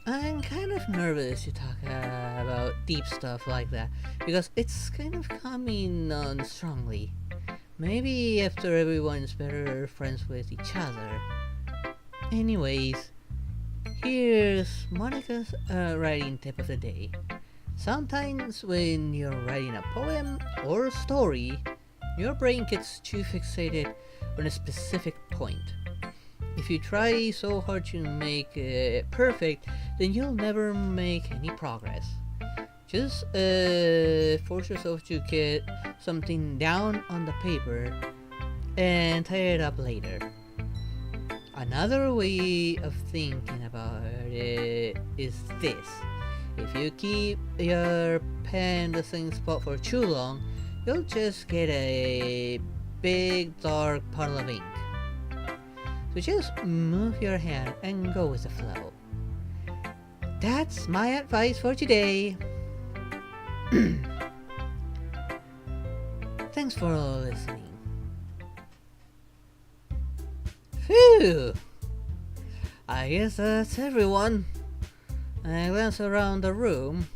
A: I'm kind of nervous to talk about deep stuff like that because it's kind of coming on strongly. Maybe after everyone's better friends with each other. Anyways, here's Monica's writing tip of the day. Sometimes when you're writing a poem or a story, your brain gets too fixated on a specific point. If you try so hard to make it perfect, then you'll never make any progress. Just force yourself to get something down on the paper and tie it up later. Another way of thinking about it is this. If you keep your pen the same spot for too long, you'll just get a big dark puddle of ink. So just move your hand and go with the flow. That's my advice for today. Thanks for listening. Phew! I guess that's everyone. I glanced around the room.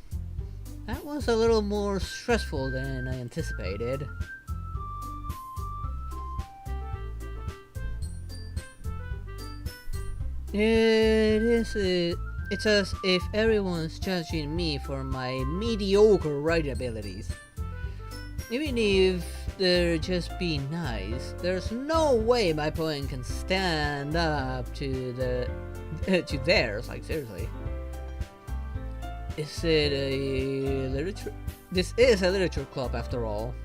A: That was a little more stressful than I anticipated. It's as if everyone's judging me for my mediocre writing abilities. Even if they're just being nice, there's no way my poem can stand up to theirs, like seriously. Is it a literature? This is a literature club after all.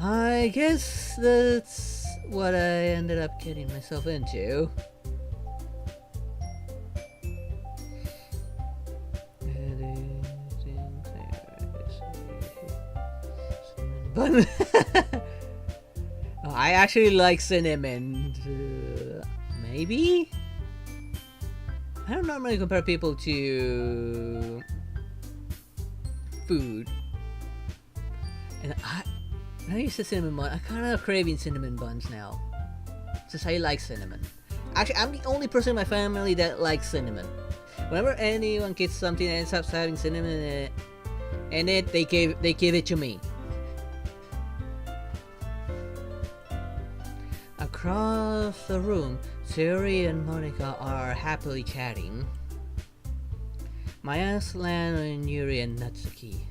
A: I guess that's what I ended up getting myself into. But I actually like cinnamon. Maybe? I don't normally compare people to food. And I used to cinnamon bun. I'm kind of craving cinnamon buns now. Since I like cinnamon. Actually, I'm the only person in my family that likes cinnamon. Whenever anyone gets something that ends up having cinnamon in it, they give it to me. Across the room, Siri and Monica are happily chatting. My eyes land on Yuri and Natsuki.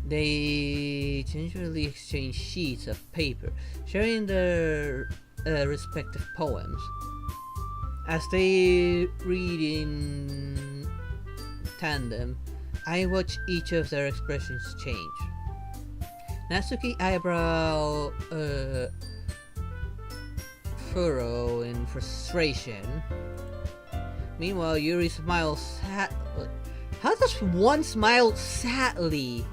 A: They gingerly exchange sheets of paper, sharing their respective poems. As they read in tandem, I watch each of their expressions change. Natsuki eyebrow furrow in frustration. Meanwhile, Yuri smiles sadly. How does one smile sadly?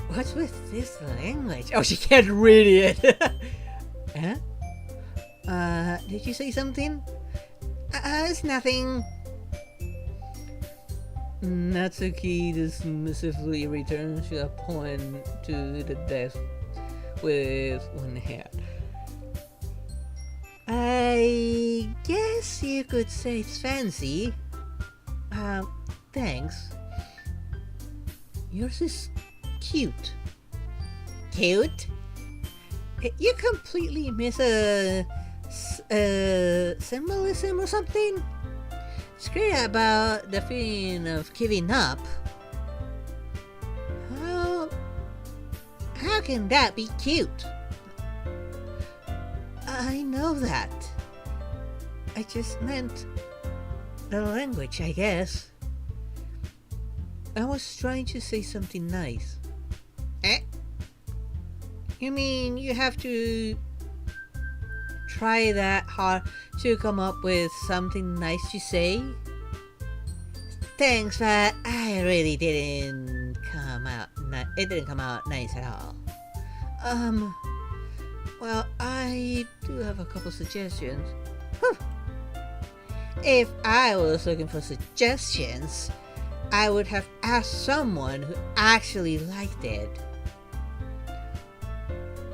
A: What's with this language? Oh, she can't read it. Huh? Did you say something? It's nothing. Natsuki dismissively returns the poem to the desk with one hand. I guess you could say it's fancy. Thanks. Yours is cute. Cute? You completely miss a symbolism or something? It's great about the feeling of giving up. How can that be cute? I know that. I just meant the language, I guess. I was trying to say something nice. Eh? You mean you have to try that hard to come up with something nice to say? Thanks, but I really didn't come out. It didn't come out nice at all. Well, I do have a couple suggestions. Whew. If I was looking for suggestions, I would have asked someone who actually liked it.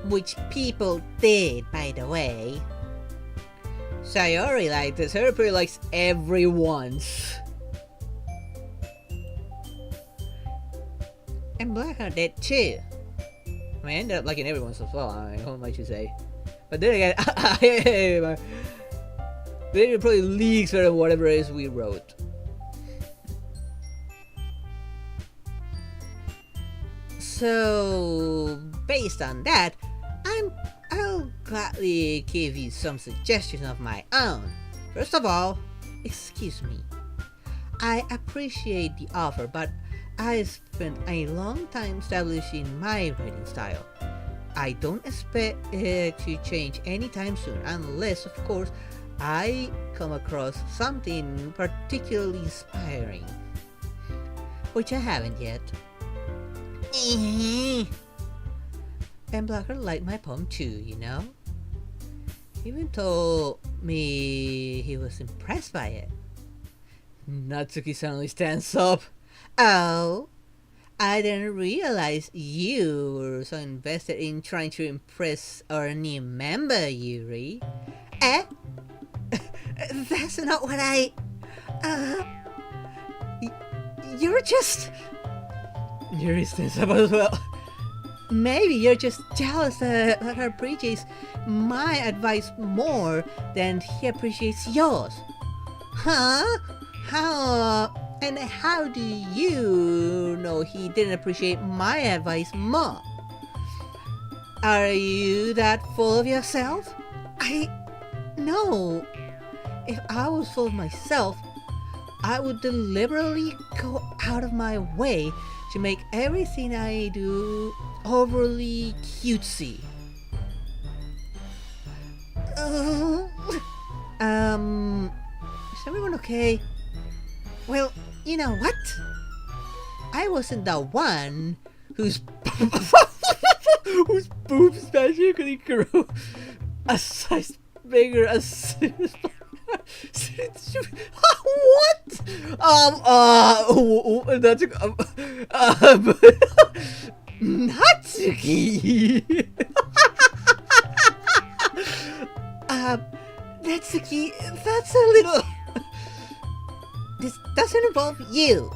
A: Which people did, by the way. Sayori liked it. Sayori pretty likes everyone's. And Blackheart did too. I mean, I ended up liking everyone's as well. I mean, what might you say? But then again, they probably leaks better than whatever it is we wrote. So, based on that, I'll gladly give you some suggestions of my own. First of all, excuse me. I appreciate the offer, but I spent a long time establishing my writing style. I don't expect it to change anytime soon, unless, of course, I come across something particularly inspiring. Which I haven't yet. And Blacker liked my poem too, you know? He even told me he was impressed by it. Natsuki suddenly stands up. Oh, I didn't realize you were so invested in trying to impress our new member, Yuri. Eh? That's not what I... You're just... Yuri stands up as well. Maybe you're just jealous that her appreciates my advice more than he appreciates yours. Huh? How do you know he didn't appreciate my advice more? Are you that full of yourself? No. If I was full of myself, I would deliberately go out of my way to make everything I do overly cutesy. Is everyone okay? Well, you know what? I wasn't the one whose whose boobs magically grew a size bigger as what? That's Natsuki. Natsuki, that's a little. This doesn't involve you.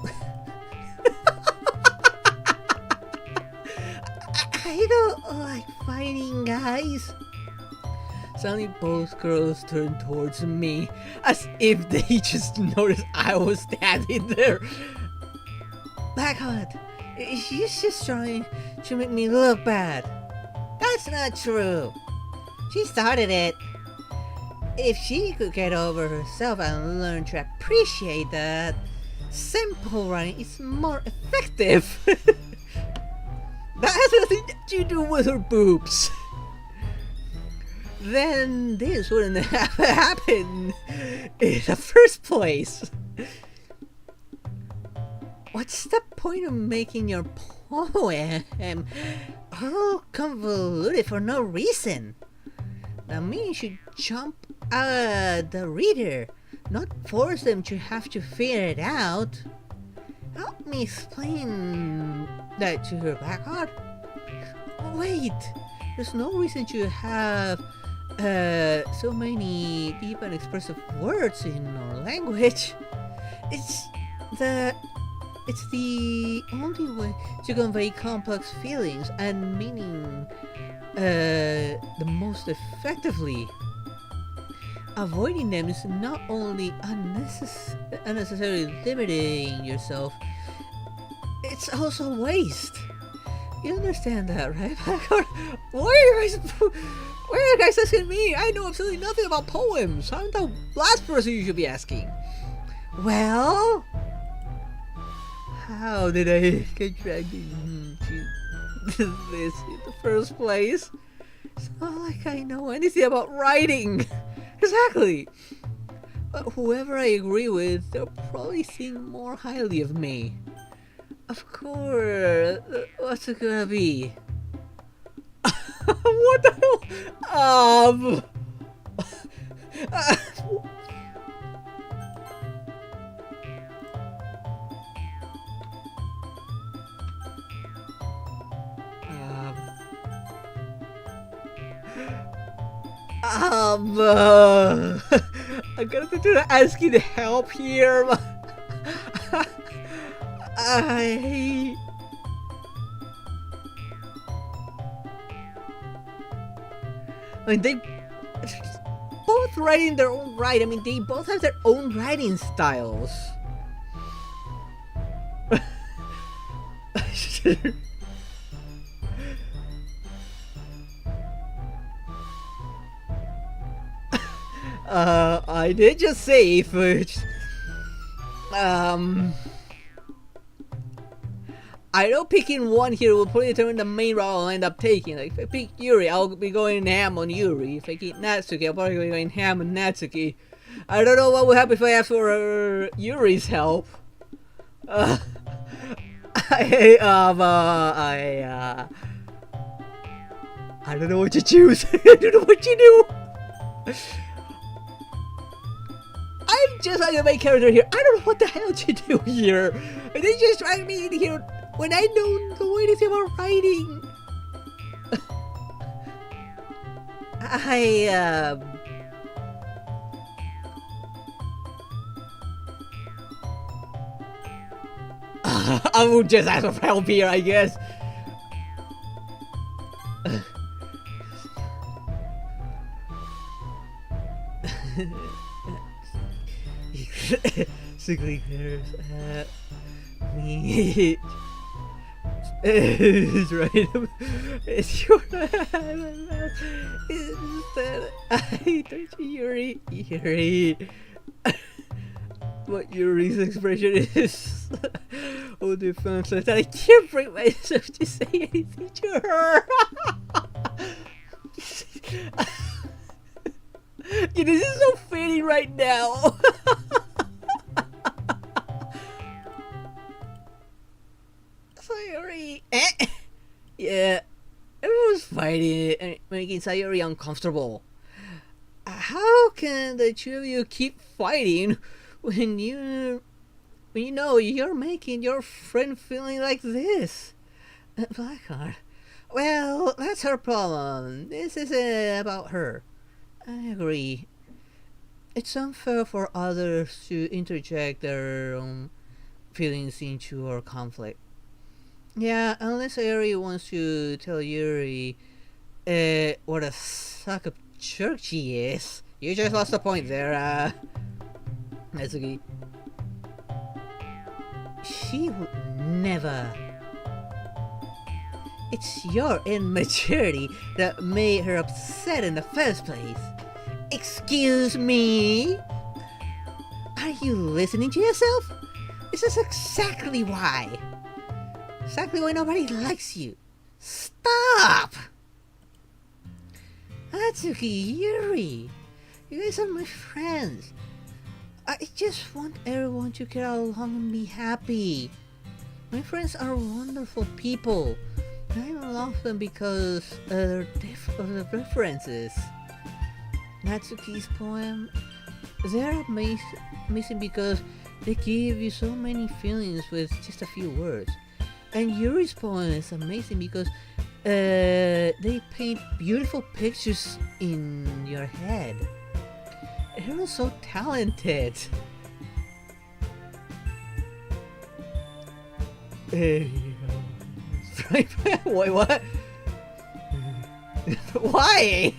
A: I don't like fighting, guys. Suddenly both girls turned towards me, as if they just noticed I was standing there. Blackheart, she's just trying to make me look bad. That's not true. She started it. If she could get over herself and learn to appreciate that simple writing is more effective. That has nothing to do with her boobs. Then this wouldn't have happened in the first place. What's the point of making your poem all convoluted for no reason? That means you should jump at the reader, not force them to have to figure it out. Help me explain that to her, Blackheart. Wait, there's no reason to have so many deep and expressive words in our language. It's the only way to convey complex feelings and meaning the most effectively. Avoiding them is not only unnecessarily limiting yourself, it's also waste. You understand that, right? Why are you guys asking me? I know absolutely nothing about poems. I'm the last person you should be asking. Well, how did I get dragged into this in the first place? It's not like I know anything about writing. Exactly. But whoever I agree with, they'll probably think more highly of me. Of course. What's it gonna be? What the hell? I'm gonna have to ask you to help here. I mean, they both writing their own right. I mean, they both have their own writing styles. I did just say, which, I know picking one here will probably determine the main route I'll end up taking. Like, if I pick Yuri, I'll be going ham on Yuri. If I keep Natsuki, I'll probably be going ham on Natsuki. I don't know what would happen if I ask for Yuri's help. I don't know what to choose. I don't know what to do. I'm just like the main character here. I don't know what the hell to do here. And they just drag me in here when I don't know anything about writing. I will just ask for help here, I guess. Sickly curves at me. It's right. It's your instead. I don't Yuri. Yuri. What Yuri's expression is. Oh, defense that I can't bring myself to say anything to her. Yeah, this is so fitting right now. Sayori. Yeah, everyone's fighting and making Sayori uncomfortable. How can the two of you keep fighting when you know you're making your friend feeling like this? Blackheart. Well, that's her problem. This isn't about her. I agree. It's unfair for others to interject their own feelings into our conflict. Yeah, unless Yuri wants to tell Yuri what a suck of jerk she is. You just lost the point there, Natsuki. She would never. It's your immaturity that made her upset in the first place. Excuse me? Are you listening to yourself? This is exactly why. Exactly why nobody likes you. Stop! Natsuki, Yuri, you guys are my friends. I just want everyone to get along and be happy. My friends are wonderful people. I love them because of their differences. Natsuki's poem, they're amazing because they give you so many feelings with just a few words. And Yuri's poem is amazing because they paint beautiful pictures in your head. Everyone's so talented. Wait, what? Why?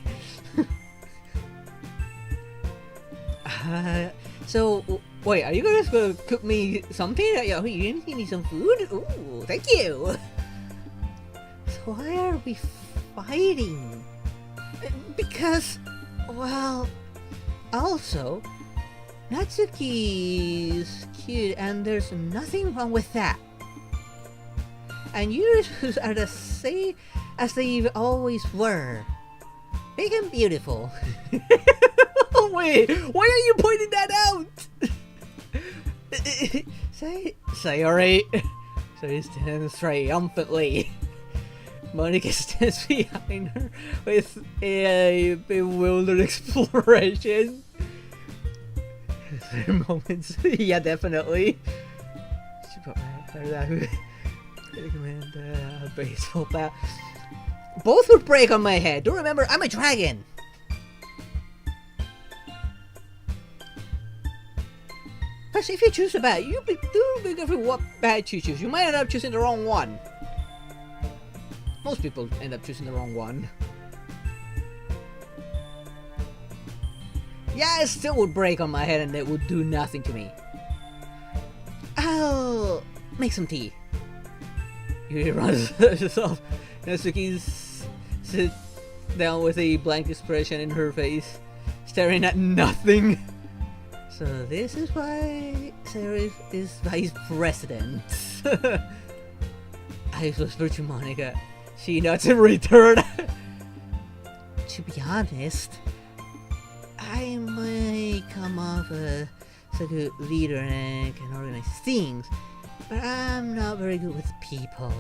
A: So, wait, are you guys gonna cook me something? You need some food? Ooh, thank you! So why are we fighting? Because, well, also, Natsuki's cute and there's nothing wrong with that. And yours are the same as they always were. Big and beautiful. Wait, why are you pointing that out? Sayori stands triumphantly. Monica stands behind her with a bewildered exploration. There are moments. Yeah, definitely. She put my recommend a baseball bat. Both would break on my head. Do remember, I'm a dragon. Plus, if you choose a bat, do be careful what bat you choose. You might end up choosing the wrong one. Most people end up choosing the wrong one. Yeah, it still would break on my head and it would do nothing to me. I'll make some tea. Yuri runs herself. Natsuki sits down with a blank expression in her face, staring at nothing. So this is why Sarah is vice president. I whisper to Monica. She nods in return. To be honest, I might come off as a good leader and can organize things, but I'm not very good with people.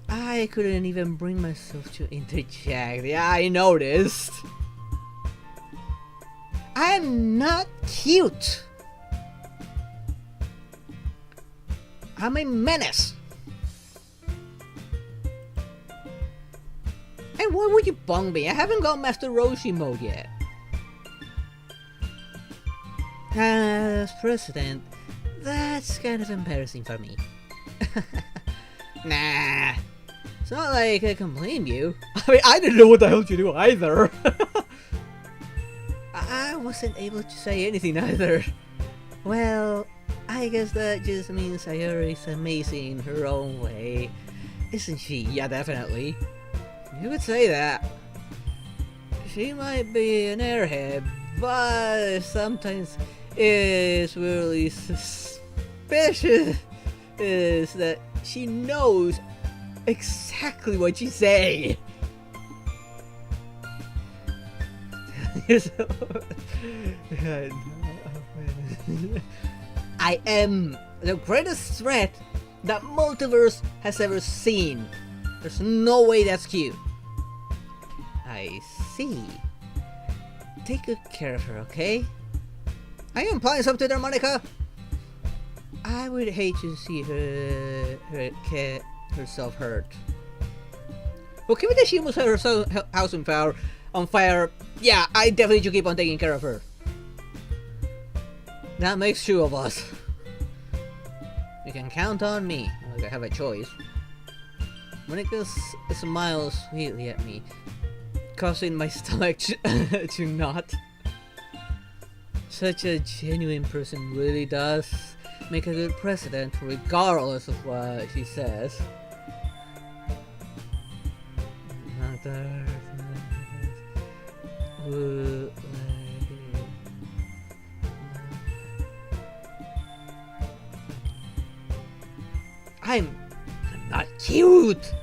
A: I couldn't even bring myself to interject. Yeah, I noticed. I'm not cute. I'm a menace. And why would you bung me? I haven't got Master Roshi mode yet. As president, that's kind of embarrassing for me. Nah. It's not like I can blame you. I mean, I didn't know what the hell to do either. I wasn't able to say anything either. Well, I guess that just means Sayori is amazing in her own way. Isn't she? Yeah, definitely. You could say that. She might be an airhead, but sometimes it's really suspicious is that she knows exactly what you say. I am the greatest threat that multiverse has ever seen. There's no way that's cute. I see. Take good care of her, okay? Are you implying something there, Monica? I would hate to see herself hurt. Well, given that she almost had her house on fire, yeah, I definitely should keep on taking care of her. That makes two of us. You can count on me. Like I have a choice. Monica smiles sweetly at me, causing my stomach to knot. Such a genuine person really does make a good president, regardless of what she says. I'm not cute.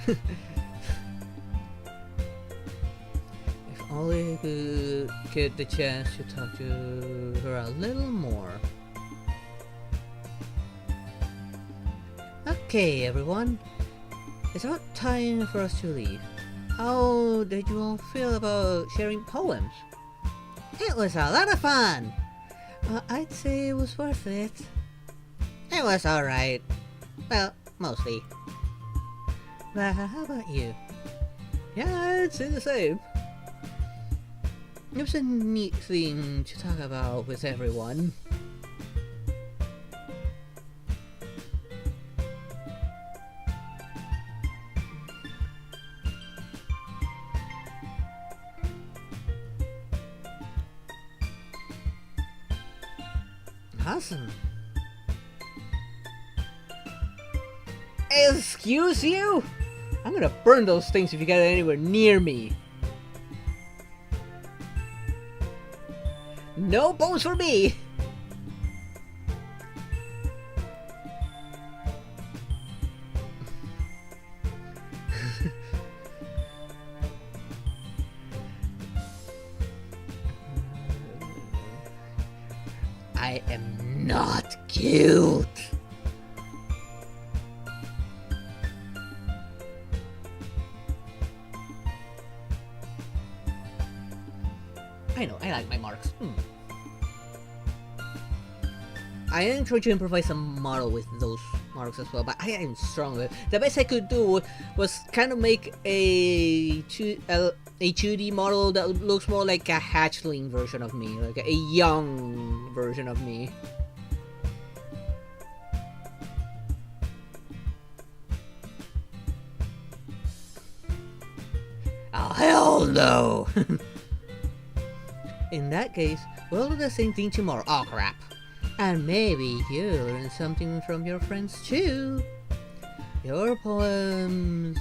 A: If only I could get the chance to talk to her a little more. Okay, everyone. It's about time for us to leave. How did you all feel about sharing poems? It was a lot of fun. I'd say it was worth it. It was alright. Well, mostly. But how about you? Yeah, I'd say the same. It was a neat thing to talk about with everyone. Awesome. Excuse you? I'm gonna burn those things if you get anywhere near me. No bones for me! I am not cute. I know, I like my marks. I am trying to improvise a model with those models as well, but I am stronger. The best I could do was kind of make a 2D model that looks more like a hatchling version of me, like a young version of me. Oh, hell no! In that case, we'll do the same thing tomorrow. Oh, crap. And maybe you'll learn something from your friends too. Your poems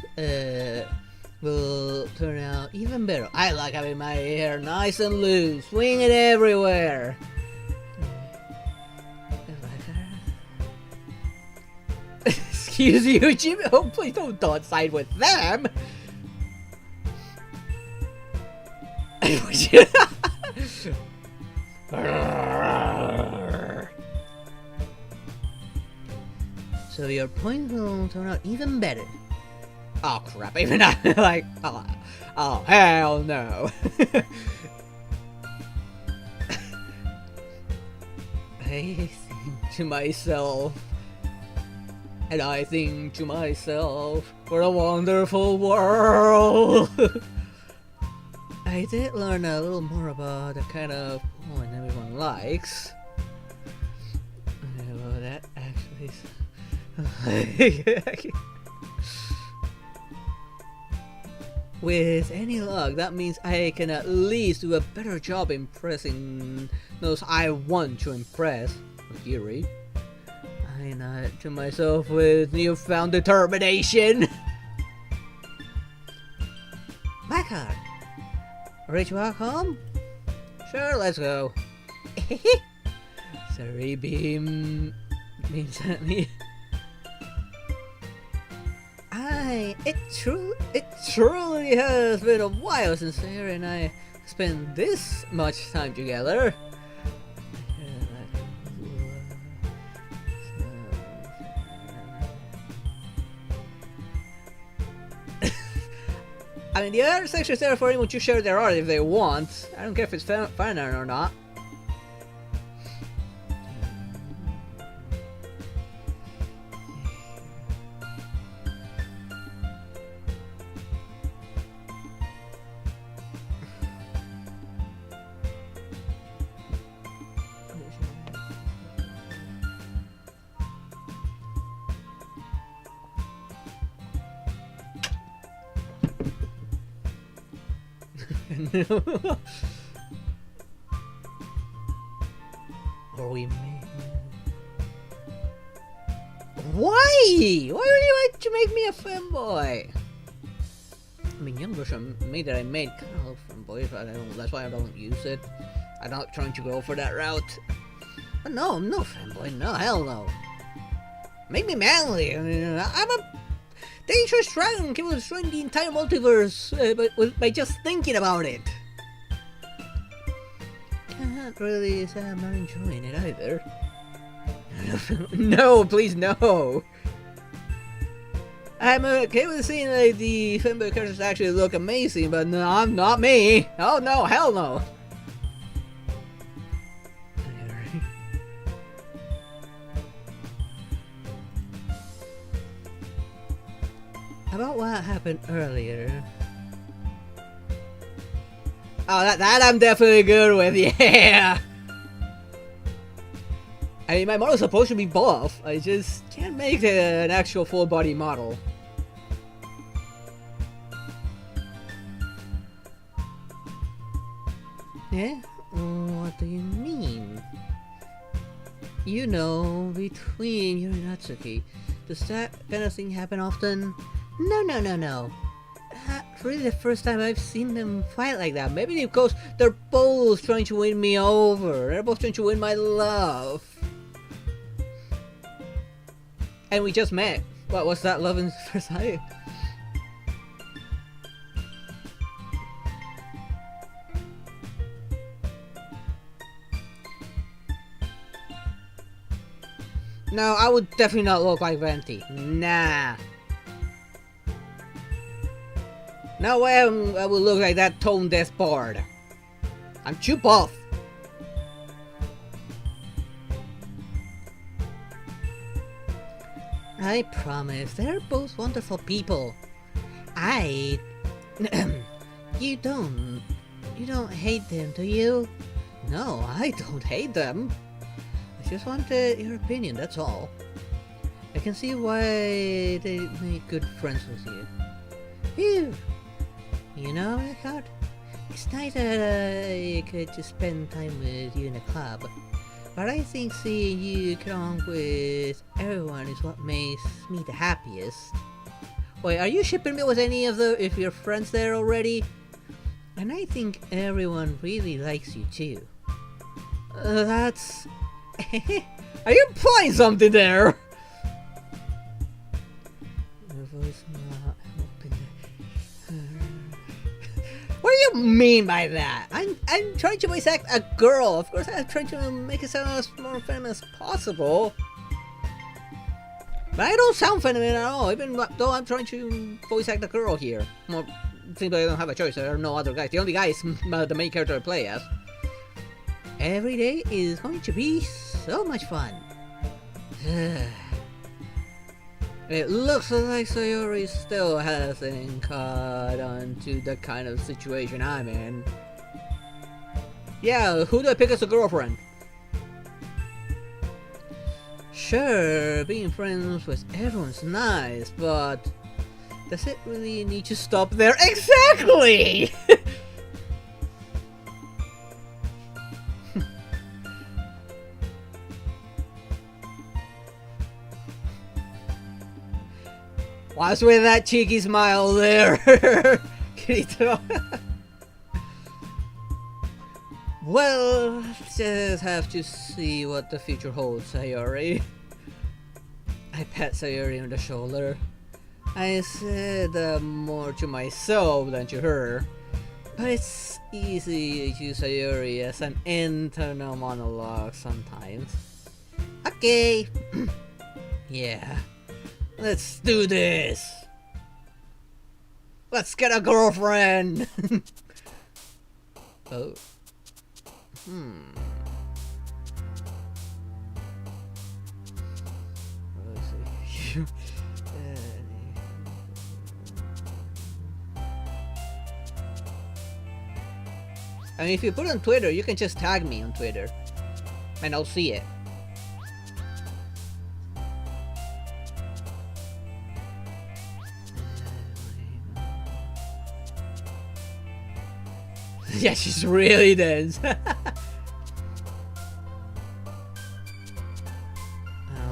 A: will turn out even better. I like having my hair nice and loose, swinging everywhere. Excuse you, Jimmy. Oh, please don't side with them. So your point will turn out even better. Oh crap, even I like oh hell no. I think to myself, and I think to myself, what a wonderful world. I did learn a little more about the kind of poem everyone likes. Well, that actually with any luck, that means I can at least do a better job impressing those I want to impress. Kiri. I nod to myself with newfound determination. My card. Ready to walk home? Sure, let's go. Sorry, beam means at me. It truly has been a while since Sarah and I spent this much time together. I mean, the other section is there for anyone to share their art if they want. I don't care if it's fine or not. Or we may. Why? Why would you like to make me a femboy? I mean, young version of me that I made kind of look femboy, but I don't. That's why I don't use it. I'm not trying to go for that route. But no, I'm no femboy. No, hell no. Make me manly. I mean, I'm a dangerous dragon capable of destroying the entire multiverse, by just thinking about it. Can't really say I'm not enjoying it either. No, please, no. I'm okay with seeing like the femboy characters actually look amazing, but no, I'm not me. Oh no, hell no. About what happened earlier. Oh, that I'm definitely good with, yeah! I mean, my model's supposed to be buff, I just can't make an actual full body model. Yeah? What do you mean? You know, between you and Natsuki, does that kind of thing happen often? No. That's really the first time I've seen them fight like that. Maybe because they're both trying to win me over. They're both trying to win my love. And we just met. What was that, love in first sight? No, I would definitely not look like Venti. Nah. No way I will look like that tone deaf bard. I'm too buff. I promise, they're both wonderful people. I... You don't hate them, do you? No, I don't hate them. I just wanted your opinion, that's all. I can see why they make good friends with you. Phew! You know, I thought it's nice that I could just spend time with you in a club. But I think seeing you get on with everyone is what makes me the happiest. Wait, are you shipping me with any of your friends there already? And I think everyone really likes you too. That's... Are you implying something there? What do you mean by that? I'm trying to voice act a girl. Of course I'm trying to make it sound as more feminine as possible. But I don't sound feminine at all, even though I'm trying to voice act a girl here. Well, simply I don't have a choice, there are no other guys. The only guy is the main character I play as. Every day is going to be so much fun. It looks like Sayori still hasn't caught on to the kind of situation I'm in. Yeah, who do I pick as a girlfriend? Sure, being friends with everyone's nice, but does it really need to stop there? Exactly! What's with that cheeky smile there? Kirito? Well, just have to see what the future holds, Sayori. I pat Sayori on the shoulder. I said more to myself than to her, but it's easy to use Sayori as an internal monologue sometimes. Okay. Yeah. Let's do this! Let's get a girlfriend! Oh. Let's see. I mean, if you put it on Twitter, you can just tag me on Twitter. And I'll see it. Yeah, she's really dense.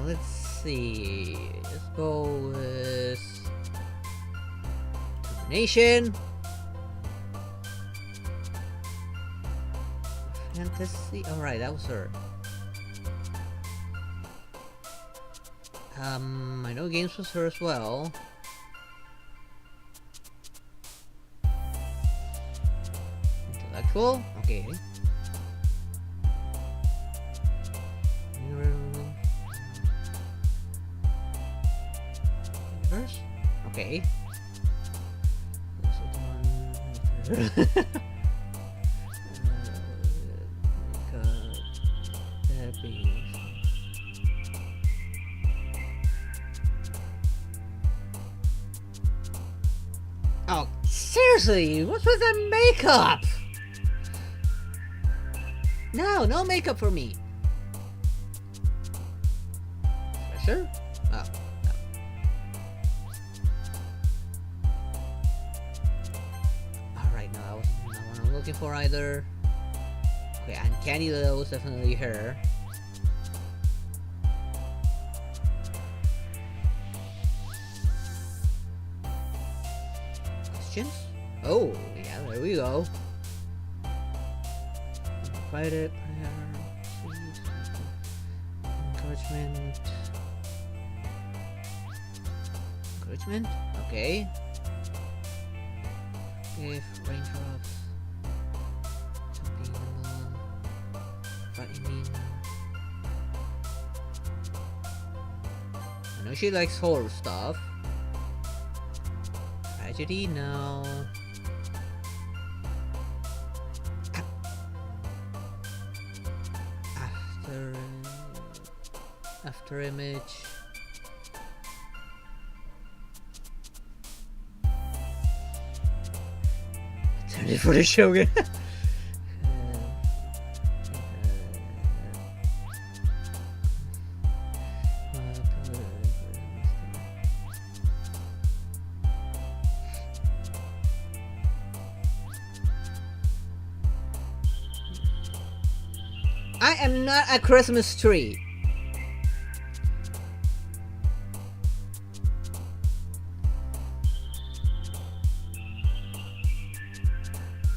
A: Let's see. Let's go with Nation. Fantasy. Alright, that was her. I know games was her as well. Intellectual? Okay. Universe? Okay. Oh, seriously? What's with the makeup? No, no makeup for me. Sure? Oh, no. Alright, no, that wasn't what I'm looking for either. Okay, Uncanny though was definitely her. Questions? Oh, yeah, there we go. Invited, encouragement. Encouragement? Okay. Give raindrops. Something minimal. What do you mean? I know she likes horror stuff. Tragedy? No. After image. for the Shogun. I am not a Christmas tree.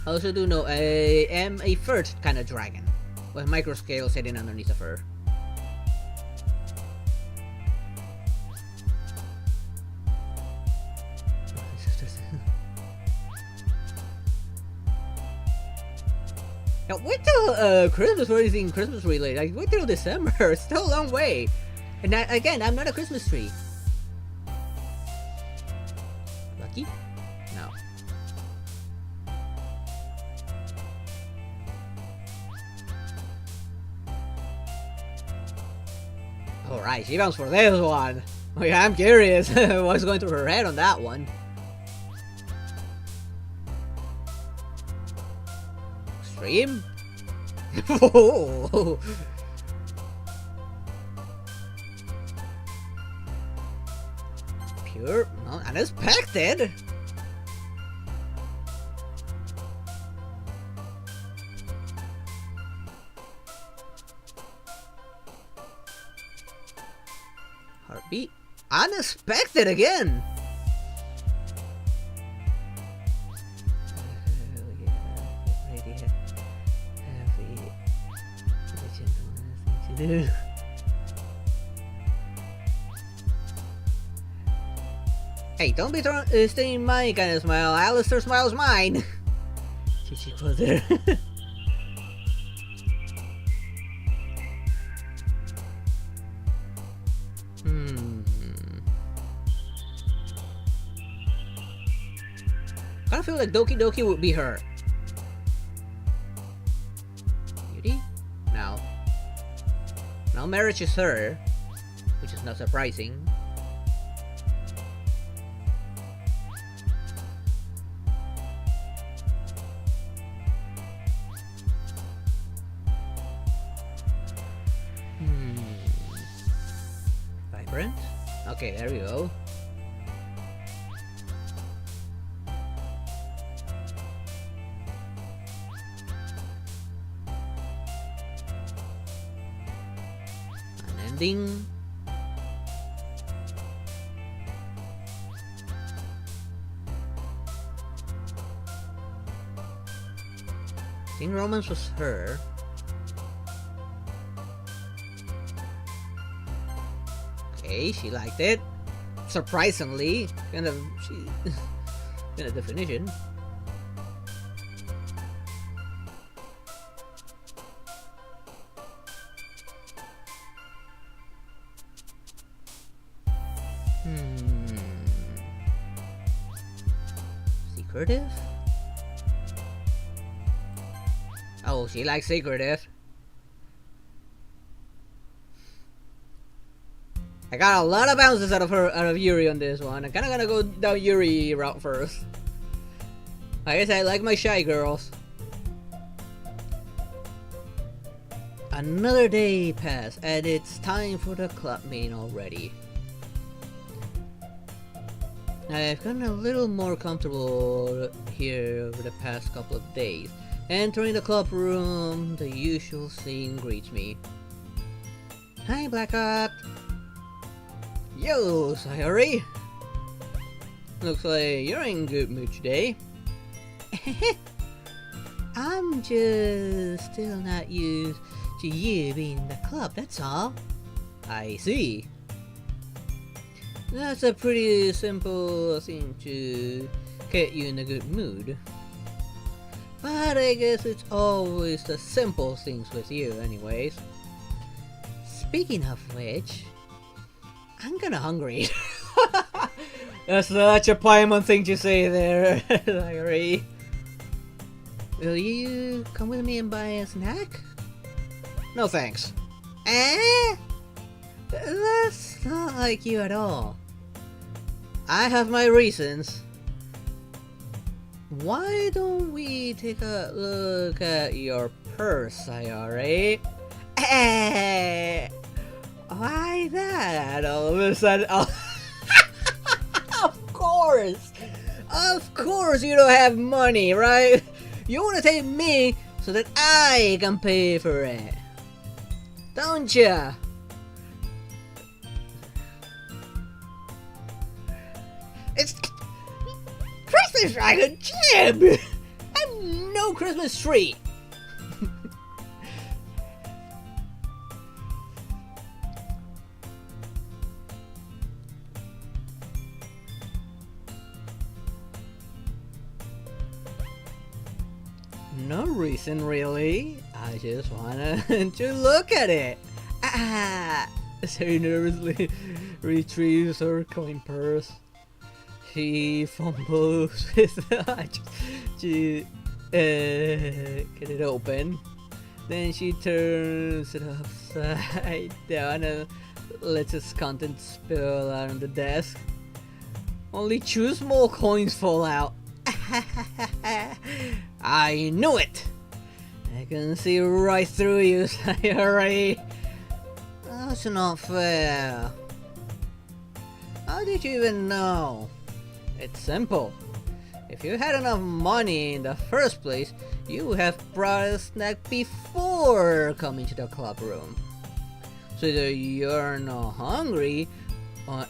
A: I also do know I am a first kind of dragon, with microscale sitting underneath the fur. Now wait till Christmas for anything Christmas related. Like wait till December. It's still a long way. And again, I'm not a Christmas tree. Lucky? No. Alright, she bounds for this one. Oh yeah, I'm curious what's going through her head on that one. Extreme? Oh. Pure? No, unexpected? Heartbeat? Unexpected again! Hey, don't be stealing my kind of smile. Alistair smiles mine. Chichi closer. I feel like Doki would be her. Beauty? No. Now marriage is her, which is not surprising. Vibrant? Okay, there we go. Unending. I think romance was her. Okay, she liked it. Surprisingly, kind of definition. Secretive? Oh, she likes secretive. I got a lot of bounces out of Yuri on this one. I'm kinda gonna go down Yuri route first. Like I said, I like my shy girls. Another day passed, and it's time for the club meeting already. I've gotten a little more comfortable here over the past couple of days. Entering the club room, the usual scene greets me. Hi, Blackhawk. Yo, Sayori. Looks like you're in good mood today. I'm just still not used to you being in the club, that's all. I see. That's a pretty simple thing to get you in a good mood. But I guess it's always the simple things with you anyways. Speaking of which, I'm kinda hungry. That's such a Paimon thing to say there, Larry. Will you come with me and buy a snack? No thanks. Eh? That's not like you at all. I have my reasons. Why don't we take a look at your purse, Sayori? Eh, why that? All of a sudden, oh, of course! Of course you don't have money, right? You wanna take me so that I can pay for it, don't ya? It's Christmas like a jib! I'm no Christmas tree! No reason really. I just wanna to look at it. Ah! Sari nervously retrieves her coin purse. She fumbles with to get it open. Then she turns it upside down and lets its contents spill out on the desk. Only 2 small coins fall out. I knew it! I can see right through you, Sayori. That's not fair. How did you even know? It's simple. If you had enough money in the first place, you would have brought a snack before coming to the club room. So either you're not hungry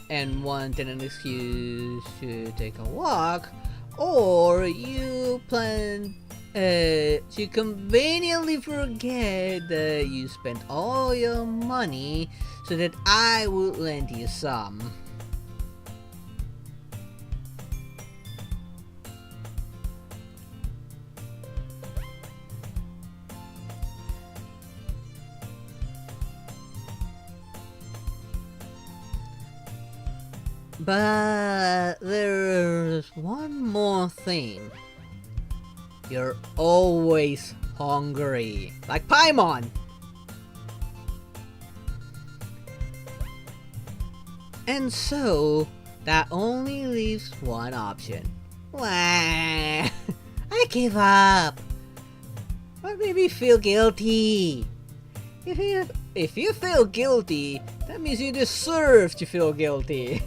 A: and wanted an excuse to take a walk, or you plan to conveniently forget that you spent all your money so that I would lend you some. But there's one more thing. You're always hungry. Like Paimon! And so, that only leaves one option. Wah! I give up! What made me feel guilty? If you feel guilty, that means you deserve to feel guilty.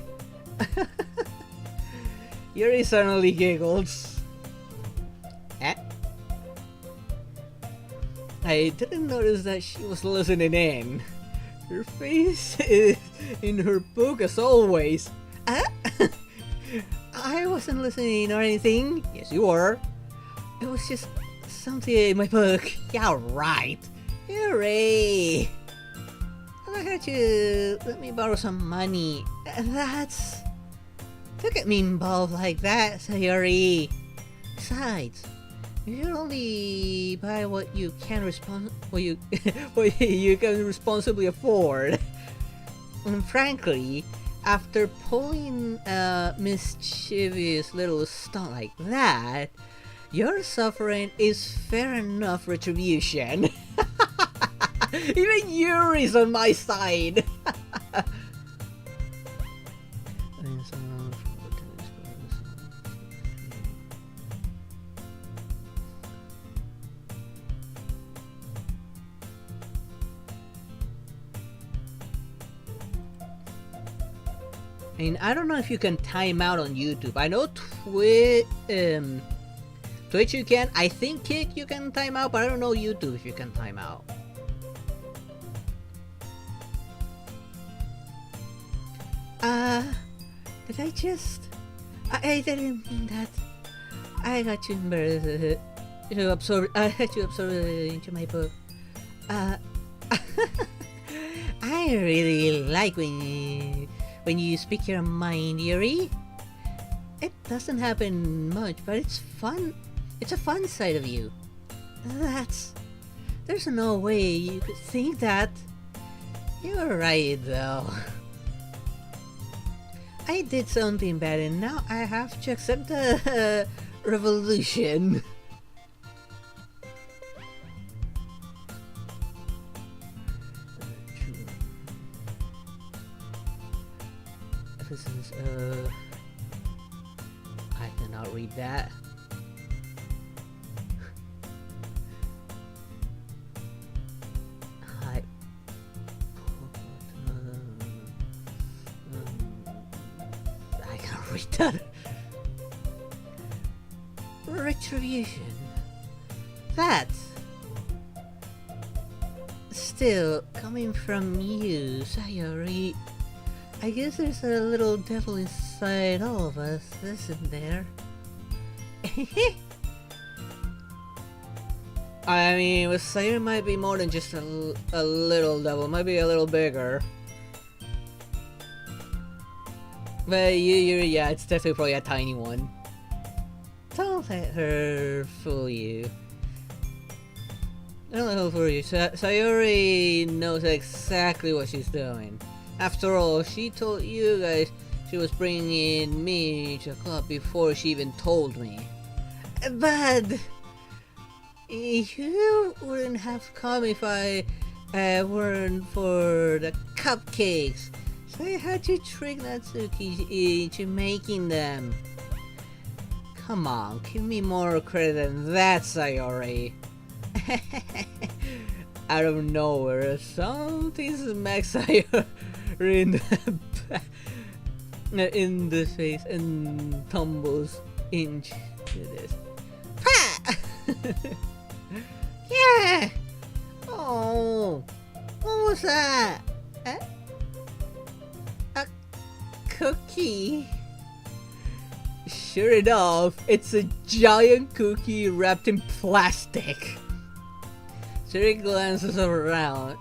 A: Yuri suddenly giggles. Eh? I didn't notice that she was listening in. Her face is in her book as always. I wasn't listening or anything. Yes, you were. It was just something in my book. Yeah, right. Yuri! Why can't you let me borrow some money? Don't get me involved like that, Sayori. Besides, you should only buy what you can what you can responsibly afford. And frankly, after pulling a mischievous little stunt like that, your suffering is fair enough retribution. Even Yuri's on my side. And I don't know if you can time out on YouTube. I know Twitch you can. I think Kick you can time out, but I don't know YouTube if you can time out. Did I just... I didn't mean that. I got you embarrassed to absorb... I had to absorb it into my book. I really like when you speak your mind, Yuri. It doesn't happen much, but it's fun. It's a fun side of you. There's no way you could think that. You're right, though. I did something bad and now I have to accept the revolution. This is, I cannot read that. read that. Retribution. That. Still, coming from you, Sayori, I guess there's a little devil inside all of us, isn't there? I mean, with Sayori might be more than just a little devil, might be a little bigger. But yeah, it's definitely probably a tiny one. Don't let her fool you. Don't let her fool you. Sayori knows exactly what she's doing. After all, she told you guys she was bringing me to the club before she even told me. But you wouldn't have come if I weren't for the cupcakes. So I had to trick Natsuki into making them. Come on, give me more credit than that, Sayori. Out of nowhere, something smacks Sayori in the face and tumbles into this. Pa! Yeah! Oh, what was that? A cookie? Sure enough, it's a giant cookie wrapped in plastic. Siri glances around.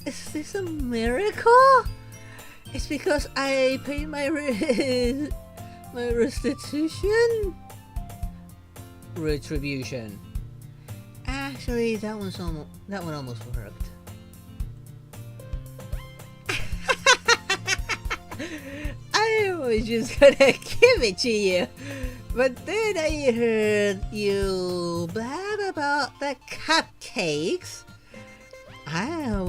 A: Is this a miracle? It's because I paid my my restitution? Retribution. Actually, that one almost worked. I was just gonna give it to you, but then I heard you blab about the cupcakes. It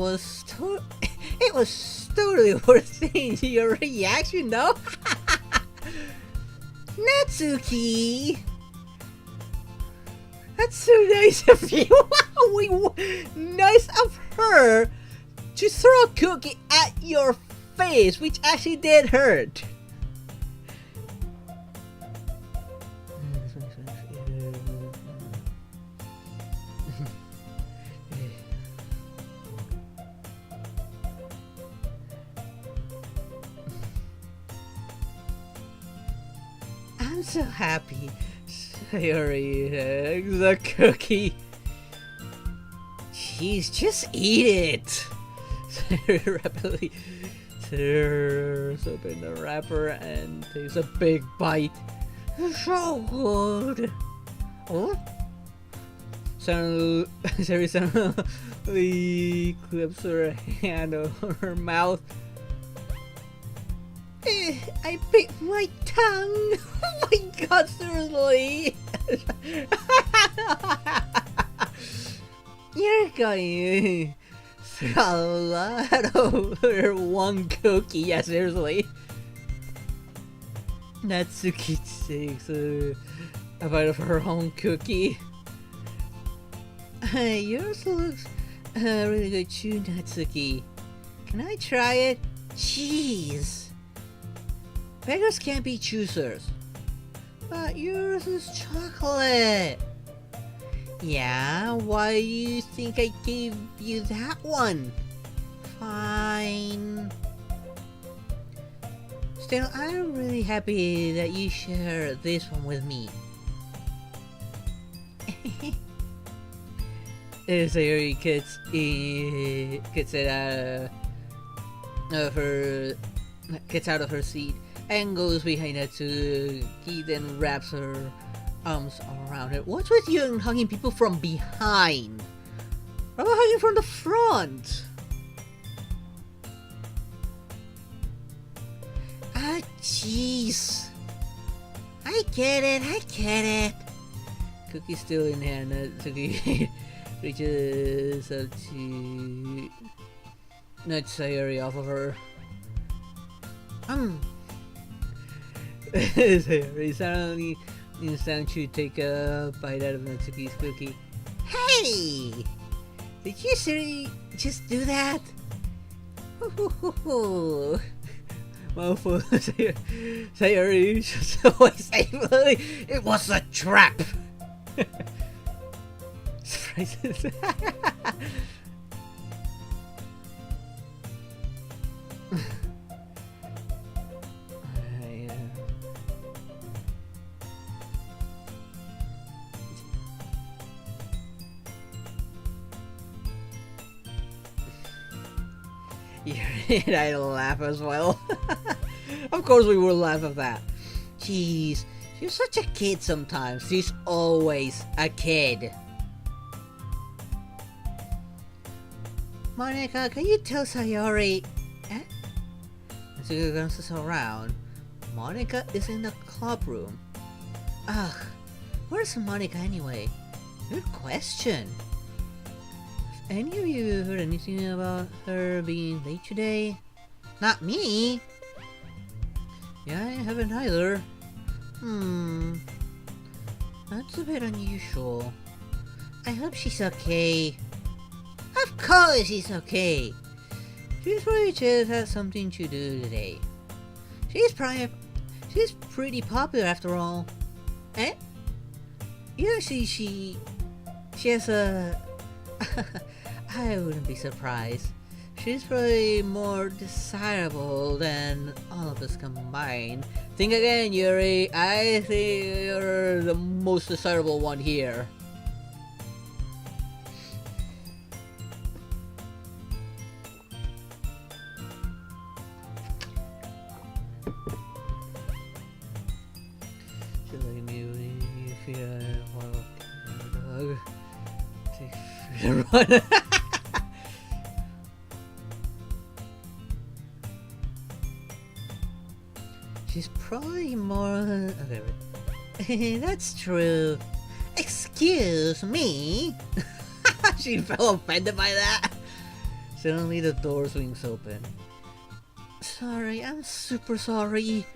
A: was totally worth seeing your reaction, though. Natsuki, that's so nice of you. Nice of her to throw a cookie at your face, which actually did hurt. I'm so happy. Sayori hugs the cookie. Jeez, just eat it. Sayori rapidly tears open the wrapper and takes a big bite. It's so good. Oh? Sayori suddenly clips her hand over her mouth. I bit my tongue. Oh my god, seriously. You're going to swallow a lot over one cookie. Yeah, seriously. Natsuki takes a bite of her own cookie. Yours looks really good too, Natsuki. Can I try it? Jeez. Beggars can't be choosers. But yours is chocolate. Yeah, why do you think I gave you that one? Fine. Still, I'm really happy that you share this one with me. Sayori gets out of her seat and goes behind Natsuki, then wraps her arms around her. What's with you and hugging people from behind? What about hugging from the front? Ah, jeez. I get it. Cookie still in hand. Natsuki reaches up to nudge Sayori off of her. Sayori suddenly kneels down to take a bite out of Natsuki's cookie. Hey! Did you seriously just do that? Mouthful. Sayori just always say it was a trap. Surprises. And I laugh as well. Of course we will laugh at that. Jeez, you're such a kid sometimes. She's always a kid. Monica, can you tell Sayori? Eh? As he glances around, Monica is in the club room. Ugh, where's Monica anyway? Good question. Any of you heard anything about her being late today? Not me! Yeah, I haven't either. That's a bit unusual. I hope she's okay. Of course she's okay! She's probably just had something to do today. She's pretty popular after all. Eh? Yeah, she has a... I wouldn't be surprised. She's probably more desirable than all of us combined. Think again, Yuri. I think you're the most desirable one here. She's like me, if you dog. Take run. She's probably more... Okay, that's true. Excuse me? She felt offended by that. Suddenly the door swings open. Sorry, I'm super sorry.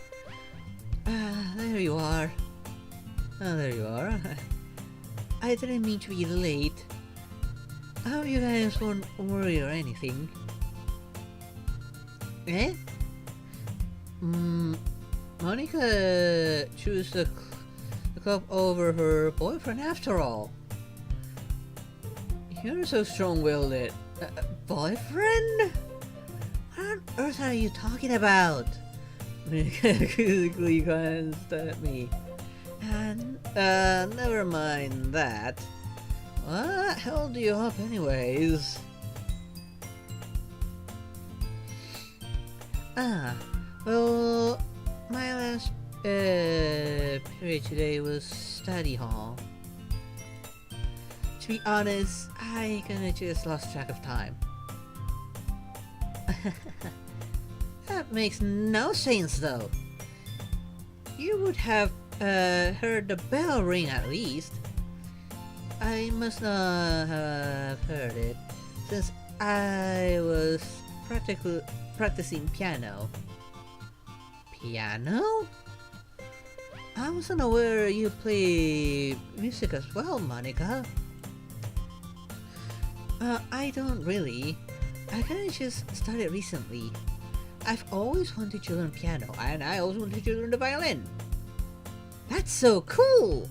A: There you are. Oh, there you are. I didn't mean to be late. I hope you guys won't worry or anything. Eh? Monica chose the club over her boyfriend after all. You're so strong-willed. Boyfriend? What on earth are you talking about? Monica quickly glanced at me. And, never mind that. What held you up anyways? Well, my last period today was study hall. To be honest, I kinda just lost track of time. That makes no sense though. You would have heard the bell ring at least. I must not have heard it, since I was practicing piano. Piano? I wasn't aware you play music as well, Monica. I don't really. I kinda just started recently. I've always wanted to learn piano, and I always wanted to learn the violin. That's so cool!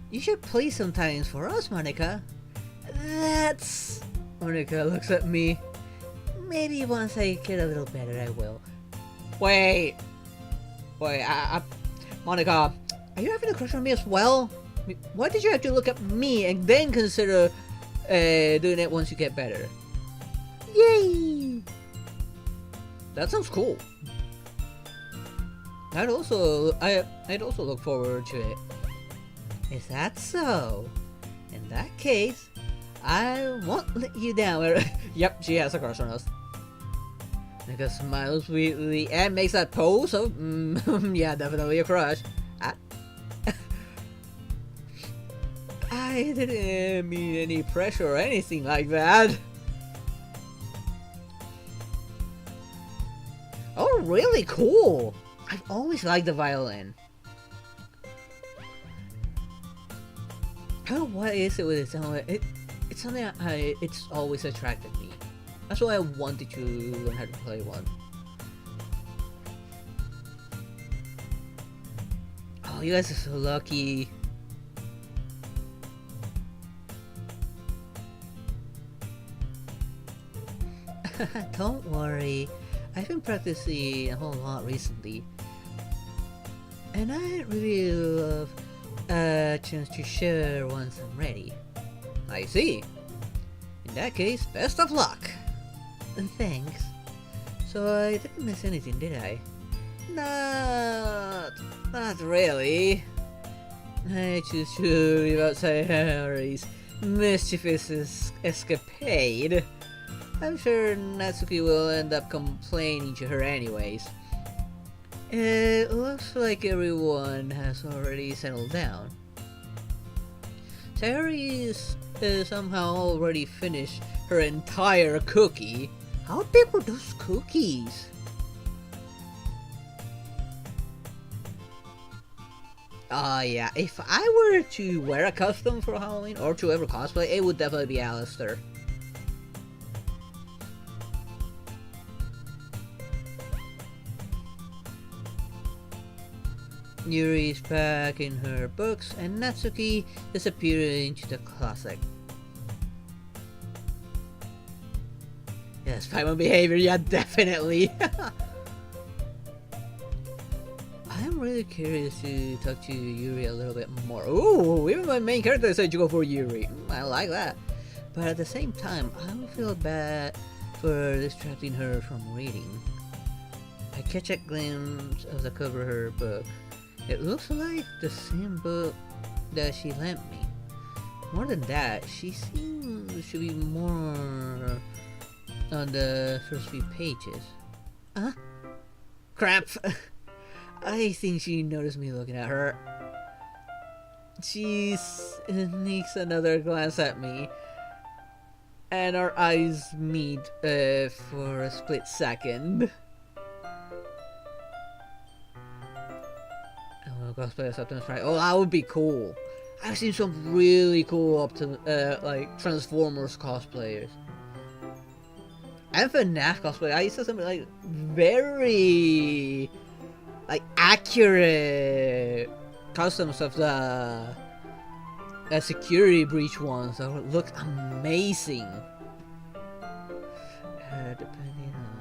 A: You should play sometimes for us, Monica. That's... Monica looks at me. Maybe once I get a little better, I will. Wait, Monica, are you having a crush on me as well? Why did you have to look at me and then consider doing it once you get better? Yay! That sounds cool. I'd also look forward to it. Is that so? In that case, I won't let you down. Yep, she has a crush on us. Monica smiles sweetly and makes that pose of, yeah, definitely a crush. I didn't mean any pressure or anything like that. Oh, really cool. I've always liked the violin. I don't know what is it with it. It's something it's always attracted me. That's why I wanted to learn how to play one. Oh, you guys are so lucky. Don't worry, I've been practicing a whole lot recently. And I really love a chance to share once I'm ready. I see. In that case, best of luck. And thanks. So I didn't miss anything, did I? Not really. I just should leave outside Harry's mischievous escapade. I'm sure Natsuki will end up complaining to her anyways. It looks like everyone has already settled down. Sayori's somehow already finished her entire cookie. How big were those cookies? Yeah, if I were to wear a costume for Halloween or to ever cosplay, it would definitely be Alistair. Yuri's back in her books, and Natsuki disappeared into the closet. Yes, Paimon behavior, yeah, definitely. I'm really curious to talk to Yuri a little bit more. Ooh, even my main character decided to go for Yuri. I like that. But at the same time, I don't feel bad for distracting her from reading. I catch a glimpse of the cover of her book. It looks like the same book that she lent me. More than that, she seems to be more on the first few pages. Huh? Crap! I think she noticed me looking at her. She sneaks another glance at me, and our eyes meet for a split second. Oh, cosplay as Optimus Prime. Oh, that would be cool. I've seen some really cool like Transformers cosplayers. And FNAF cosplay. I saw some like very like accurate customs of the security breach ones that would look amazing. Depending on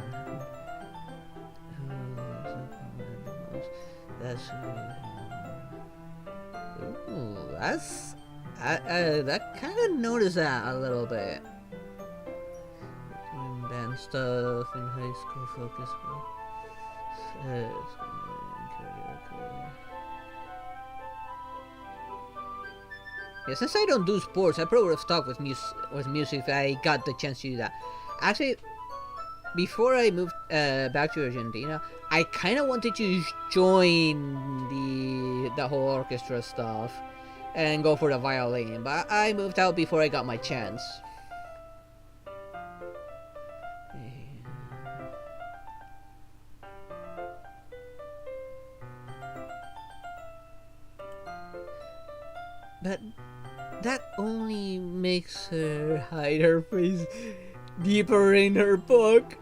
A: that's that kind of noticed that a little bit. Band stuff in high school focus. Yeah, since I don't do sports, I probably would have stuck with music if I got the chance to do that. Actually, before I moved back to Argentina, I kind of wanted to join the whole orchestra stuff and go for the violin, but I moved out before I got my chance. But that only makes her hide her face deeper in her book.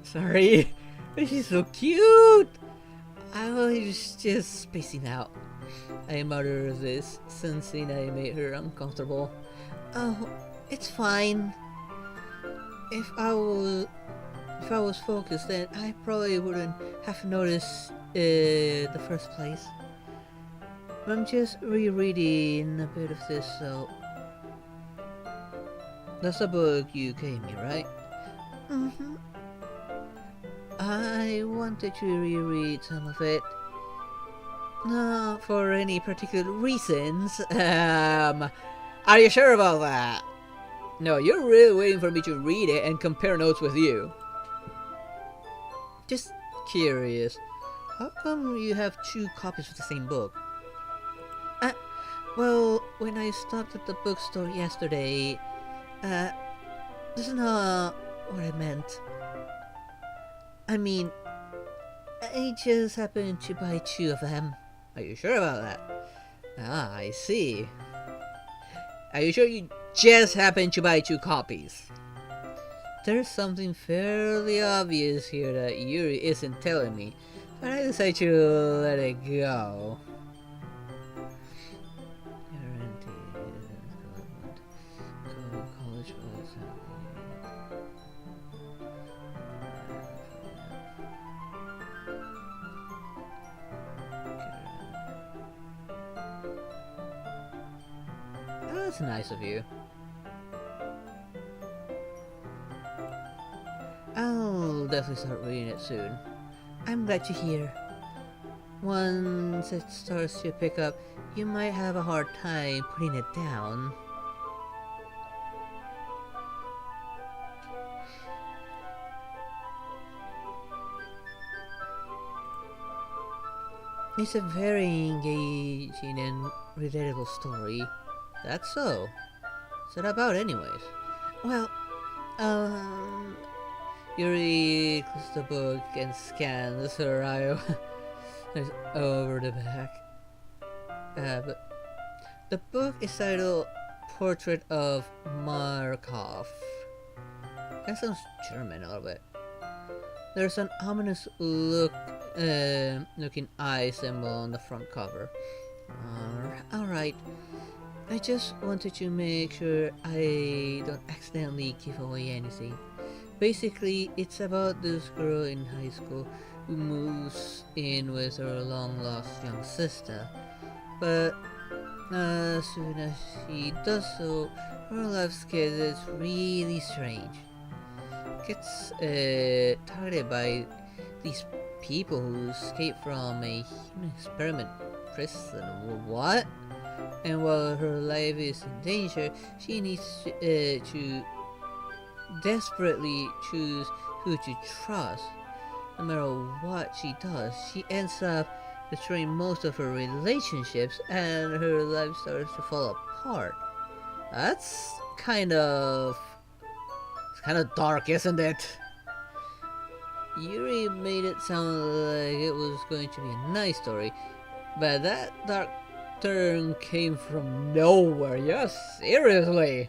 A: Sorry, she's so cute. I was just spacing out. I mutter this, sensing I made her uncomfortable. Oh, it's fine. If I was focused, then I probably wouldn't have noticed the first place. I'm just rereading a bit of this, so... That's the book you gave me, right? Mm-hmm. I wanted to reread some of it. Not for any particular reasons. Are you sure about that? No, you're really waiting for me to read it and compare notes with you. Just curious. How come you have 2 copies of the same book? Well, when I stopped at the bookstore yesterday, that's not what I meant. I mean, I just happened to buy 2 of them. Are you sure about that? Ah, I see. Are you sure you just happened to buy 2 copies? There's something fairly obvious here that Yuri isn't telling me, but I decided to let it go. College was that's nice of you. I'll definitely start reading it soon. I'm glad to hear. Once it starts to pick up, you might have a hard time putting it down. It's a very engaging and relatable story. That's so. What's it about anyways? Well, Yuri closes the book and scans her eye over the back. But the book is titled Portrait of Markov. That sounds German a little bit. There's an ominous looking eye symbol on the front cover. Alright. I just wanted to make sure I don't accidentally give away anything. Basically, it's about this girl in high school who moves in with her long-lost young sister. But as soon as she does so, her life gets really strange. Gets targeted by these people who escape from a human experiment prison. What? And while her life is in danger, she needs to desperately choose who to trust. No matter what she does, she ends up destroying most of her relationships, and her life starts to fall apart. That's kind of dark, isn't it? Yuri made it sound like it was going to be a nice story, but that dark turn came from nowhere. Yes, seriously.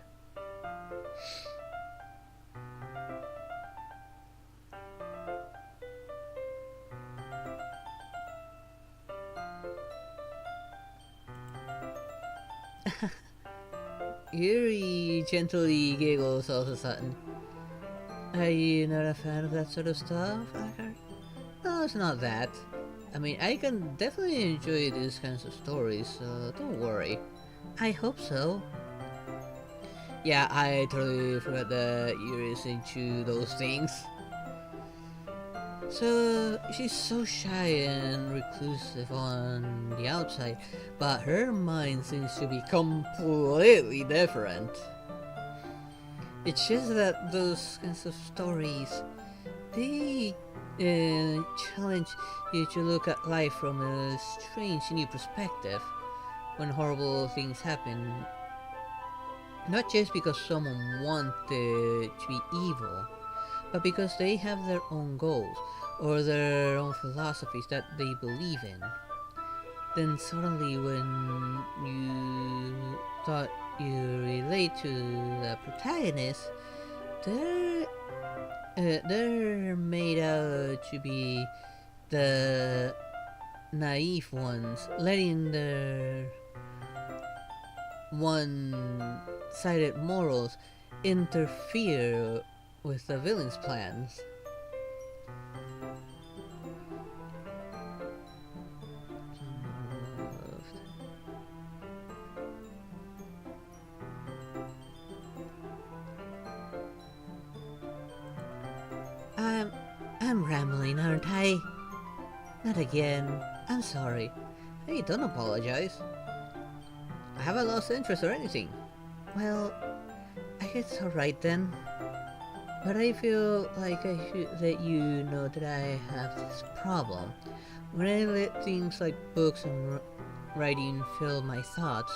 A: Yuri gently giggles all of a sudden. Are you not a fan of that sort of stuff, Agar? No, it's not that. I mean, I can definitely enjoy these kinds of stories, so don't worry. I hope so. Yeah, I totally forgot that Yuri's into those things. So, she's so shy and reclusive on the outside, but her mind seems to be completely different. It's just that those kinds of stories, they challenge you to look at life from a strange new perspective when horrible things happen. Not just because someone wanted to be evil, but because they have their own goals or their own philosophies that they believe in. Then suddenly when you thought you relate to the protagonist, they're made out to be the naive ones, letting their one-sided morals interfere with the villain's plans. I'm rambling, aren't I? Not again. I'm sorry. Hey, don't apologize. I haven't lost interest or anything. Well, I guess it's alright then. But I feel like I should let you know that I have this problem. When I let things like books and writing fill my thoughts,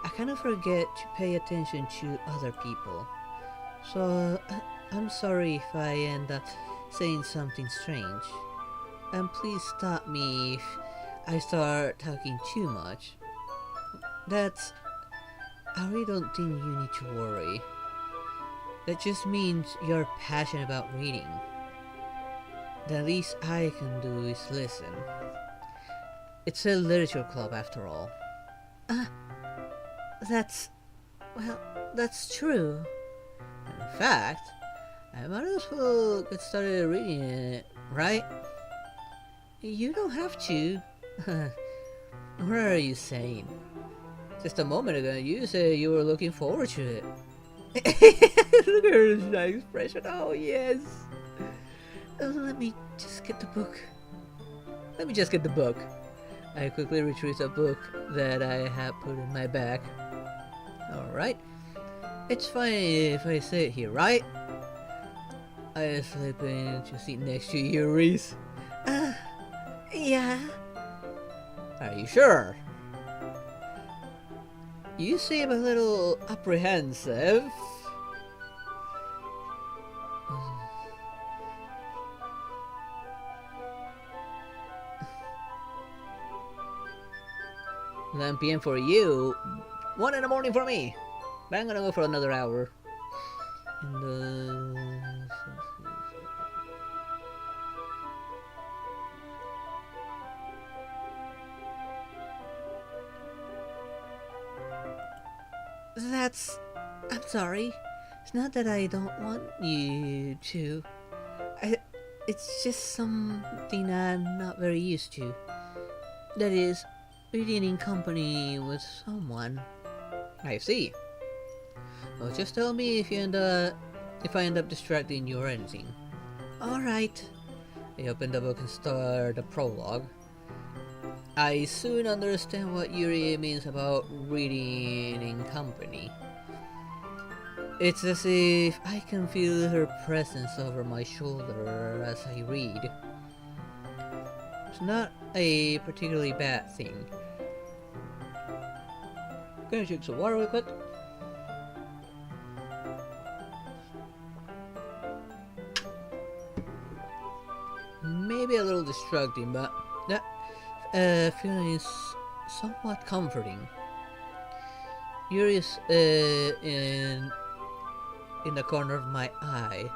A: I kind of forget to pay attention to other people. So, I'm sorry if I end up saying something strange. And please stop me if I start talking too much. I really don't think you need to worry. That just means you're passionate about reading. The least I can do is listen. It's a literature club after all. Uh, that's... well, that's true. In fact, I might as well get started reading it, right? You don't have to. What are you saying? Just a moment ago, you said you were looking forward to it. Look at her nice expression. Oh, yes. Let me just get the book. Let me just get the book. I quickly retrieved the book that I had put in my bag. Alright. It's fine if I sit here, right? I slip into seat next to you, Reese. Yeah. Are you sure? You seem a little apprehensive. "9 p.m. for you, 1 in the morning for me. But I'm gonna go for another hour." In the... I'm sorry. It's not that I don't want you to. It's just something I'm not very used to. That is, reading in company with someone. I see. Well, just tell me if I end up distracting you or anything. Alright. I opened the book and started the prologue. I soon understand what Yuri means about reading in company. It's as if I can feel her presence over my shoulder as I read. It's not a particularly bad thing. Gonna drink some water real quick. Maybe a little distracting, but that feeling is somewhat comforting. Yuri's in the corner of my eye.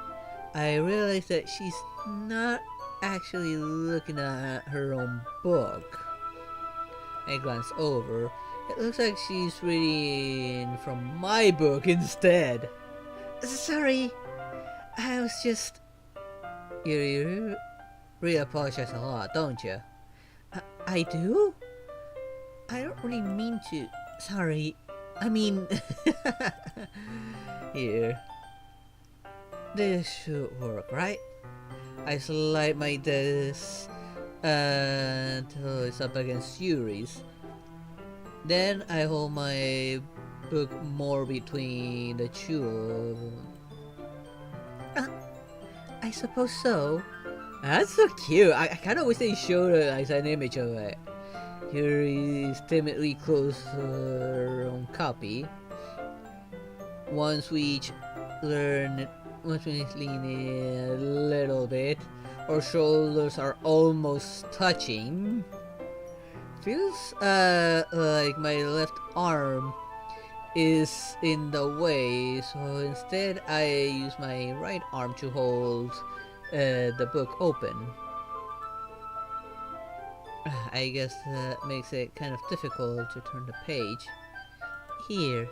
A: I realize that she's not actually looking at her own book. I glance over. It looks like she's reading from my book instead. Sorry, I was just... You really apologize a lot, don't you? I do? I don't really mean to. Sorry. I mean... Here. This should work, right? I slide my desk until it's up against Yuri's. Then I hold my book more between the two of them. I suppose so. That's so cute. I kind of wish they showed an image of it. Yuri timidly closes her own copy. Once we lean in a little bit, our shoulders are almost touching. Feels like my left arm is in the way, so instead I use my right arm to hold the book open. I guess that makes it kind of difficult to turn the page. Here.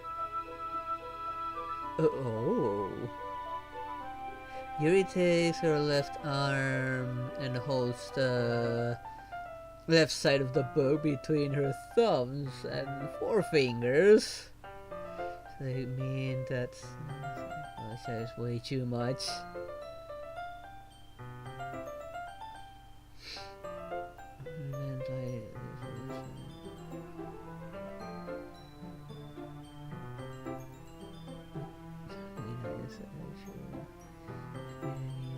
A: Oh. Yuri takes her left arm and holds the left side of the book between her thumbs and forefingers. So I mean that's way too much.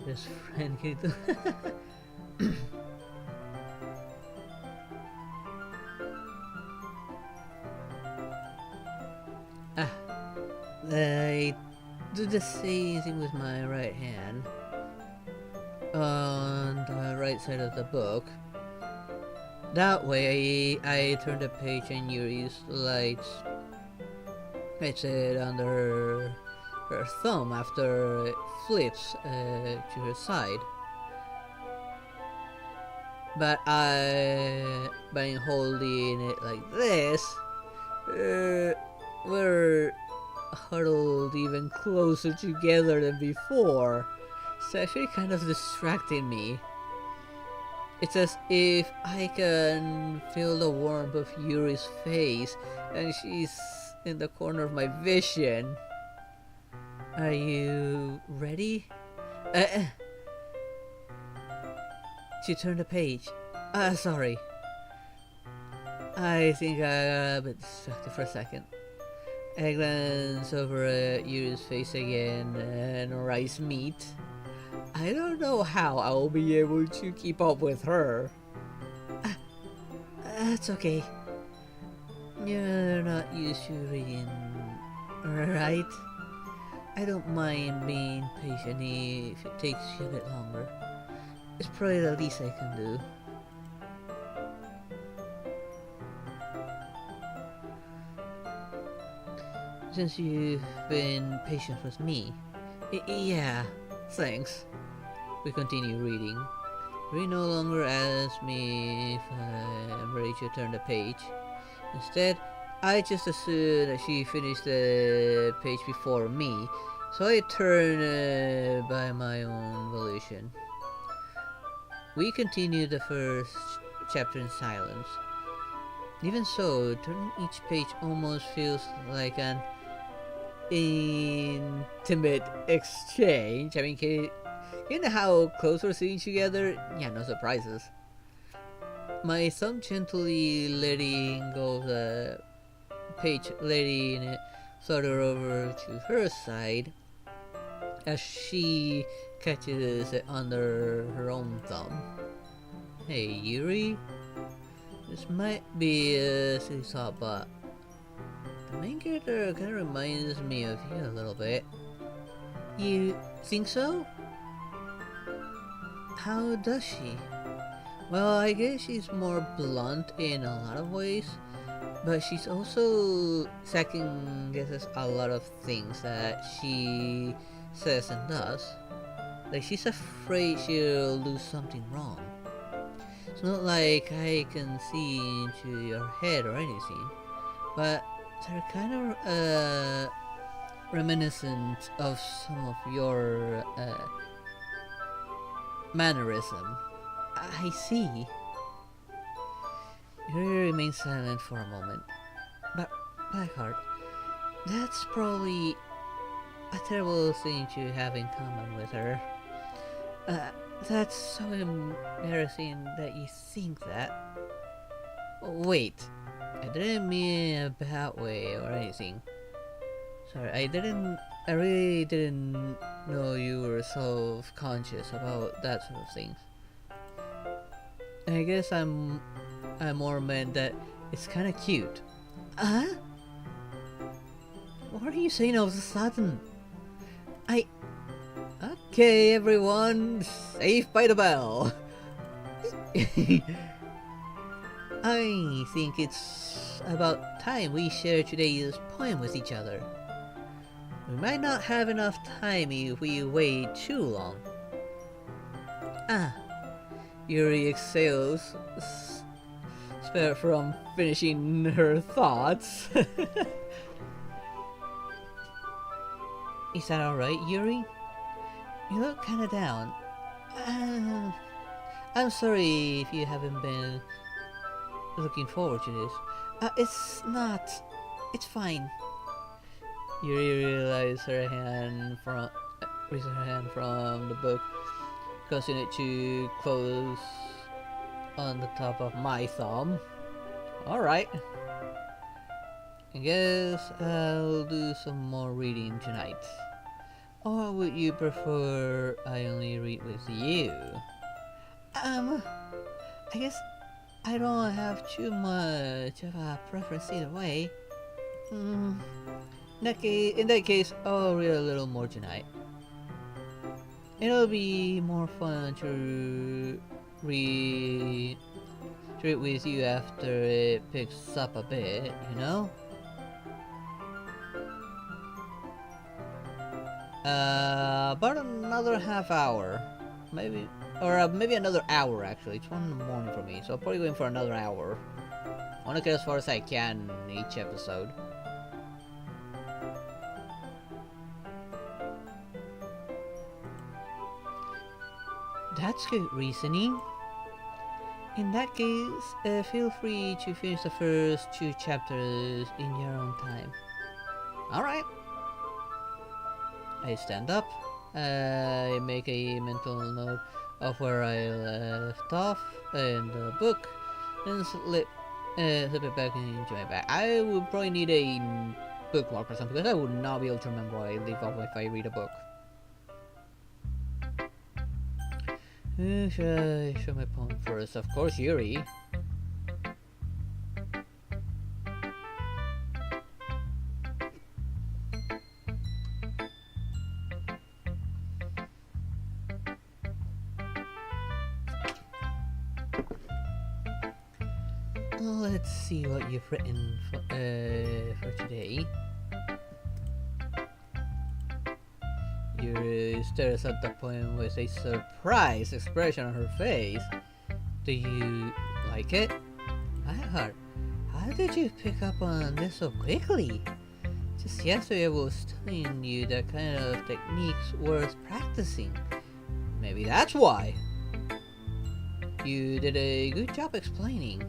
A: Best friend gitu. I do the same thing with my right hand on the right side of the book. That way I turn the page and Yuri's lights. It's it under her thumb after it flips to her side. But by holding it like this, we're huddled even closer together than before. It's actually kind of distracting me. It's as if I can feel the warmth of Yuri's face and she's in the corner of my vision. Are you ready? She turned the page. Sorry. I think I got a bit distracted for a second. I glance over at Yuri's face again and our eyes meet. I don't know how I will be able to keep up with her. That's okay. You're not used to reading, right? I don't mind being patient if it takes you a bit longer. It's probably the least I can do. Since you've been patient with me. Yeah, thanks. We continue reading. Yuri no longer asks me if I'm ready to turn the page. Instead, I just assume that she finished the page before me, so I turn by my own volition. We continue the first chapter in silence. Even so, turning each page almost feels like an intimate exchange. I mean, you know how close we're sitting together? Yeah, no surprises. My thumb gently letting go of the page, letting it flutter over to her side as she catches it under her own thumb. Hey, Yuri? This might be a silly thought, but the main character kind of reminds me of you a little bit. You think so? How does she? Well, I guess she's more blunt in a lot of ways, but she's also second guesses a lot of things that she says and does. Like, she's afraid she'll do something wrong. It's not like I can see into your head or anything, but they're kind of reminiscent of some of your mannerism. I see. Yuri remains silent for a moment. But, Blackheart, that's probably a terrible thing to have in common with her. That's so embarrassing that you think that. Wait, I didn't mean a bad way or anything. Sorry, I really didn't know you were self-conscious about that sort of things. I guess I more meant that it's kinda cute. Huh? What are you saying all of a sudden? Okay, everyone, Saved by the Bell. I think it's about time we share today's poem with each other. We might not have enough time if we wait too long. Yuri exhales, spared from finishing her thoughts. Is that alright, Yuri? You look kinda down. I'm sorry if you haven't been looking forward to this. It's not. It's fine. Yuri raises her hand from the book, causing it to close on the top of my thumb. Alright. I guess I'll do some more reading tonight. Or would you prefer I only read with you? I guess I don't have too much of a preference either way. In that case, I'll read a little more tonight. It'll be more fun to read with you after it picks up a bit, you know? About another half hour. maybe, or maybe another hour actually. It's 1 in the morning for me, so I'll probably go in for another hour. I want to get as far as I can in each episode. That's good reasoning. In that case, feel free to finish the first 2 chapters in your own time. Alright. I stand up. I make a mental note of where I left off in the book and slip it back into my bag. I would probably need a bookmark or something because I would not be able to remember where I leave off if I read a book. Should I show my poem first? Of course, Yuri. Let's see what you've written for today. Yuri stares at the poem with a surprised expression on her face. Do you like it? My heart, how did you pick up on this so quickly? Just yesterday I was telling you that kind of technique's worth practicing. Maybe that's why. You did a good job explaining.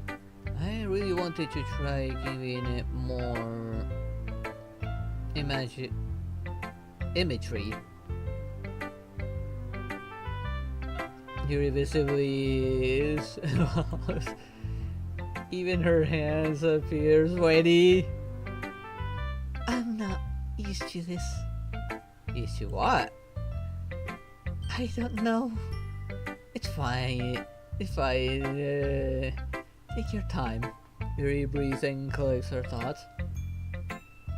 A: I really wanted to try giving it more imagery. Yuri visibly is lost. Even her hands appear sweaty. I'm not used to this. Used to what? I don't know. It's fine. It's fine. Take your time. Yuri breathes and collects her thoughts.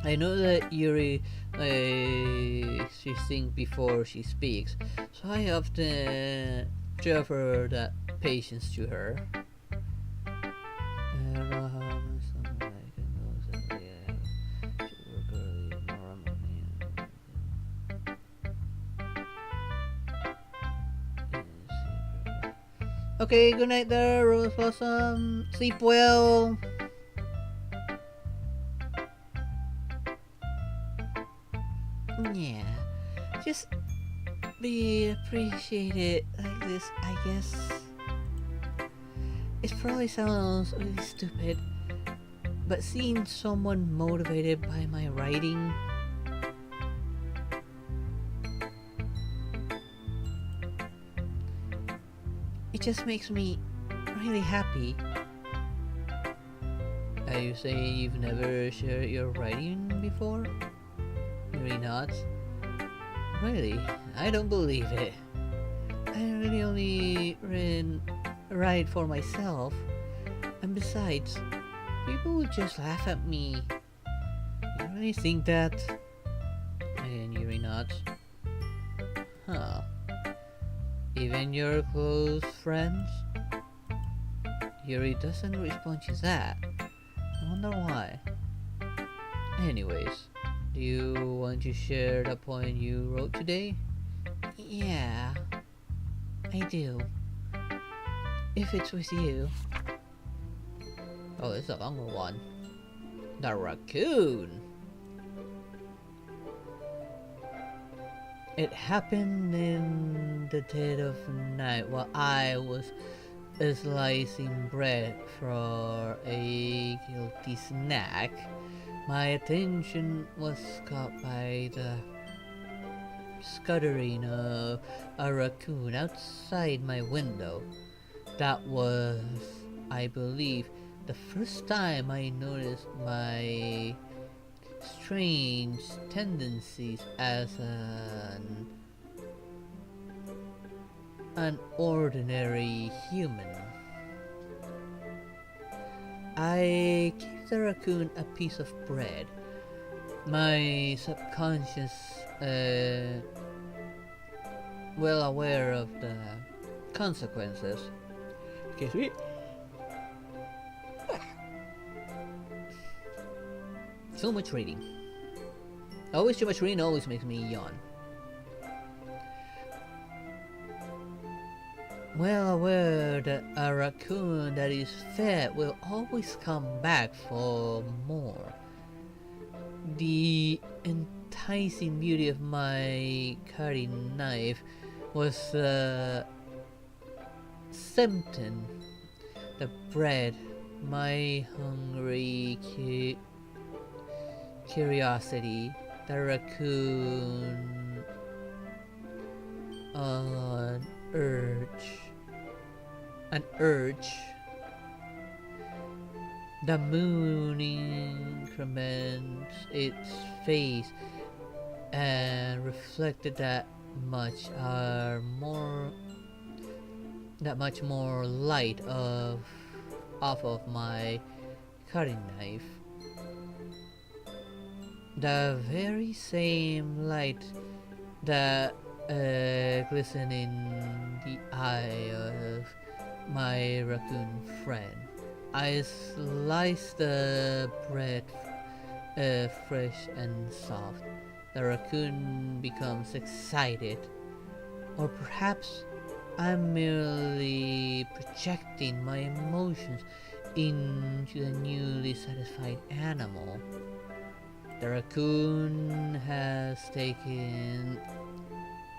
A: I know that Yuri she thinks before she speaks, so I often offer that patience to her. I don't know how much I can go. Okay, good night there, Rose Blossom. Sleep well. Yeah, just be appreciated like this, I guess. It probably sounds really stupid, but seeing someone motivated by my writing, it just makes me really happy. You say you've never shared your writing before? Yuri nods. Really? I don't believe it. I really only write for myself. And besides, people would just laugh at me. You really think that? And Yuri nods. Huh. Even your close friends? Yuri doesn't respond to that. I wonder why. Anyways, do you want to share the poem you wrote today? Yeah, I do. If it's with you. Oh, this is a longer one. The raccoon. It happened in the dead of night while I was slicing bread for a guilty snack. My attention was caught by the scuttering of a raccoon outside my window. That was, I believe, the first time I noticed my strange tendencies as an ordinary human. I gave the raccoon a piece of bread. My subconscious, well aware of the consequences. Excuse me. So much reading. Always too much reading always makes me yawn. well aware that a raccoon that is fed will always come back for more. The enticing beauty of my cutting knife was tempting the bread. My hungry curiosity, the raccoon, an urge, an urge. The moon increments its face and reflected that much more light off of my cutting knife. The very same light that glistened in the eye of my raccoon friend. I sliced the bread fresh and soft. The raccoon becomes excited, or perhaps I'm merely projecting my emotions into the newly satisfied animal. The raccoon has taken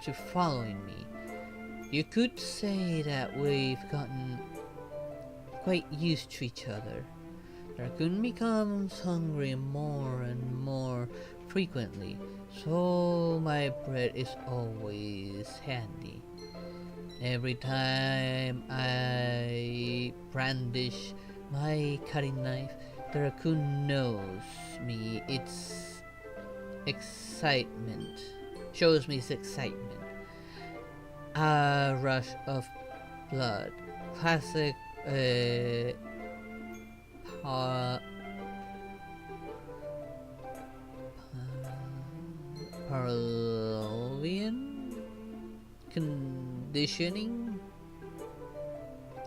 A: to following me. You could say that we've gotten quite used to each other. The raccoon becomes hungry more and more frequently, so my bread is always handy. Every time I brandish my cutting knife, the raccoon knows me its excitement, shows me its excitement. A rush of blood, classic pa- Parlian conditioning?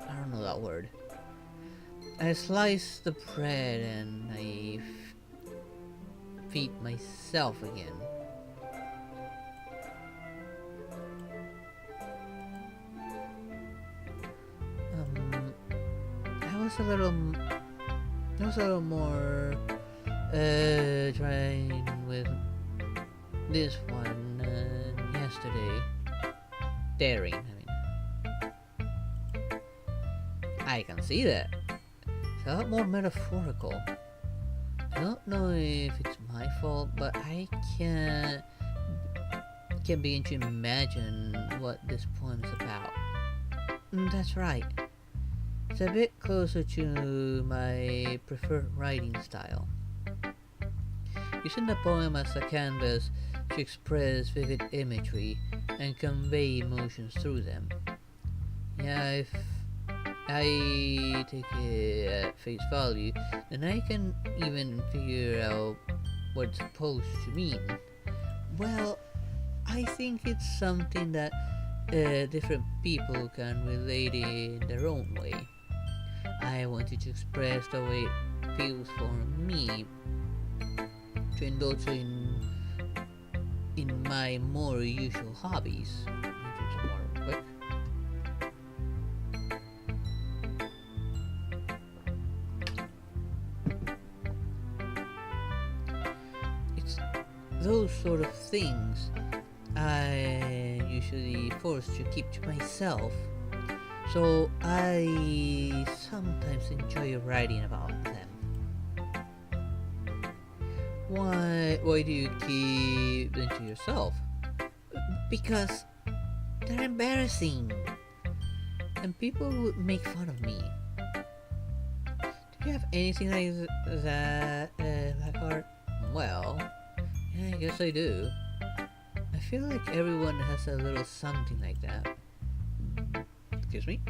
A: I don't know that word. I slice the bread and I feed myself again. I was a little more trying with this one yesterday. Daring, I can see that. It's a lot more metaphorical. I don't know if it's my fault, but I can't begin to imagine what this poem is about. That's right. It's a bit closer to my preferred writing style. Using the poem as a canvas to express vivid imagery and convey emotions through them. Yeah, if I take it at face value, then I can even figure out what it's supposed to mean. Well, I think it's something that different people can relate in their own way. I wanted to express the way it feels for me to indulge in my more usual hobbies. Let me drink some water real quick. It's those sort of things I usually forced to keep to myself, so I sometimes enjoy writing about them. Why do you keep them to yourself? Because they're embarrassing, and people would make fun of me. Do you have anything like that, Blackheart? Well, yeah, I guess I do. I feel like everyone has a little something like that. Excuse me?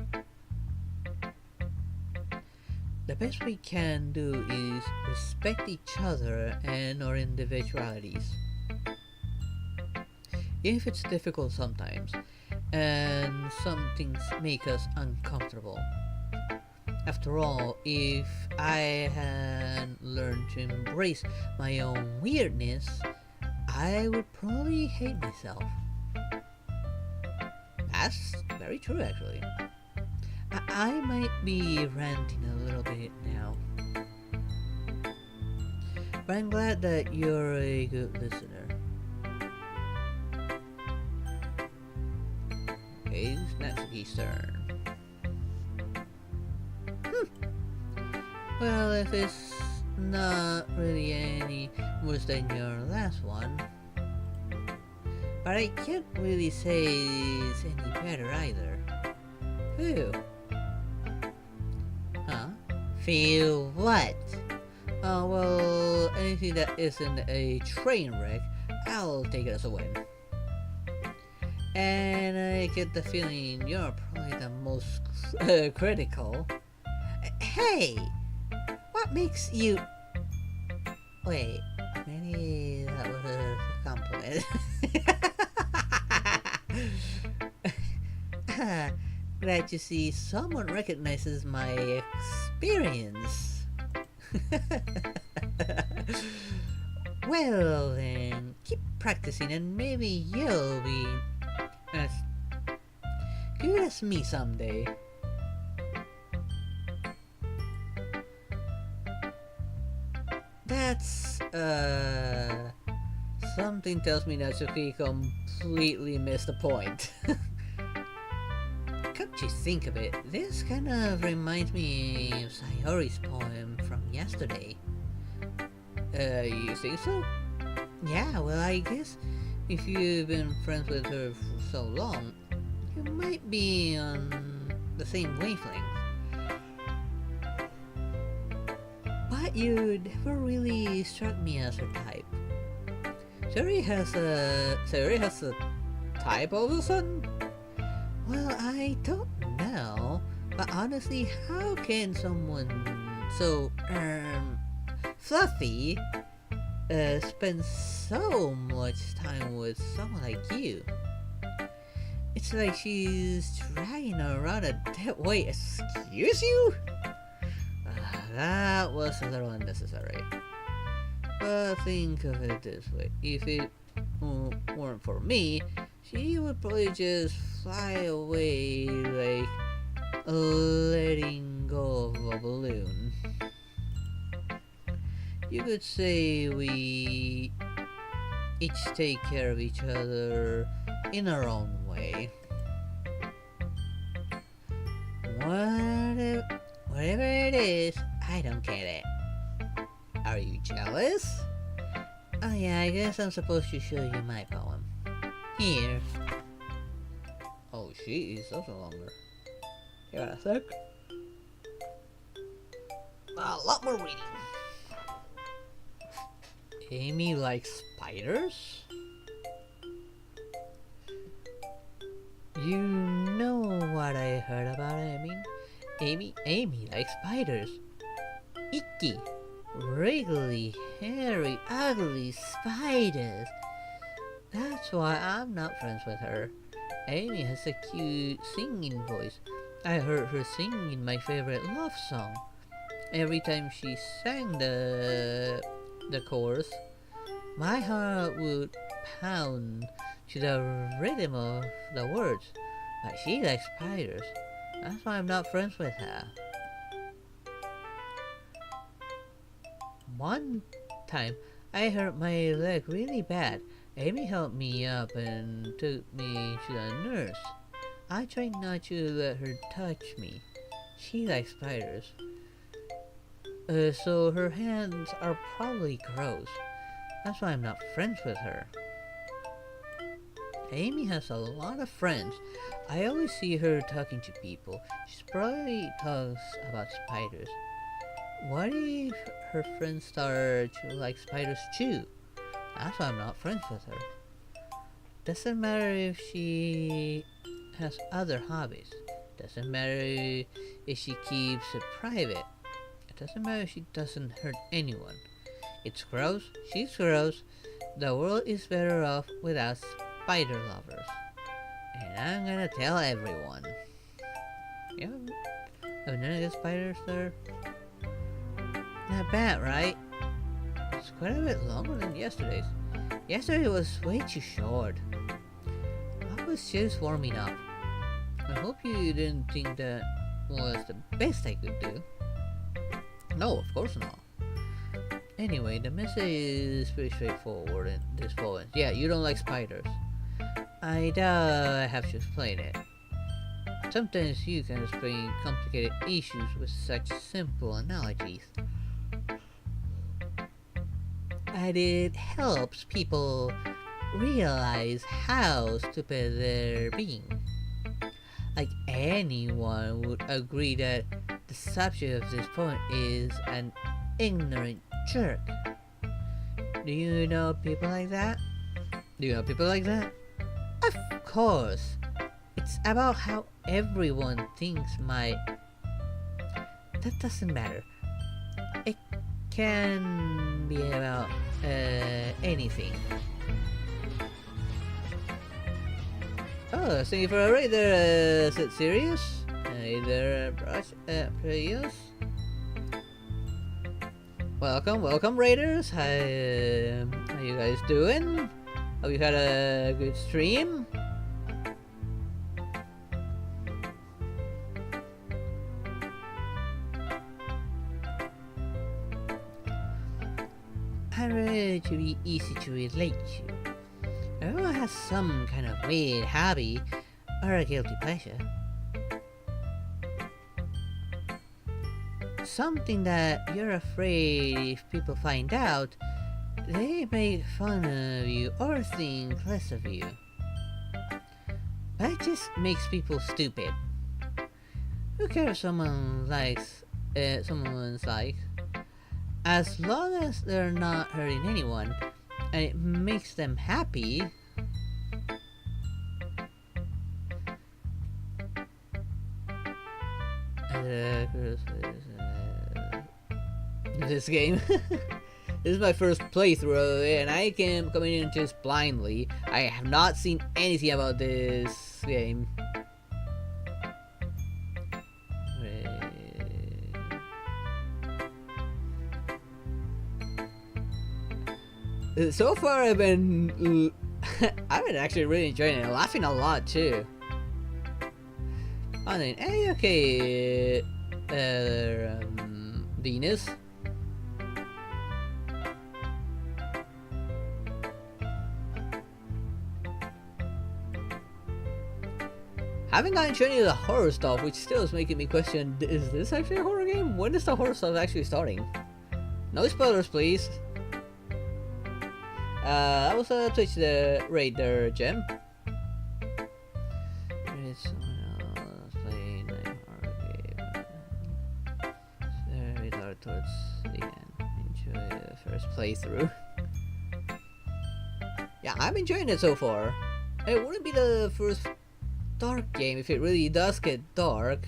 A: The best we can do is respect each other and our individualities. If it's difficult sometimes, and some things make us uncomfortable. After all, if I hadn't learned to embrace my own weirdness, I would probably hate myself. That's very true, actually. I might be ranting a little bit now, but I'm glad that you're a good listener. Okay, it's Natsuki's turn. Well, if it's not really any worse than your last one, but I can't really say it's any better either. Phew. Huh? Feel what? Oh, well, anything that isn't a train wreck, I'll take it as a win. And I get the feeling you're probably the most critical. Hey! What makes you... Wait, maybe that was a compliment. Glad to see someone recognizes my experience. Well then, keep practicing and maybe you'll be as good as me someday. That's, something tells me Natsuki completely missed the point. Come to think of it, this kind of reminds me of Sayori's poem from yesterday. You think so? Yeah, well, I guess if you've been friends with her for so long, you might be on the same wavelength. But you never really struck me as her type. Sayori has a type all of a sudden? Well, I don't know, but honestly, how can someone so, fluffy, spend so much time with someone like you? It's like she's dragging around a dead weight. Excuse you? That was a little unnecessary. But think of it this way. If it weren't for me, she would probably just fly away like letting go of a balloon. You could say we each take care of each other in our own way. Whatever it is, I don't get it. Are you jealous? Oh yeah, I guess I'm supposed to show you my poem. Here. Oh, she is also longer. Give it a sec. A lot more reading. Amy likes spiders? You know what I heard about Amy likes spiders. Icky, wriggly, hairy, ugly spiders. That's why I'm not friends with her. Amy has a cute singing voice. I heard her singing my favorite love song. Every time she sang the chorus, my heart would pound to the rhythm of the words. But she likes spiders. That's why I'm not friends with her. One time, I hurt my leg really bad. Amy helped me up and took me to the nurse. I tried not to let her touch me. She likes spiders. So her hands are probably gross. That's why I'm not friends with her. Amy has a lot of friends. I always see her talking to people. She probably talks about spiders. What if her friends start to like spiders too? That's why I'm not friends with her. Doesn't matter if she has other hobbies. Doesn't matter if she keeps it private. It doesn't matter if she doesn't hurt anyone. It's gross, she's gross. The world is better off without spider lovers. And I'm gonna tell everyone. Yeah, have none of the spiders there? Not bad, right? It's quite a bit longer than yesterday's. Yesterday was way too short. I was just warming up. I hope you didn't think that was the best I could do. No, of course not. Anyway, the message is pretty straightforward in this poem. Yeah, you don't like spiders. I doubt I have to explain it. Sometimes you can explain complicated issues with such simple analogies. And it helps people realize how stupid they're being. Like anyone would agree that the subject of this poem is an ignorant jerk. Do you know people like that? Do you know people like that? Of course. It's about how everyone thinks That doesn't matter. It can be about anything. Oh, thank you for a raid there, is it serious? Hey there, Prius. Welcome raiders. How you guys doing? Hope you had a good stream. I'm ready to be easy to relate to. Everyone has some kind of weird hobby or a guilty pleasure. Something that you're afraid if people find out, they make fun of you or think less of you. That just makes people stupid. Who cares if someone likes someone's like? As long as they're not hurting anyone and it makes them happy. This game. This is my first playthrough and I came coming in just blindly. I have not seen anything about this game. So far I've been actually really enjoying it, laughing a lot too. Oh, then, hey, okay, Venus. Haven't gotten to any of the horror stuff, which still is making me question, is this actually a horror game? When is the horror stuff actually starting? No spoilers, please. I was Twitch the raid there, Gem. Someone else playing a horror game. It's very dark towards the end. Enjoy the first playthrough. Yeah, I'm enjoying it so far. It wouldn't be the first dark game if it really does get dark.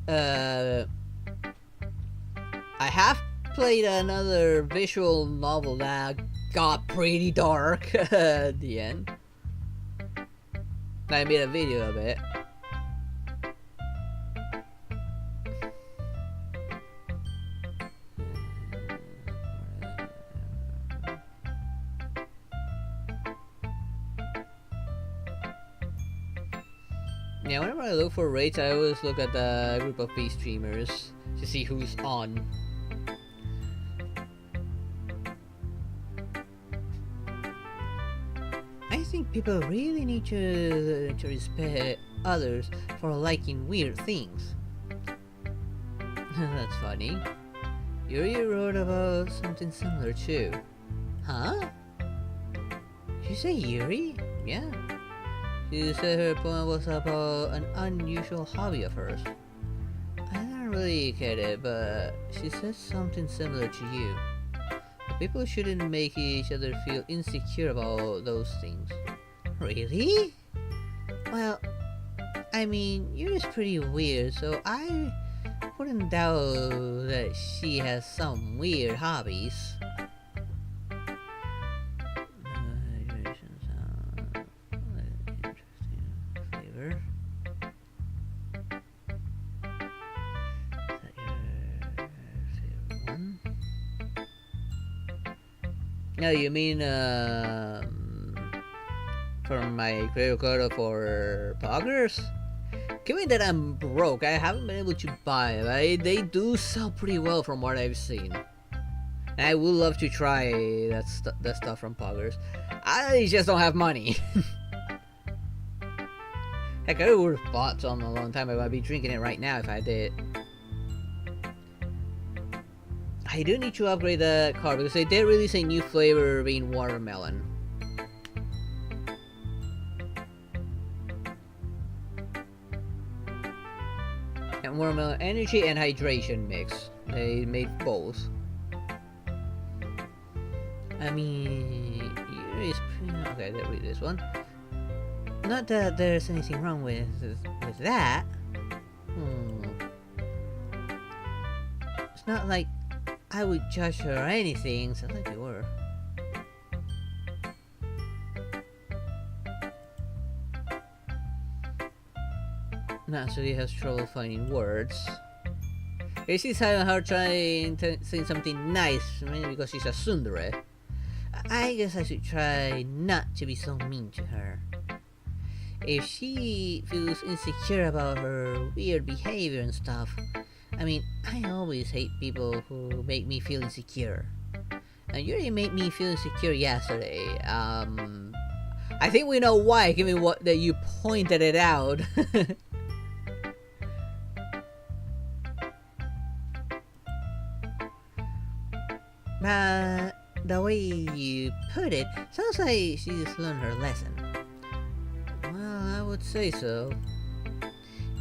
A: I have played another visual novel that got pretty dark at the end. I made a video of it. Yeah, whenever I look for raids, I always look at the group of B streamers to see who's on. I think people really need to respect others for liking weird things. That's funny. Yuri wrote about something similar too. Huh? Did you say Yuri? Yeah. She said her poem was about an unusual hobby of hers. I don't really get it, but she said something similar to you. People shouldn't make each other feel insecure about those things. Really? Well, I mean, Yuri's pretty weird, so I wouldn't doubt that she has some weird hobbies. No, you mean from my creator code for poggers? Given that I'm broke, I haven't been able to buy it, but they do sell pretty well from what I've seen. And I would love to try that stuff from Poggers. I just don't have money. Heck, I would have bought some a long time ago. I'd be drinking it right now if I did. I do need to upgrade the car because they did release a new flavor being watermelon. And watermelon energy and hydration mix. They made both. I mean, okay, let's read this one. Not that there's anything wrong with that. It's not like I would judge her or anything. Sounds like you were. Naturally has trouble finding words. She's having a hard time saying something nice, maybe because she's a tsundere. I guess I should try not to be so mean to her. If she feels insecure about her weird behavior and stuff, I mean, I always hate people who make me feel insecure. And you already made me feel insecure yesterday. I think we know why, given that you pointed it out. But the way you put it sounds like she's learned her lesson. Well, I would say so.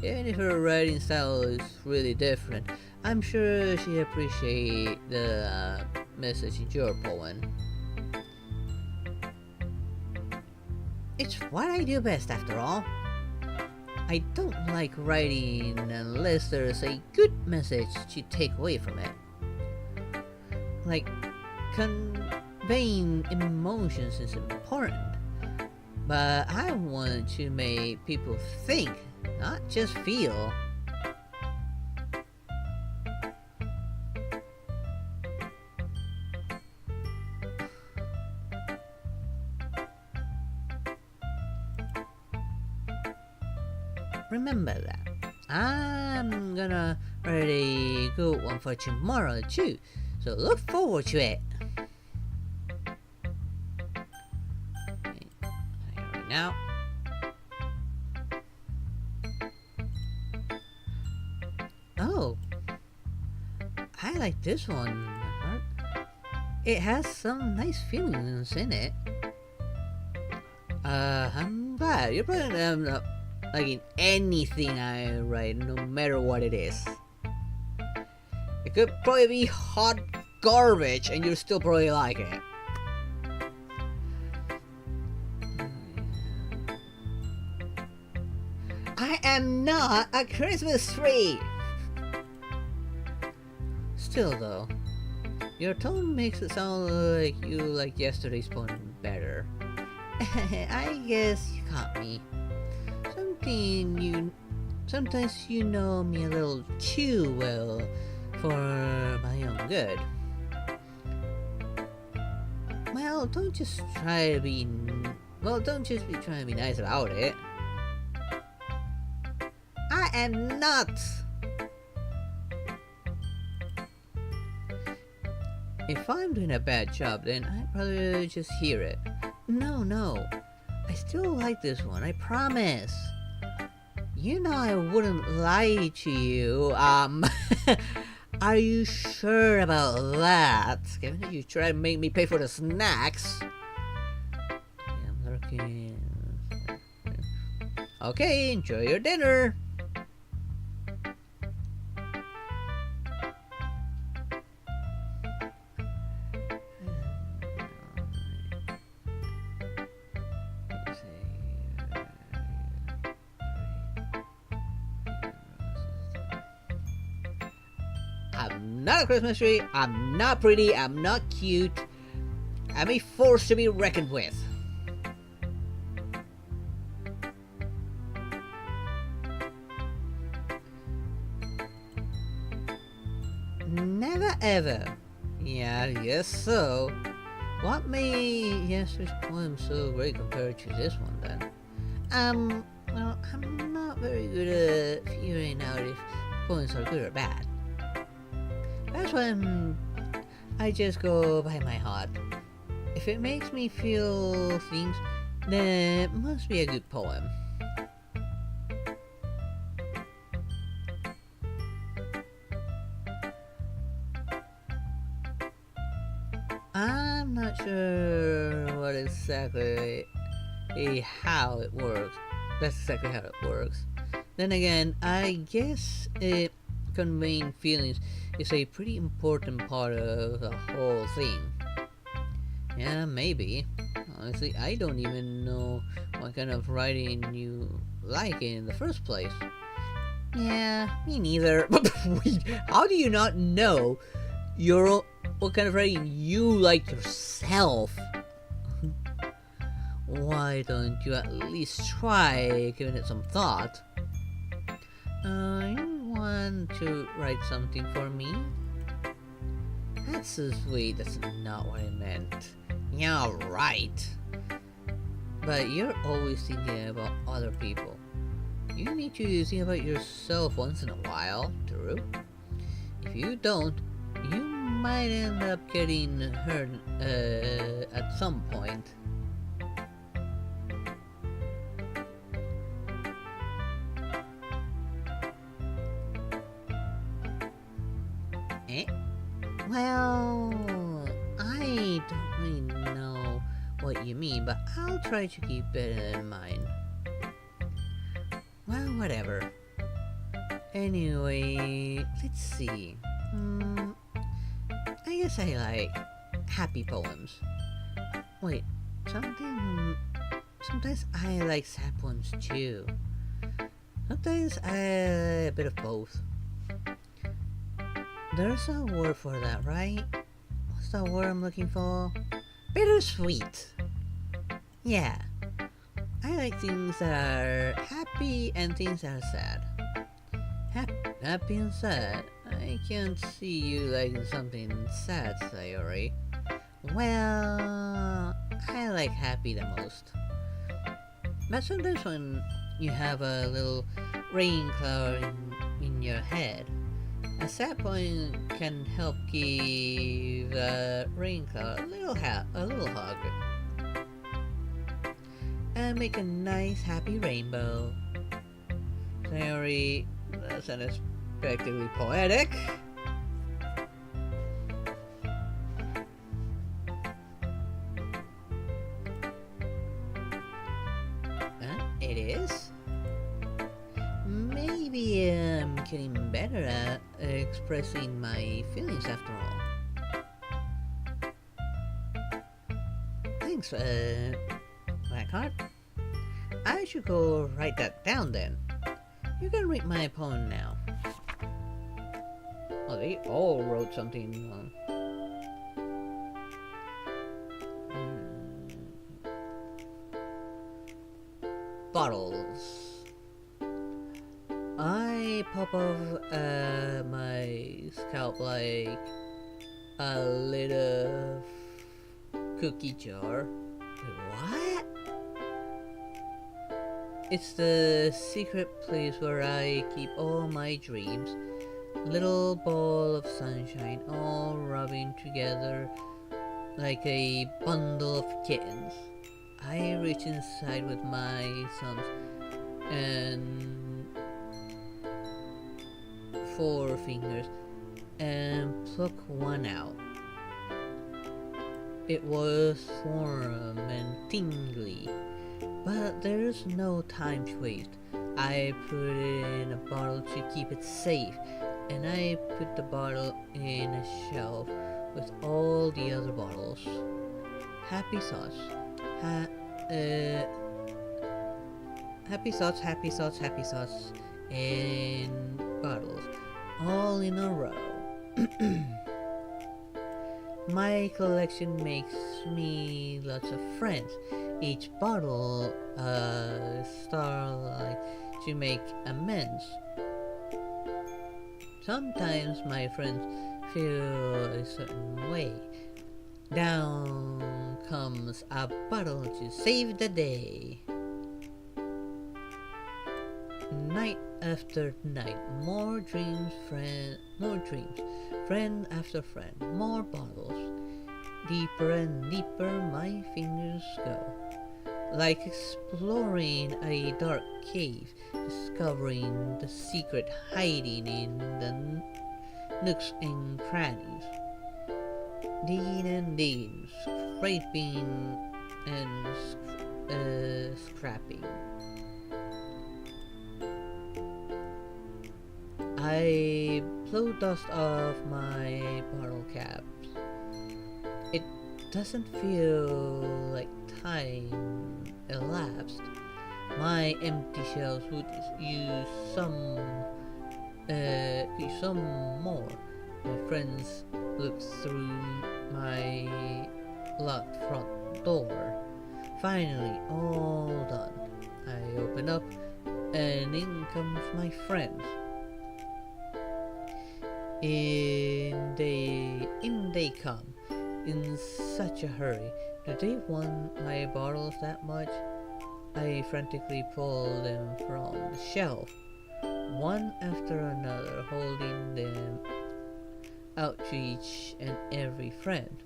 A: Even if her writing style is really different, I'm sure she appreciates the message in your poem. It's what I do best, after all. I don't like writing unless there's a good message to take away from it. Like, conveying emotions is important, but I want to make people think, not just feel. Remember that. I'm gonna write a good one for tomorrow too, so look forward to it. Okay, right now. Oh, I like this one. It has some nice feelings in it. I'm glad. You're probably not liking anything I write, no matter what it is. It could probably be hot garbage, and you still probably like it. I am not a Christmas tree! Still though, your tone makes it sound like you like yesterday's poem better. I guess you caught me. Sometimes you know me a little too well for my own good. Well, don't just be trying to be nice about it. I am not. If I'm doing a bad job, then I'd probably just hear it. No. I still like this one, I promise. You know I wouldn't lie to you. Are you sure about that? Given that you try to make me pay for the snacks. I'm lurking. Okay, enjoy your dinner. I'm not a Christmas tree, I'm not pretty, I'm not cute. I'm a force to be reckoned with. Never ever. Yeah, I guess so. What made yesterday's poem so great compared to this one then? Well, I'm not very good find out if poems are good or bad. That's when I just go by my heart. If it makes me feel things, then it must be a good poem. I'm not sure what exactly how it works. That's exactly how it works. Then again, I guess conveying feelings is a pretty important part of the whole thing. Yeah, maybe. Honestly, I don't even know what kind of writing you like in the first place. Yeah, me neither. Wait, how do you not know what kind of writing you like yourself? Why don't you at least try giving it some thought? You want to write something for me? That's so sweet, that's not what I meant. Yeah, right. But you're always thinking about other people. You need to think about yourself once in a while, true? If you don't, you might end up getting hurt at some point. Eh? Well, I don't really know what you mean, but I'll try to keep it in mind. Well, whatever. Anyway, let's see. I guess I like happy poems. Wait, sometimes I like sad poems too. Sometimes a bit of both. There's a word for that, right? What's the word I'm looking for? Bittersweet. Yeah. I like things that are happy and things that are sad. Happy and sad? I can't see you liking something sad, Sayori. Well, I like happy the most. But sometimes when you have a little rain cloud in your head, a sad poem can help give the rain cloud a little hug. And make a nice happy rainbow. Sorry, that's unexpectedly poetic. It is? Maybe I'm getting better at expressing my feelings after all. Thanks, Blackheart. I should go write that down then. You can read my poem now. Oh, they all wrote something. Bottles. I pop off my scalp like a little cookie jar. Wait, what? It's the secret place where I keep all my dreams. Little ball of sunshine all rubbing together like a bundle of kittens. I reach inside with my thumbs and 4 fingers and pluck one out. It was warm and tingly, but there's no time to waste. I put it in a bottle to keep it safe, and I put the bottle in a shelf with all the other bottles. Happy thoughts. Happy thoughts, happy thoughts, happy thoughts in bottles, all in a row. My collection makes me lots of friends. Each bottle starlight to make amends. Sometimes my friends feel a certain way. Down comes a bottle to save the day. Night after night, more dreams, friend after friend, more bottles. Deeper and deeper my fingers go, like exploring a dark cave, discovering the secret hiding in the nooks and crannies. Digging and digging, scraping and scrapping. I blow dust off my bottle caps. It doesn't feel like time elapsed. My empty shells would use some more. My friends look through my locked front door. Finally, all done. I open up, and in comes my friends. In they come, in such a hurry. Do they want my bottles that much? I frantically pull them from the shelf, one after another, holding them out to each and every friend,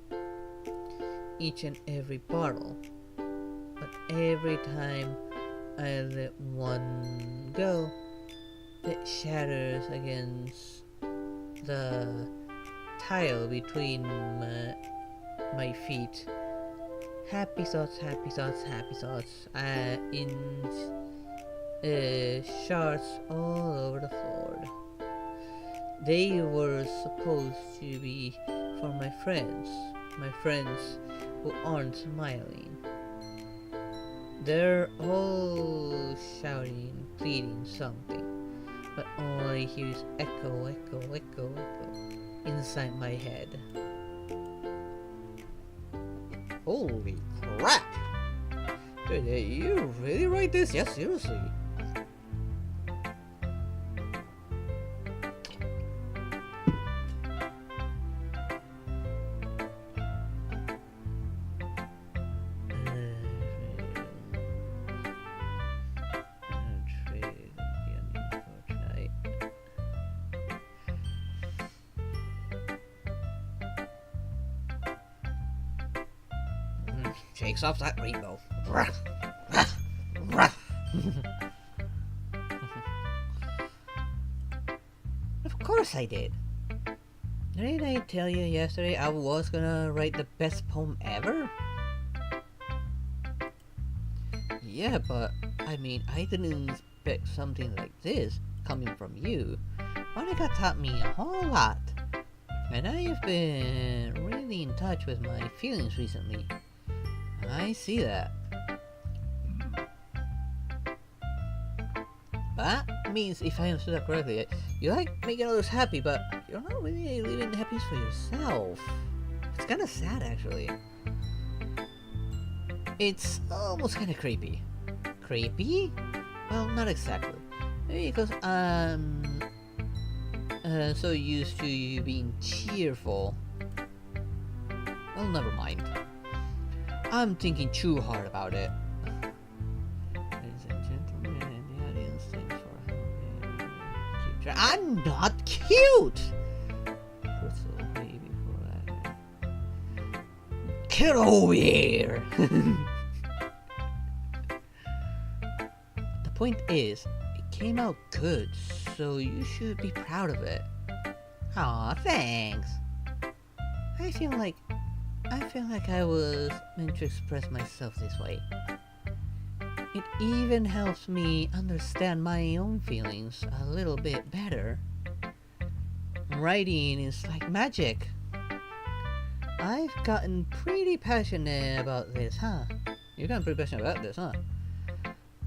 A: each and every bottle. But every time I let one go, it shatters against the tile between my feet. Happy thoughts, happy thoughts, happy thoughts, in shards all over the floor. They were supposed to be for my friends who aren't smiling. They're all shouting, pleading something, but all I hear is echo, echo, echo, echo inside my head. Holy crap! Did you really write this? Yes, seriously. Shakes off that rainbow. Of course I did. Didn't I tell you yesterday I was gonna write the best poem ever? Yeah, but I mean, I didn't expect something like this coming from you. Monica taught me a whole lot, and I've been really in touch with my feelings recently. I see that. That means, if I understood that correctly, you like making others happy, but you're not really living happiness for yourself. It's kind of sad, actually. It's almost kind of creepy. Creepy? Well, not exactly. Maybe because I'm so used to you being cheerful. Well, never mind. I'm thinking too hard about it. Ladies and gentlemen, in the audience, thanks for helping. Cute. I'm not cute! Crystal, way before that. Get over here! The point is, it came out good, so you should be proud of it. Aw, thanks. I feel like I was meant to express myself this way. It even helps me understand my own feelings a little bit better. Writing is like magic. I've gotten pretty passionate about this, huh? You've gotten pretty passionate about this, huh?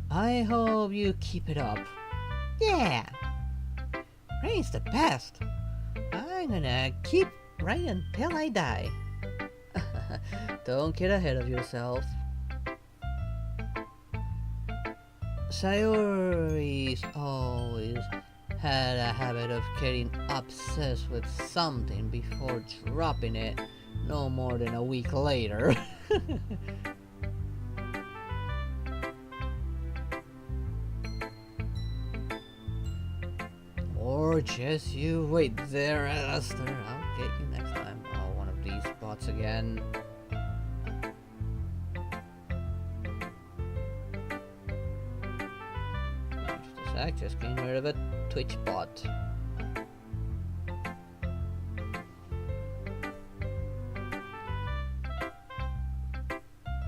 A: I hope you keep it up. Yeah! Writing's the best. I'm gonna keep writing until I die. Don't get ahead of yourself. Sayori's always had a habit of getting obsessed with something before dropping it no more than a week later. Or just you wait there, Aster. I'll get you next time. Oh, one of these bots again. Just a sec, just getting rid of a Twitch bot.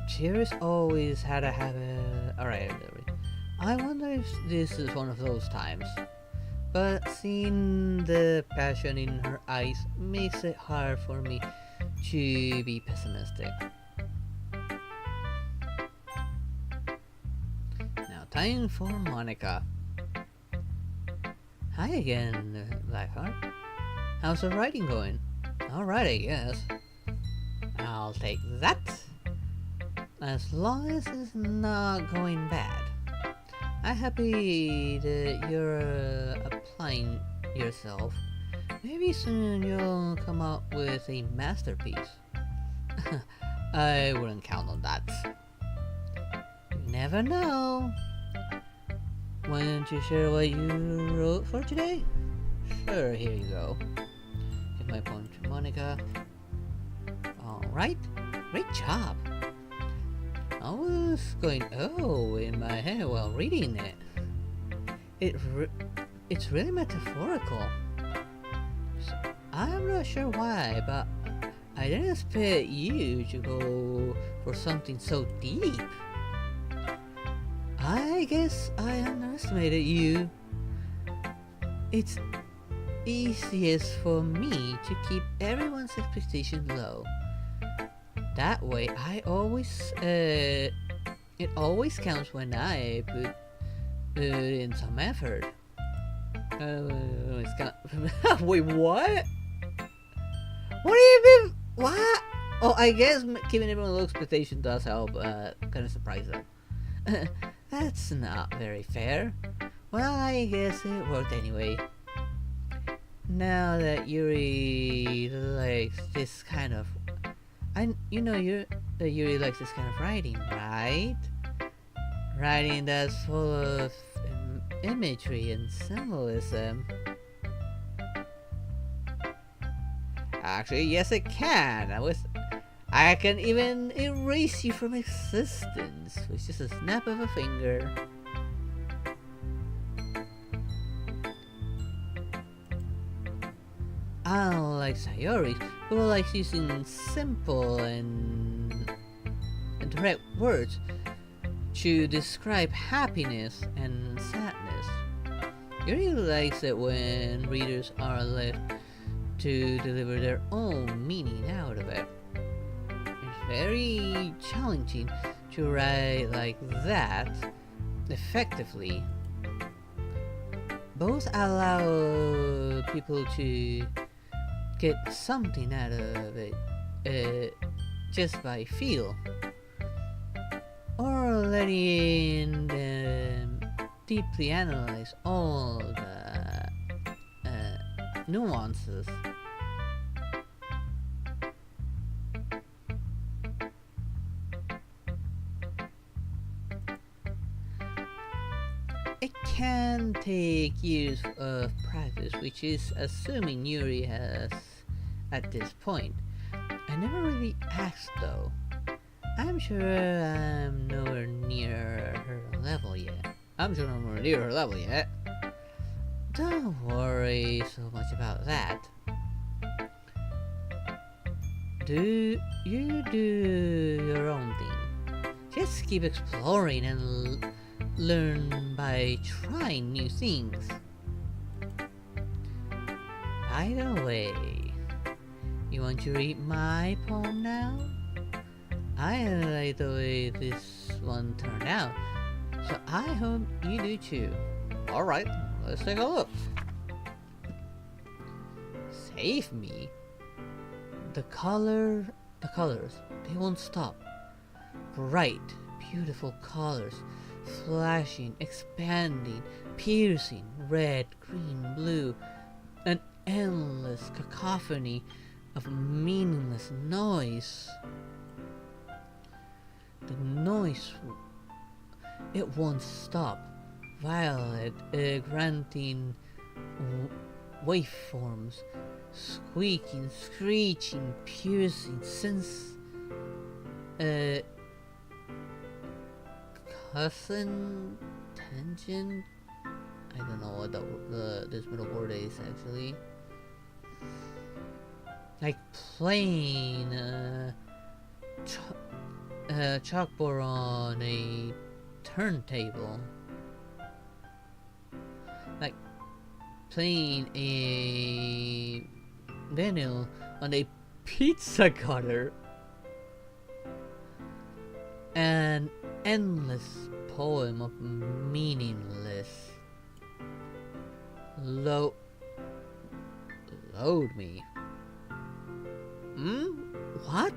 A: Cheers always had a habit. Alright, I wonder if this is one of those times. But seeing the passion in her eyes makes it hard for me to be pessimistic. Now time for Monica. Hi again, Blackheart. How's the writing going? Alright, I guess. I'll take that. As long as it's not going bad. I'm happy that you're applying yourself. Maybe soon you'll come up with a masterpiece. I wouldn't count on that. You never know. Why don't you share what you wrote for today? Sure, here you go. Give my poem to Monica. Alright, great job. I was going oh in my head while reading it. It's really metaphorical. So, I'm not sure why, but I didn't expect you to go for something so deep. I guess I underestimated you. It's easiest for me to keep everyone's expectations low. That way, it always counts when I put in some effort. It's kinda wait, what? What do you mean? What? Oh, I guess keeping everyone low expectation does help. Kind of surprise them. That's not very fair. Well, I guess it worked anyway. Now that Yuri likes this kind of Yuri likes this kind of writing, right? Writing that's full of imagery and symbolism. Actually, yes, it can. I can even erase you from existence with just a snap of a finger. Unlike Sayori, who likes using simple and direct words to describe happiness and sadness. Yuri likes it when readers are left to deliver their own meaning out of it. It's very challenging to write like that effectively. Both allow people to get something out of it just by feel, or letting them deeply analyze all the nuances. It can take years of practice, which is assuming Yuri has at this point. I never really asked though. I'm sure I'm nowhere near her level yet. Don't worry so much about that. You do your own thing. Just keep exploring and learn by trying new things. By the way, you want to read my poem now? I like the way this one turned out, so I hope you do too. Alright, let's take a look. Save me? The colors, they won't stop. Bright, beautiful colors, flashing, expanding, piercing, red, green, blue, an endless cacophony of meaningless noise. The noise, it won't stop. Violet, granting waveforms, squeaking, screeching, piercing, cousin, tangent. I don't know what this middle word is actually. Like playing chalkboard on a turntable. Like playing a vinyl on a pizza cutter. An endless poem of meaningless. Load me. What?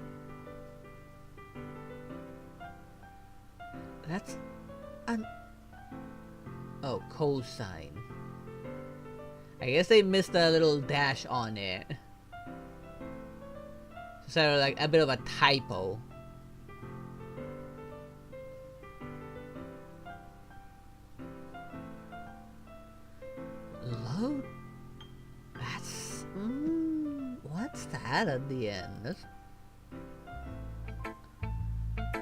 A: That's an... Oh, cosine. I guess they missed a little dash on it. So like a bit of a typo. Load? That's... what's that at the end? That's...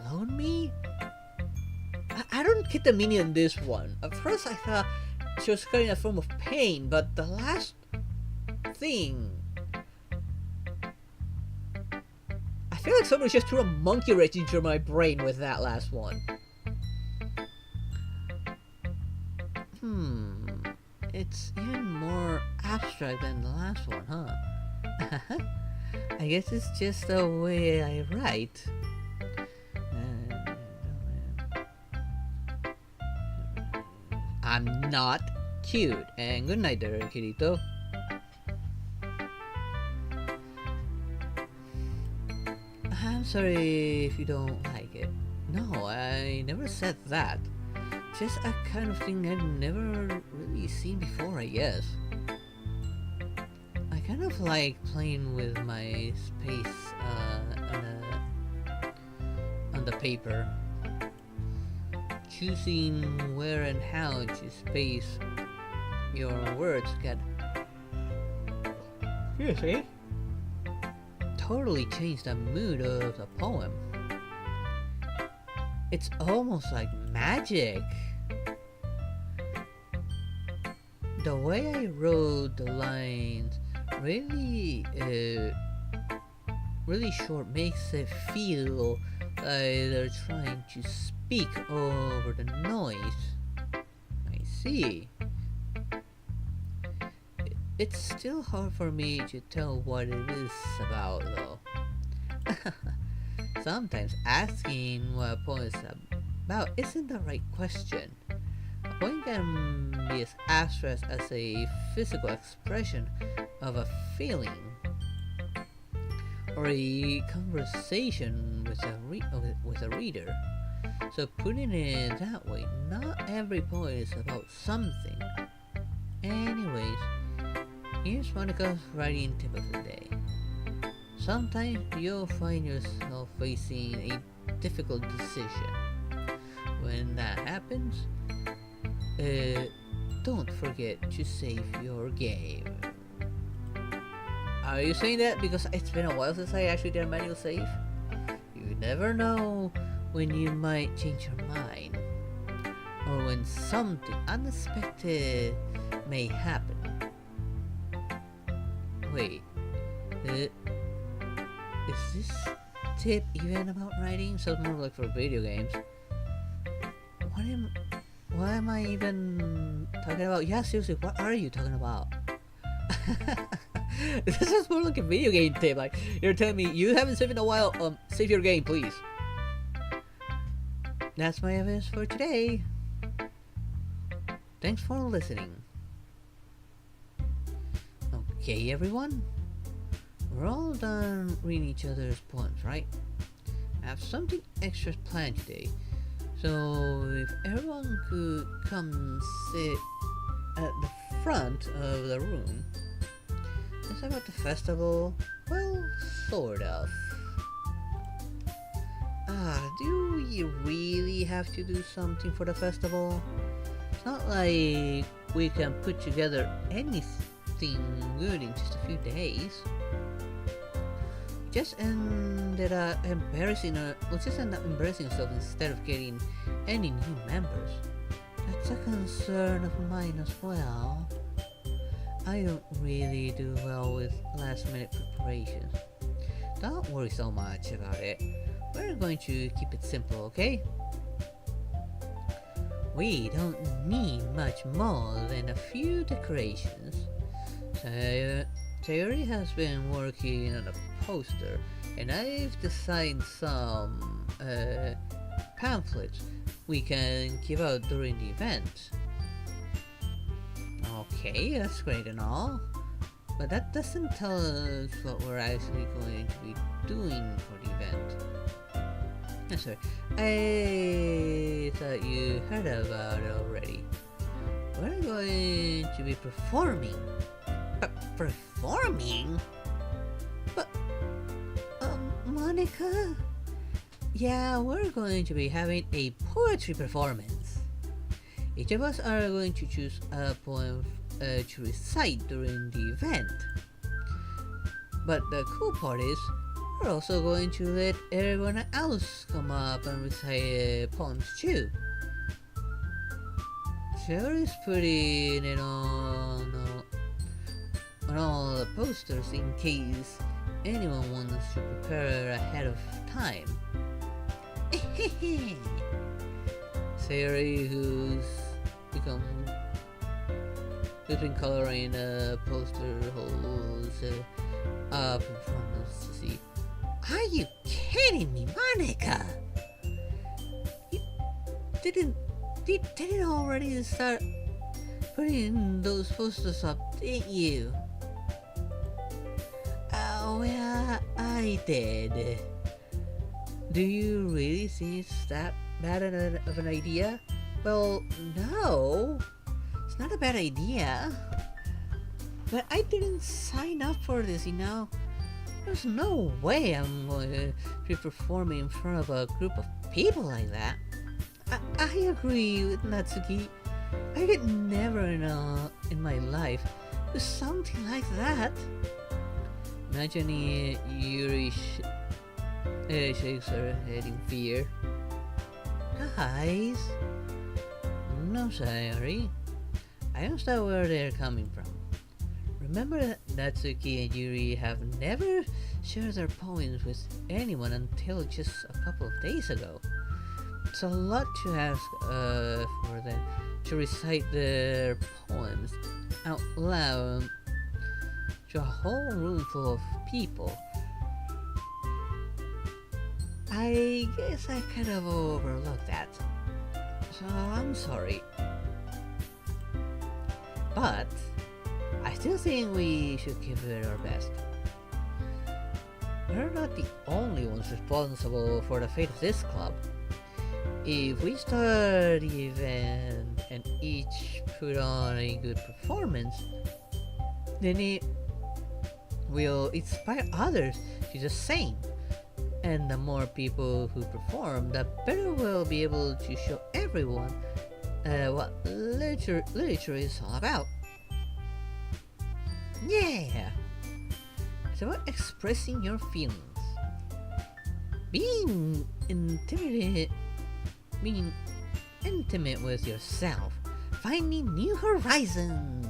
A: Load me? I don't get the meaning in this one. At first I thought she was carrying a form of pain, but the last thing... I feel like somebody just threw a monkey wrench into my brain with that last one. It's even more abstract than the last one, huh? I guess it's just the way I write. I'm not cute. And good night there, Kirito. I'm sorry if you don't like it. No, I never said that. Just a kind of thing I've never really seen before, I guess. I kind of like playing with my space on the paper. Choosing where and how to space your words can totally change the mood of the poem. It's almost like magic. The way I wrote the lines really short makes it feel like they're trying to speak over the noise. I see. It's still hard for me to tell what it is about though. Sometimes asking what a poem is about isn't the right question. A poem can be as abstract as a physical expression of a feeling, or a conversation with a reader. So putting it that way, not every poem is about something. Anyways, here's Monica's writing tip of the day. Sometimes you'll find yourself facing a difficult decision. When that happens, don't forget to save your game. Are you saying that because it's been a while since I actually did a manual save? You never know when you might change your mind, or when something unexpected may happen. Wait, is this tip even about writing? Sounds more like for video games. What am I even talking about? Yeah, seriously, what are you talking about? This is more like a video game tip. Like, you're telling me you haven't saved in a while. Save your game, please. That's my evidence for today. Thanks for listening. Okay, everyone. We're all done reading each other's poems, right? I have something extra planned today. So if everyone could come sit at the front of the room. It's about the festival. Well, sort of. Do we really have to do something for the festival? It's not like we can put together something good in just a few days. Just ended up embarrassing yourself instead of getting any new members. That's a concern of mine as well. I don't really do well with last minute preparations. Don't worry so much about it. We're going to keep it simple, okay? We don't need much more than a few decorations. Sayori has been working on a poster, and I've designed some pamphlets we can give out during the event. Okay, that's great and all, but that doesn't tell us what we're actually going to be doing for the event. I'm sorry, I thought you heard about it already. We're going to be performing. Performing? But, Monica? Yeah, we're going to be having a poetry performance. Each of us are going to choose a poem to recite during the event. But the cool part is, we're also going to let everyone else come up and recite poems too. Sayori's putting it on all the posters in case anyone wants to prepare ahead of time. Sayori, who's been coloring a poster, holds up in front of us to see. Are you kidding me, Monica? You didn't already start putting those posters up, didn't you? Oh, yeah, I did. Do you really think it's that bad of an idea? Well, no. It's not a bad idea. But I didn't sign up for this, you know. There's no way I'm going to be performing in front of a group of people like that. I agree with Natsuki. I could never in my life do something like that. Imagine Yuri shakes her head in fear. Guys, no, sorry. I understand where they're coming from. Remember that Natsuki and Yuri have never shared their poems with anyone until just a couple of days ago. It's a lot to ask for them to recite their poems out loud to a whole room full of people. I guess I kind of overlooked that, so I'm sorry. But I still think we should give it our best. We're not the only ones responsible for the fate of this club. If we start the event and each put on a good performance, then it will inspire others to do the same. And the more people who perform, the better we'll be able to show everyone what literature is all about. Yeah! It's about expressing your feelings. Being intimate with yourself, finding new horizons,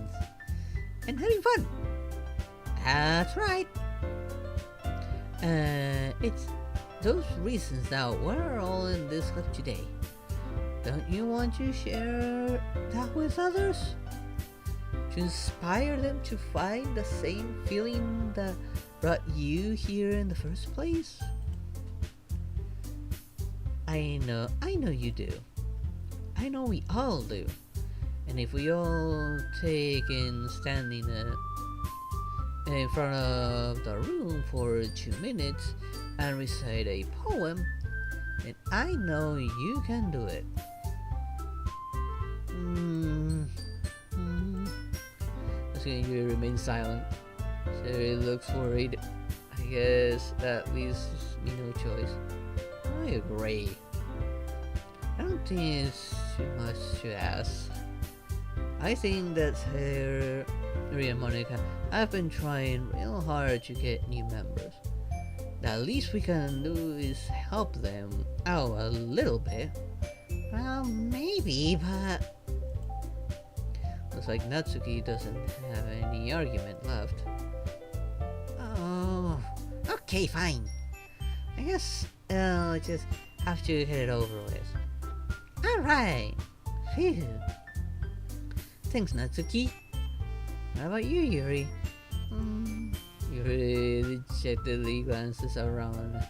A: and having fun. That's right. It's those reasons that we're all in this club today. Don't you want to share that with others? To inspire them to find the same feeling that brought you here in the first place? I know you do. I know we all do. And if we all take in standing in front of the room for 2 minutes and recite a poem, then I know you can do it. You remain silent. Sherry looks worried. I guess that leaves me no choice. I agree. I don't think it's too much to ask. I think that her Yuri and Monica, I've been trying real hard to get new members. The least we can do is help them out a little bit. Well, maybe, but... Looks like Natsuki doesn't have any argument left. Oh, okay, fine. I guess I'll just have to get it over with. Alright. Phew. Thanks, Natsuki. How about you, Yuri? Yuri dejectedly glances around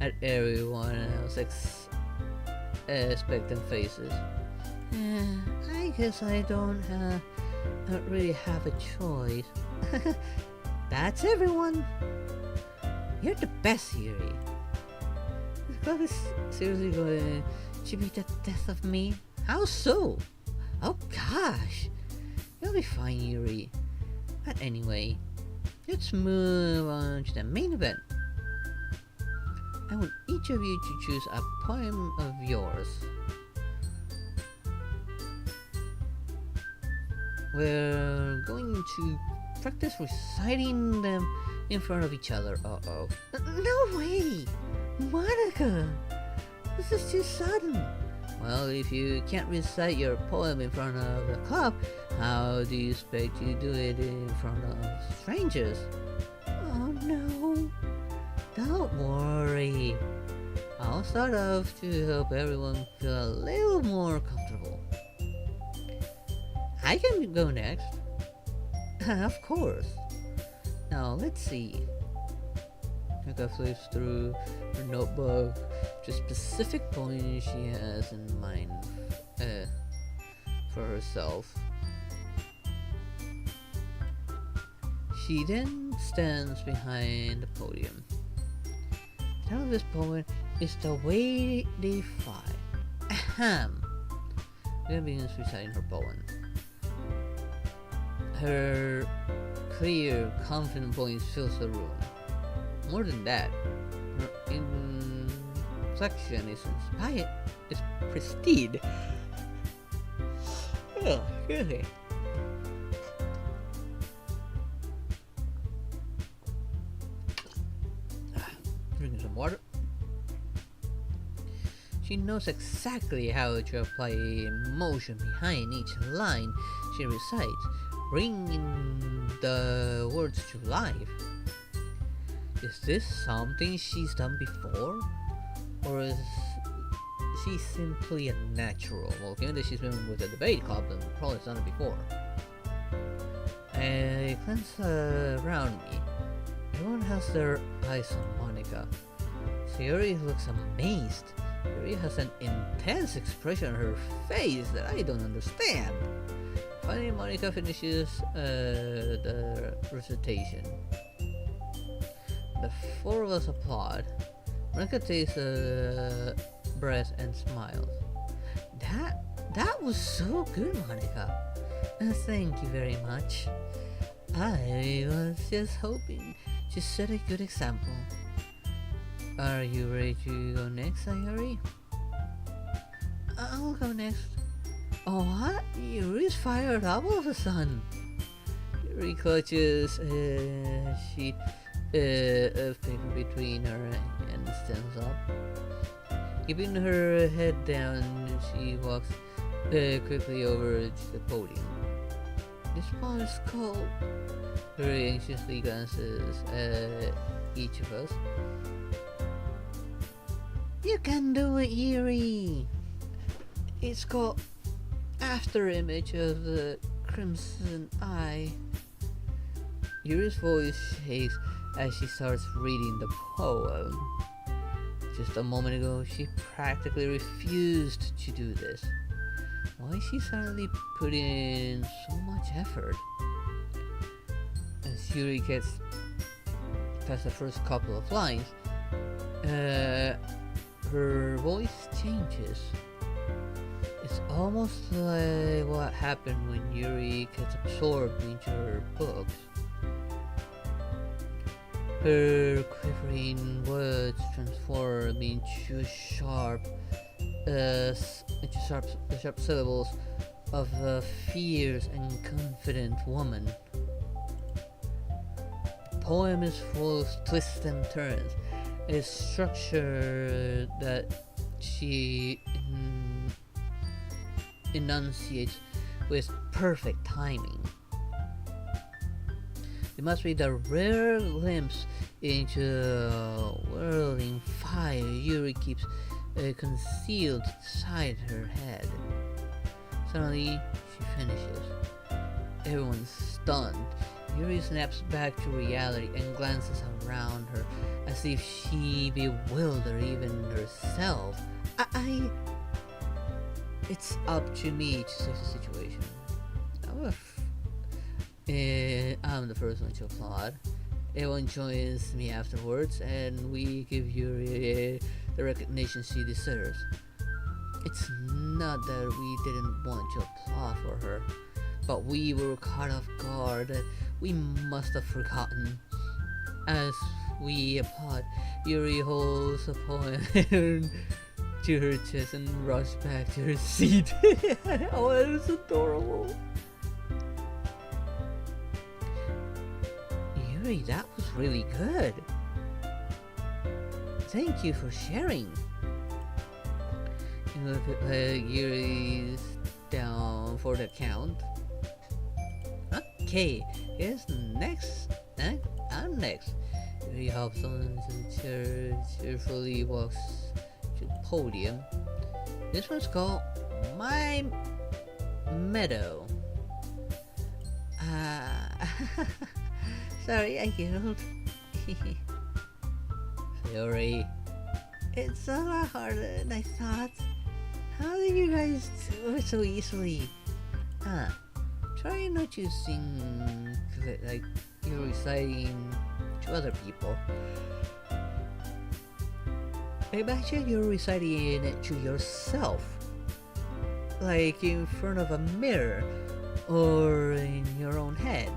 A: at everyone else's expectant faces. I guess I don't really have a choice. That's everyone. You're the best, Yuri. This club is seriously going to be the death of me? How so? Oh gosh. You'll be fine, Yuri. But anyway, let's move on to the main event. I want each of you to choose a poem of yours. We're going to practice reciting them in front of each other. Uh-oh. No way! Monica! This is too sudden. Well, if you can't recite your poem in front of the club, how do you expect to do it in front of strangers? Oh no. Don't worry. I'll start off to help everyone feel a little more comfortable. I can go next. Of course. Now let's see. Mika flips through her notebook to specific points she has in mind for herself. She then stands behind the podium. The title of this poem is The Way They Fly. Ahem. Mika begins reciting her poem. Her clear, confident voice fills the room. More than that, her inflection is inspired, is pristine. Oh, really? Drinking some water. She knows exactly how to apply emotion behind each line she recites, bringing the words to life. Is this something she's done before? Or is she simply a natural? Well, given that she's been with the debate club, then probably done it before. I glance around me. Everyone has their eyes on Monica. Sayori looks amazed. Yuri has an intense expression on her face that I don't understand. Finally, Monica finishes the recitation. The four of us applaud. Monica takes a breath and smiles. That was so good, Monica. Thank you very much. I was just hoping to set a good example. Are you ready to go next, Sayori? I'll go next. Oh, what? Yuri's fired up all of a sudden. Yuri clutches a sheet of paper between her and stands up. Keeping her head down, she walks quickly over to the podium. This poem is cold. Yuri anxiously glances at each of us. You can do it, Yuri! It's called After Image of the Crimson Eye. Yuri's voice shakes as she starts reading the poem. Just a moment ago, she practically refused to do this. Why is she suddenly putting in so much effort? As Yuri gets past the first couple of lines, her voice changes. It's almost like what happened when Yuri gets absorbed into her books. Her quivering words transform into sharp syllables of a fierce and confident woman. poem is full of twists and turns. It's structure that she enunciates with perfect timing. It must be the rare glimpse into a world in fire Yuri keeps concealed inside her head. Suddenly, she finishes. Everyone's stunned. Yuri snaps back to reality and glances around her as if she bewildered even herself. It's up to me to save the situation. I'm the first one to applaud. Everyone joins me afterwards, and we give Yuri the recognition she deserves. It's not that we didn't want to applaud for her, but we were caught off guard. We must have forgotten. As we applaud, Yuri holds a poem to her chest and rushes back to her seat. Oh, it was adorable. Yuri, that was really good. Thank you for sharing. Yuri's down for the count. Okay, here's next. I'm next. Yuri hops on the chair, cheerfully walks to the podium. This one's called My Meadow. Sorry, I yelled. Sorry. It's a lot harder than I thought. How did you guys do it so easily? Try not to sing like you're reciting to other people. Imagine you're reciting it to yourself. Like in front of a mirror or in your own head.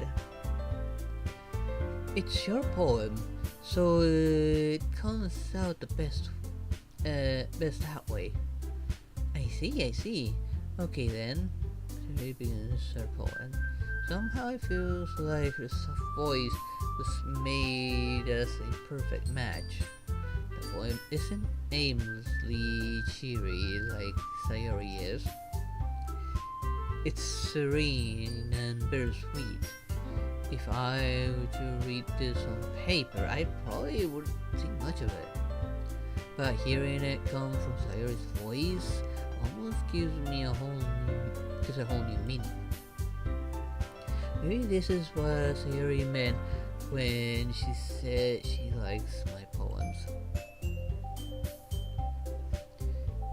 A: It's your poem, so it comes out the best that way. I see. Okay then. She begins her poem. Somehow it feels like her soft voice was made as a perfect match. The poem isn't aimlessly cheery like Sayori is. It's serene and bittersweet. If I were to read this on paper, I probably wouldn't think much of it. But hearing it come from Sayori's voice almost gives a whole new meaning. Maybe this is what Sayori meant when she said she likes my poems.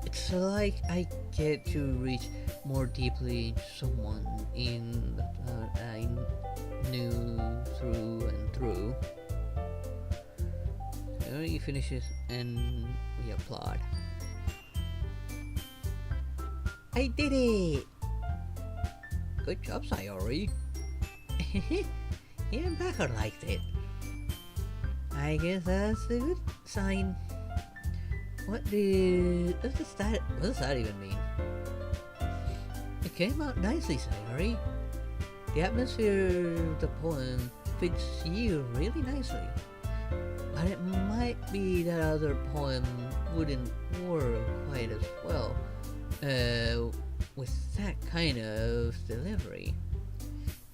A: It's like I get to reach more deeply into someone that I knew through and through. He finishes and we applaud. I did it! Good job, Sayori. Even Becker liked it. I guess that's a good sign. What does that even mean? It came out nicely, Sayori. The atmosphere of the poem fits you really nicely. But it might be that other poem wouldn't work quite as well with that kind of delivery.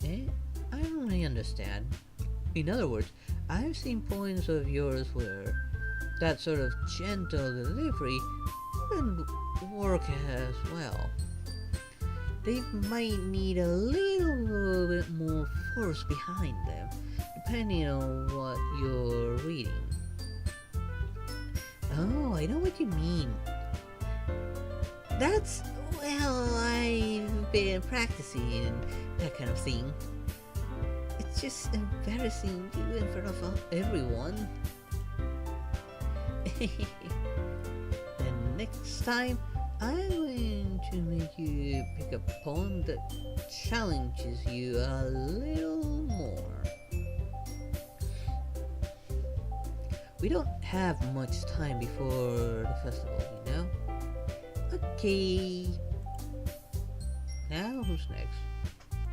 A: I don't really understand. In other words, I've seen poems of yours where that sort of gentle delivery wouldn't work as well. They might need a little bit more force behind them, depending on what you're reading. Oh, I know what you mean. I've been practicing that kind of thing. It's just embarrassing to do in front of everyone. The next time, I'm going to make you pick a poem that challenges you a little more. We don't have much time before the festival, you know? Okay. Now who's next?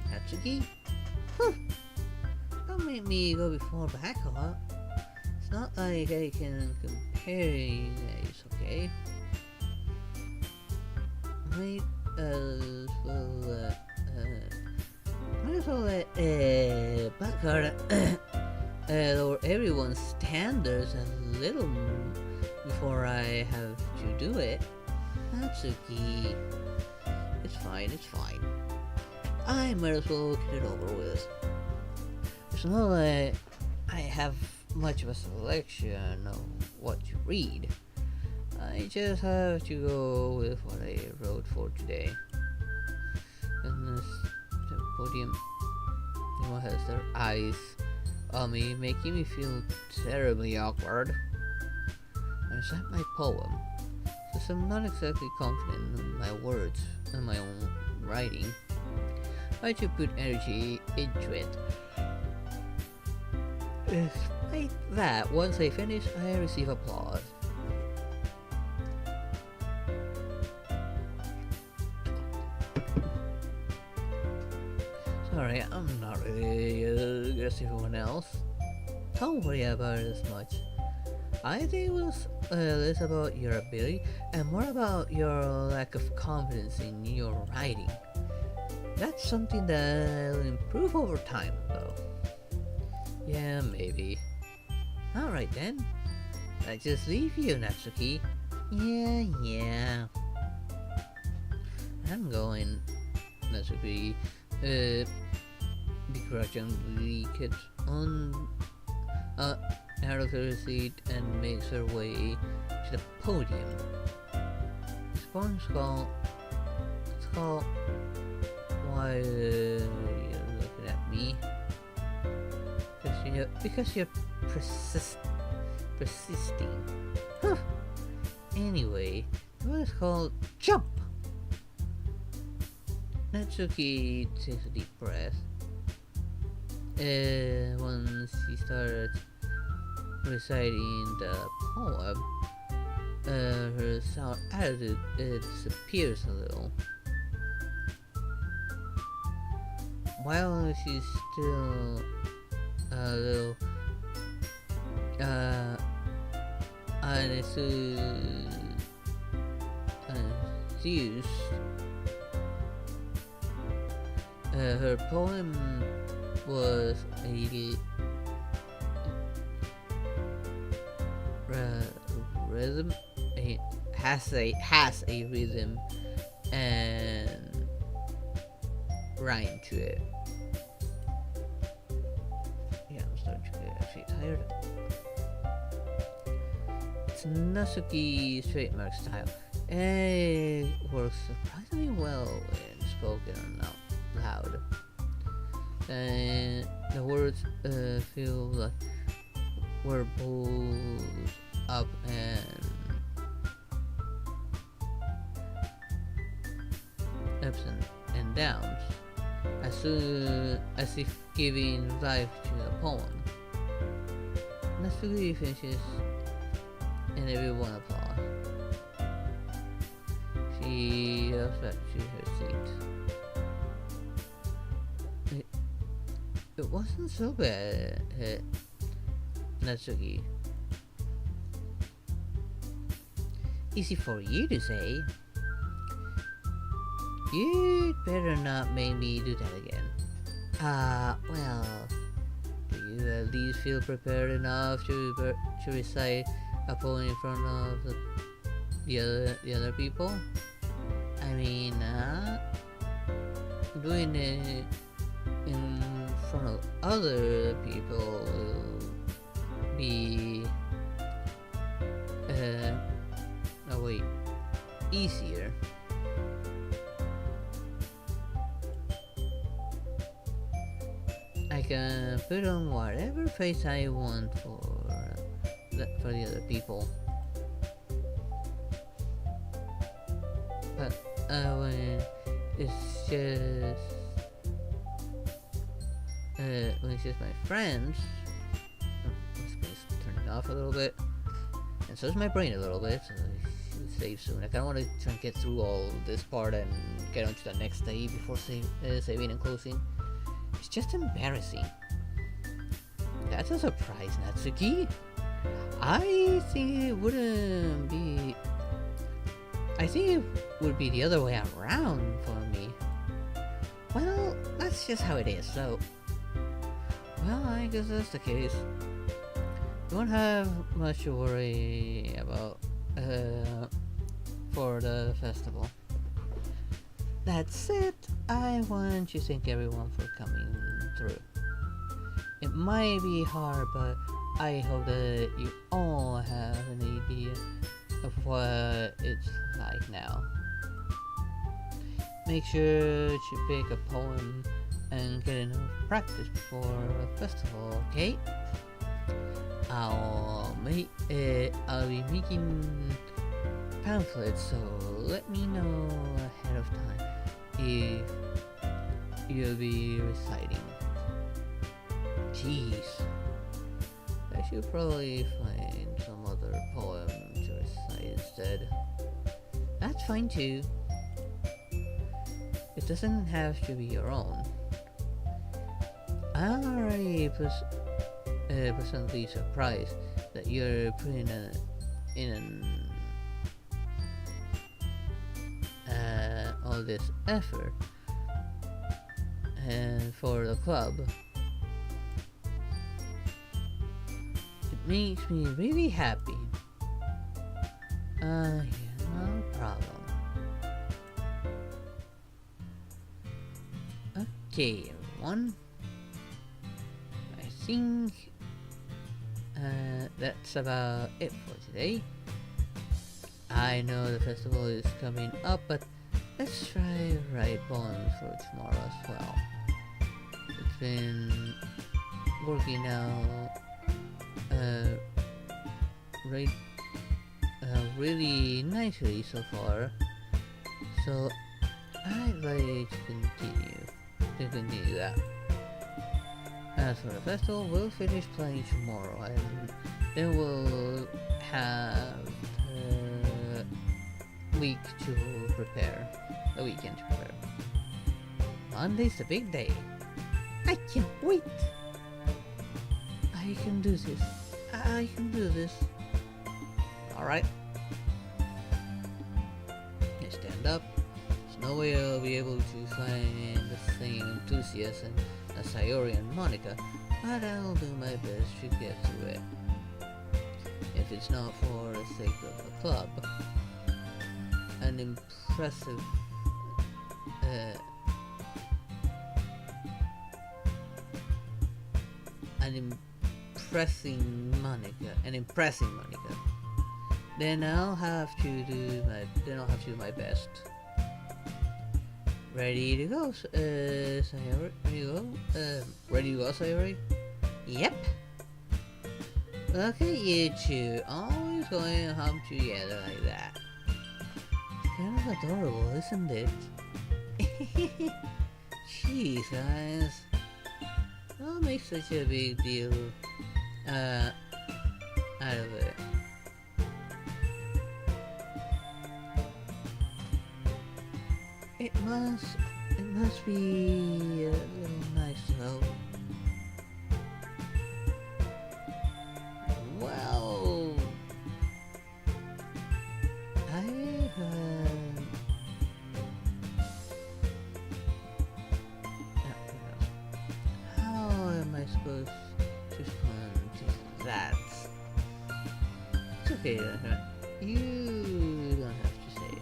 A: Natsuki? Whew. Don't make me go before backup. It's not like I can compare you guys, okay? Might as well, let backup lower everyone's standards a little before I have to do it. Natsuki. It's fine, it's fine. I might as well get it over with. It's not like I have much of a selection of what to read. I just have to go with what I wrote for today. And this the podium, everyone has their eyes on me, making me feel terribly awkward. I recite my poem, since I'm not exactly confident in my words and my own writing. I should put energy into it. Despite that, once I finish, I receive applause. Sorry, I'm not really as everyone else. Don't worry about it as much. I think it was less about your ability and more about your lack of confidence in your writing. That's something that will improve over time, though. Yeah, maybe. Alright then. I just leave you, Natsuki. Yeah. I'm going. Natsuki begrudgingly gets on out of her seat and makes her way to the podium. Skull, why you're looking at me? Because you're persisting. Huh. Anyway, what is called jump? Natsuki takes a deep breath. Once she starts reciting the poem, her sour attitude disappears a little. While she's still a little unenthused, her poem was a rhythm. It has a rhythm and rhyme to it. Yeah, I'm starting to get actually tired. It's Natsuki's trademark style. It works surprisingly well when spoken out loud. And the words feel like we're both up and ups and downs, as if giving life to the poem. Natsuki finishes and everyone applauds. She goes back to her seat. It wasn't so bad, Natsuki. Easy for you to say. You'd better not make me do that again. Well, do you at least feel prepared enough to recite a poem in front of the other people? I mean, doing it in front of other people will be easier. I can put on whatever face I want for the other people, but when it's just my friends, my screen's turning off a little bit, and so is my brain a little bit, so I should save soon. I kinda want to try and get through all this part and get on to the next day before saving and closing. It's just embarrassing. That's a surprise, Natsuki. I think it wouldn't be... I think it would be the other way around for me. Well, that's just how it is, so... Well, I guess that's the case. You won't have much to worry about for the festival. That said, I want to thank everyone for coming through. It might be hard, but I hope that you all have an idea of what it's like now. Make sure to pick a poem and get enough practice before a festival, okay? I'll be making pamphlets, so let me know ahead of time if you'll be reciting. Jeez, I should probably find some other poem to recite instead. That's fine too. It doesn't have to be your own. I'm already pleasantly surprised that you're putting in all this effort and for the club. It makes me really happy. Yeah, no problem. Okay, everyone. I think that's about it for today. I know the festival is coming up, but let's try to write poems for tomorrow as well. It's been working out really nicely so far, so I'd like to continue that. As for the festival, we'll finish playing tomorrow, and then we'll have a weekend to prepare. Monday's the big day. I can't wait. I can do this. I can do this. Alright. I stand up. There's no way I'll be able to find the same enthusiasm as Sayori and Monica, but I'll do my best to get through it. If it's not for the sake of the club. An impressive impressing Monica, then I'll have to do my best. Ready to go, Sayori? Ready to go, Sayori? Yep. Look at you two, always going home together like that. It's kind of adorable, isn't it? Jeez, guys. Don't make such a big deal out of it. It must be a little nice though. Well, how am I supposed to respond to that? It's okay, you don't have to say it.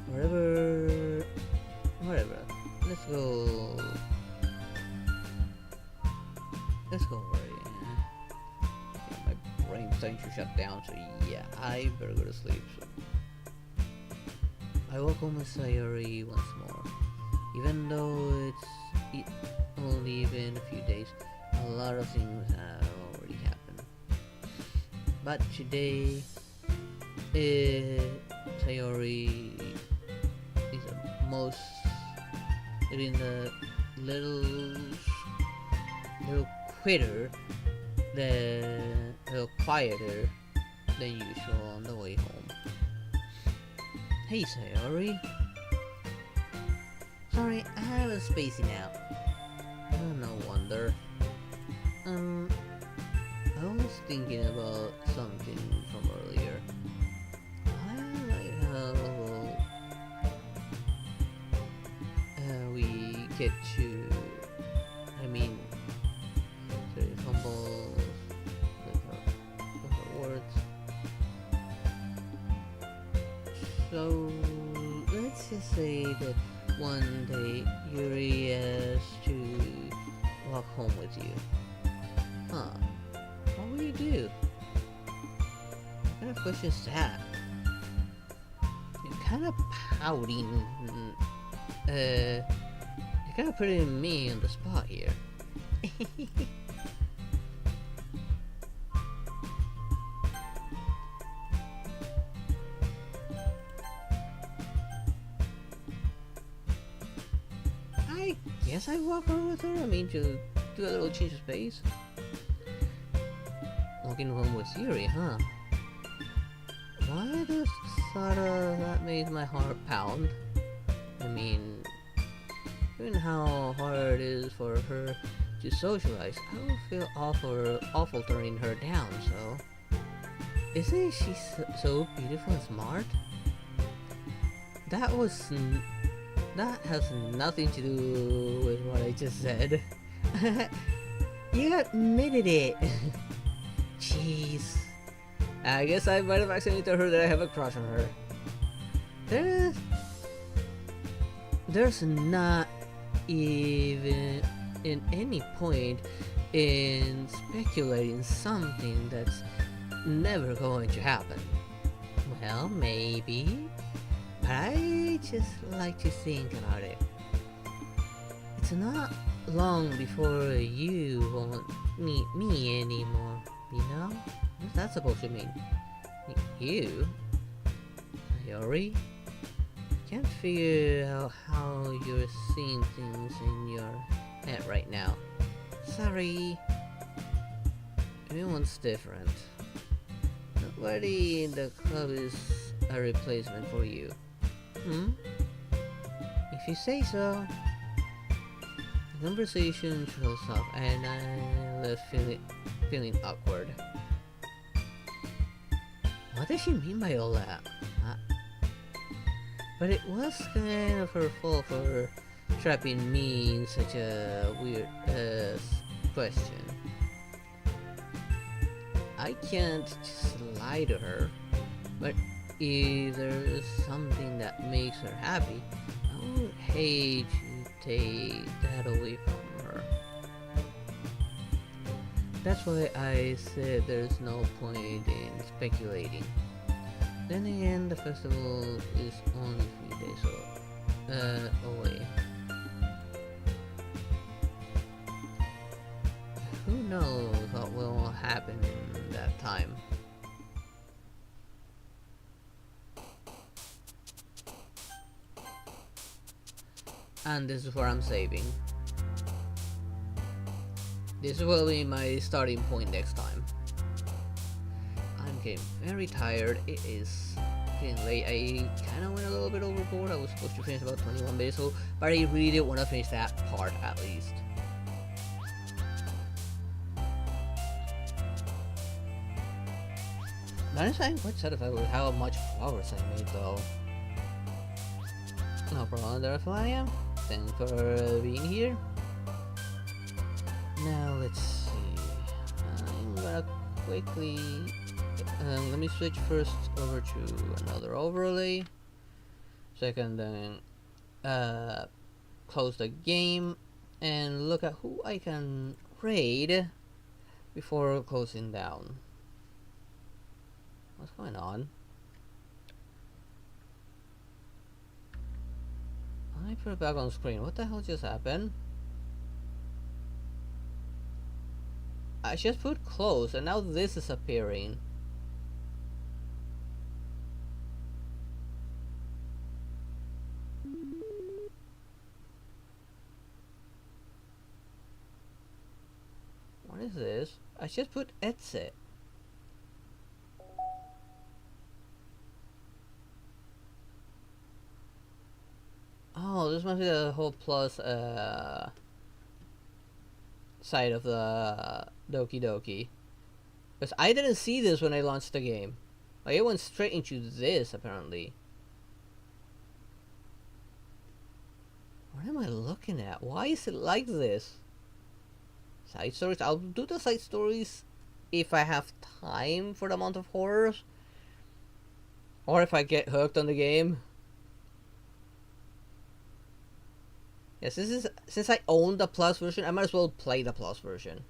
A: Whatever. Let's go over it. Yeah, my brain's starting to shut down, so yeah, I better go to sleep. So. I woke home with Sayori once more. Even though it's only been a few days, a lot of things have already happened. But today, Sayori is the little quieter than usual on the way home. Hey Sayori. Sorry, I was spacing out. Oh, no wonder. thinking about something from earlier. I like how we get to, I mean, very humble with our words. So let's just say that one day Yuri asks to walk home with you. Huh? What will you do? What kind of question is that? You're kind of pouting. You're kind of putting me on the spot here. I guess I walk home with her. I mean, to do a little change of pace. Walking home with Yuri, huh? Why does that make my heart pound? I mean, given how hard it is for her to socialize, I would feel awful turning her down, so... Isn't she so beautiful and smart? That has nothing to do with what I just said. You admitted it! Jeez. I guess I might have accidentally told her that I have a crush on her. There's not even in any point in speculating something that's never going to happen. Well, maybe, but I just like to think about it. It's not long before you won't need me anymore, you know? What's that supposed to mean? You? Yuri? Can't figure out how you're seeing things in your head right now. Sorry. Everyone's different. Nobody in the club is a replacement for you. Hmm? If you say so. The conversation trails off and I left feeling awkward. What does she mean by all that? But it was kind of her fault for trapping me in such a weird question. I can't just lie to her, but if there's something that makes her happy, I would hate to take that away from her. That's why I said there's no point in speculating. Then again, the festival is only 3 days away. Who knows what will happen in that time? And this is where I'm saving. This will be my starting point next time. I'm getting very tired. It is getting late. I kind of went a little bit overboard. I was supposed to finish about 21 minutes ago, but I really did want to finish that part at least. Honestly, I'm quite satisfied with how much progress I made though. No problem there, Felania. Thanks for being here. Now let's see. I'm gonna quickly let me switch first over to another overlay, so I can then close the game and look at who I can raid before closing down. What's going on? I put it back on screen. What the hell just happened? I just put close and now this is appearing. What is this? I just put exit. Oh, this must be the whole plus side of the Doki Doki. Because I didn't see this when I launched the game. Like, it went straight into this, apparently. What am I looking at? Why is it like this? Side stories? I'll do the side stories if I have time for the amount of horrors. Or if I get hooked on the game. Yes, since I own the Plus version, I might as well play the Plus version.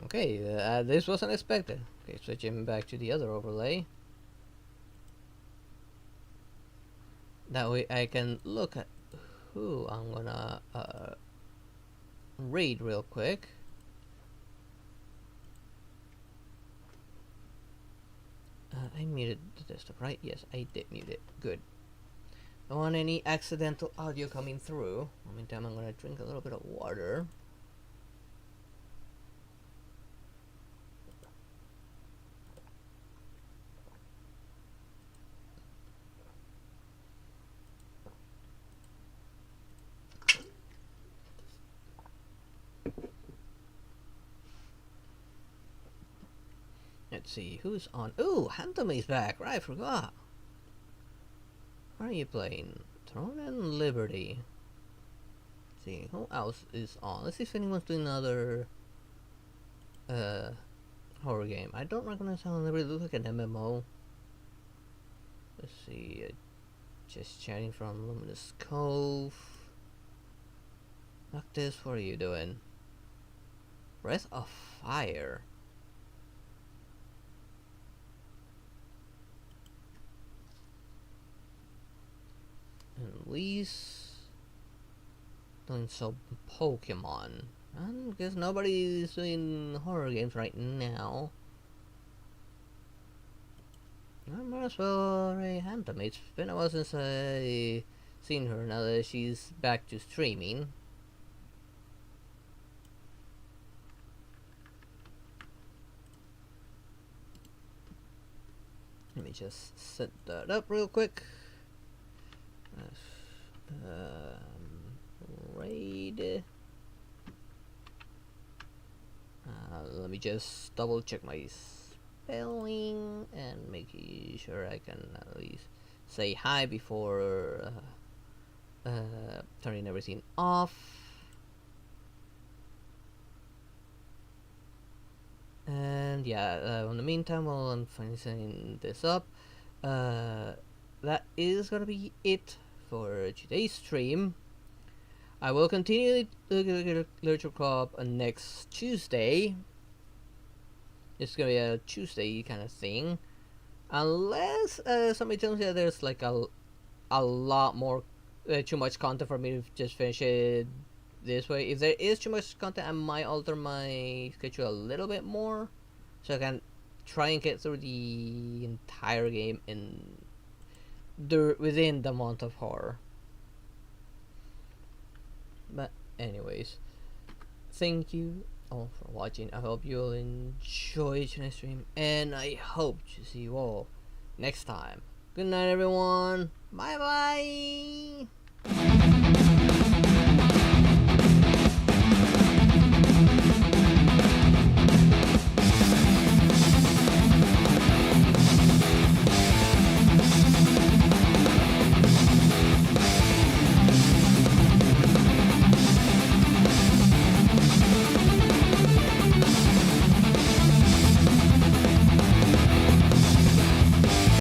A: Okay, this wasn't expected. Okay, switching back to the other overlay. That way I can look at who I'm gonna read real quick. I muted the desktop, right? Yes, I did mute it. Good. Don't want any accidental audio coming through. In the meantime, I'm gonna drink a little bit of water. Let's see, who's on? Ooh, Hantome's back, right, I forgot. What are you playing? Throne and Liberty. Let's see, who else is on? Let's see if anyone's doing another horror game. I don't recognize Throne and Liberty, it looks like an MMO. Let's see, just chatting from Luminous Cove. Noctis, what are you doing? Breath of Fire. And Lee's doing some Pokemon. I guess nobody's doing horror games right now. I might as well hand them. It's been a while since I seen her now that she's back to streaming. Let me just set that up real quick. Raid. Let me just double check my spelling and making sure I can at least say hi before turning everything off. And yeah, in the meantime, while I'm finishing this up, that is gonna be it for today's stream. I will continue the Literature Club next Tuesday. It's gonna be a Tuesday kind of thing, unless somebody tells me that there's like a lot more too much content for me to just finish it this way. If there is too much content, I might alter my schedule a little bit more, so I can try and get through the entire game within the month of horror. But anyways, thank you all for watching. I hope you'll enjoy tonight's stream, and I hope to see you all next time. Good night, everyone. Bye bye.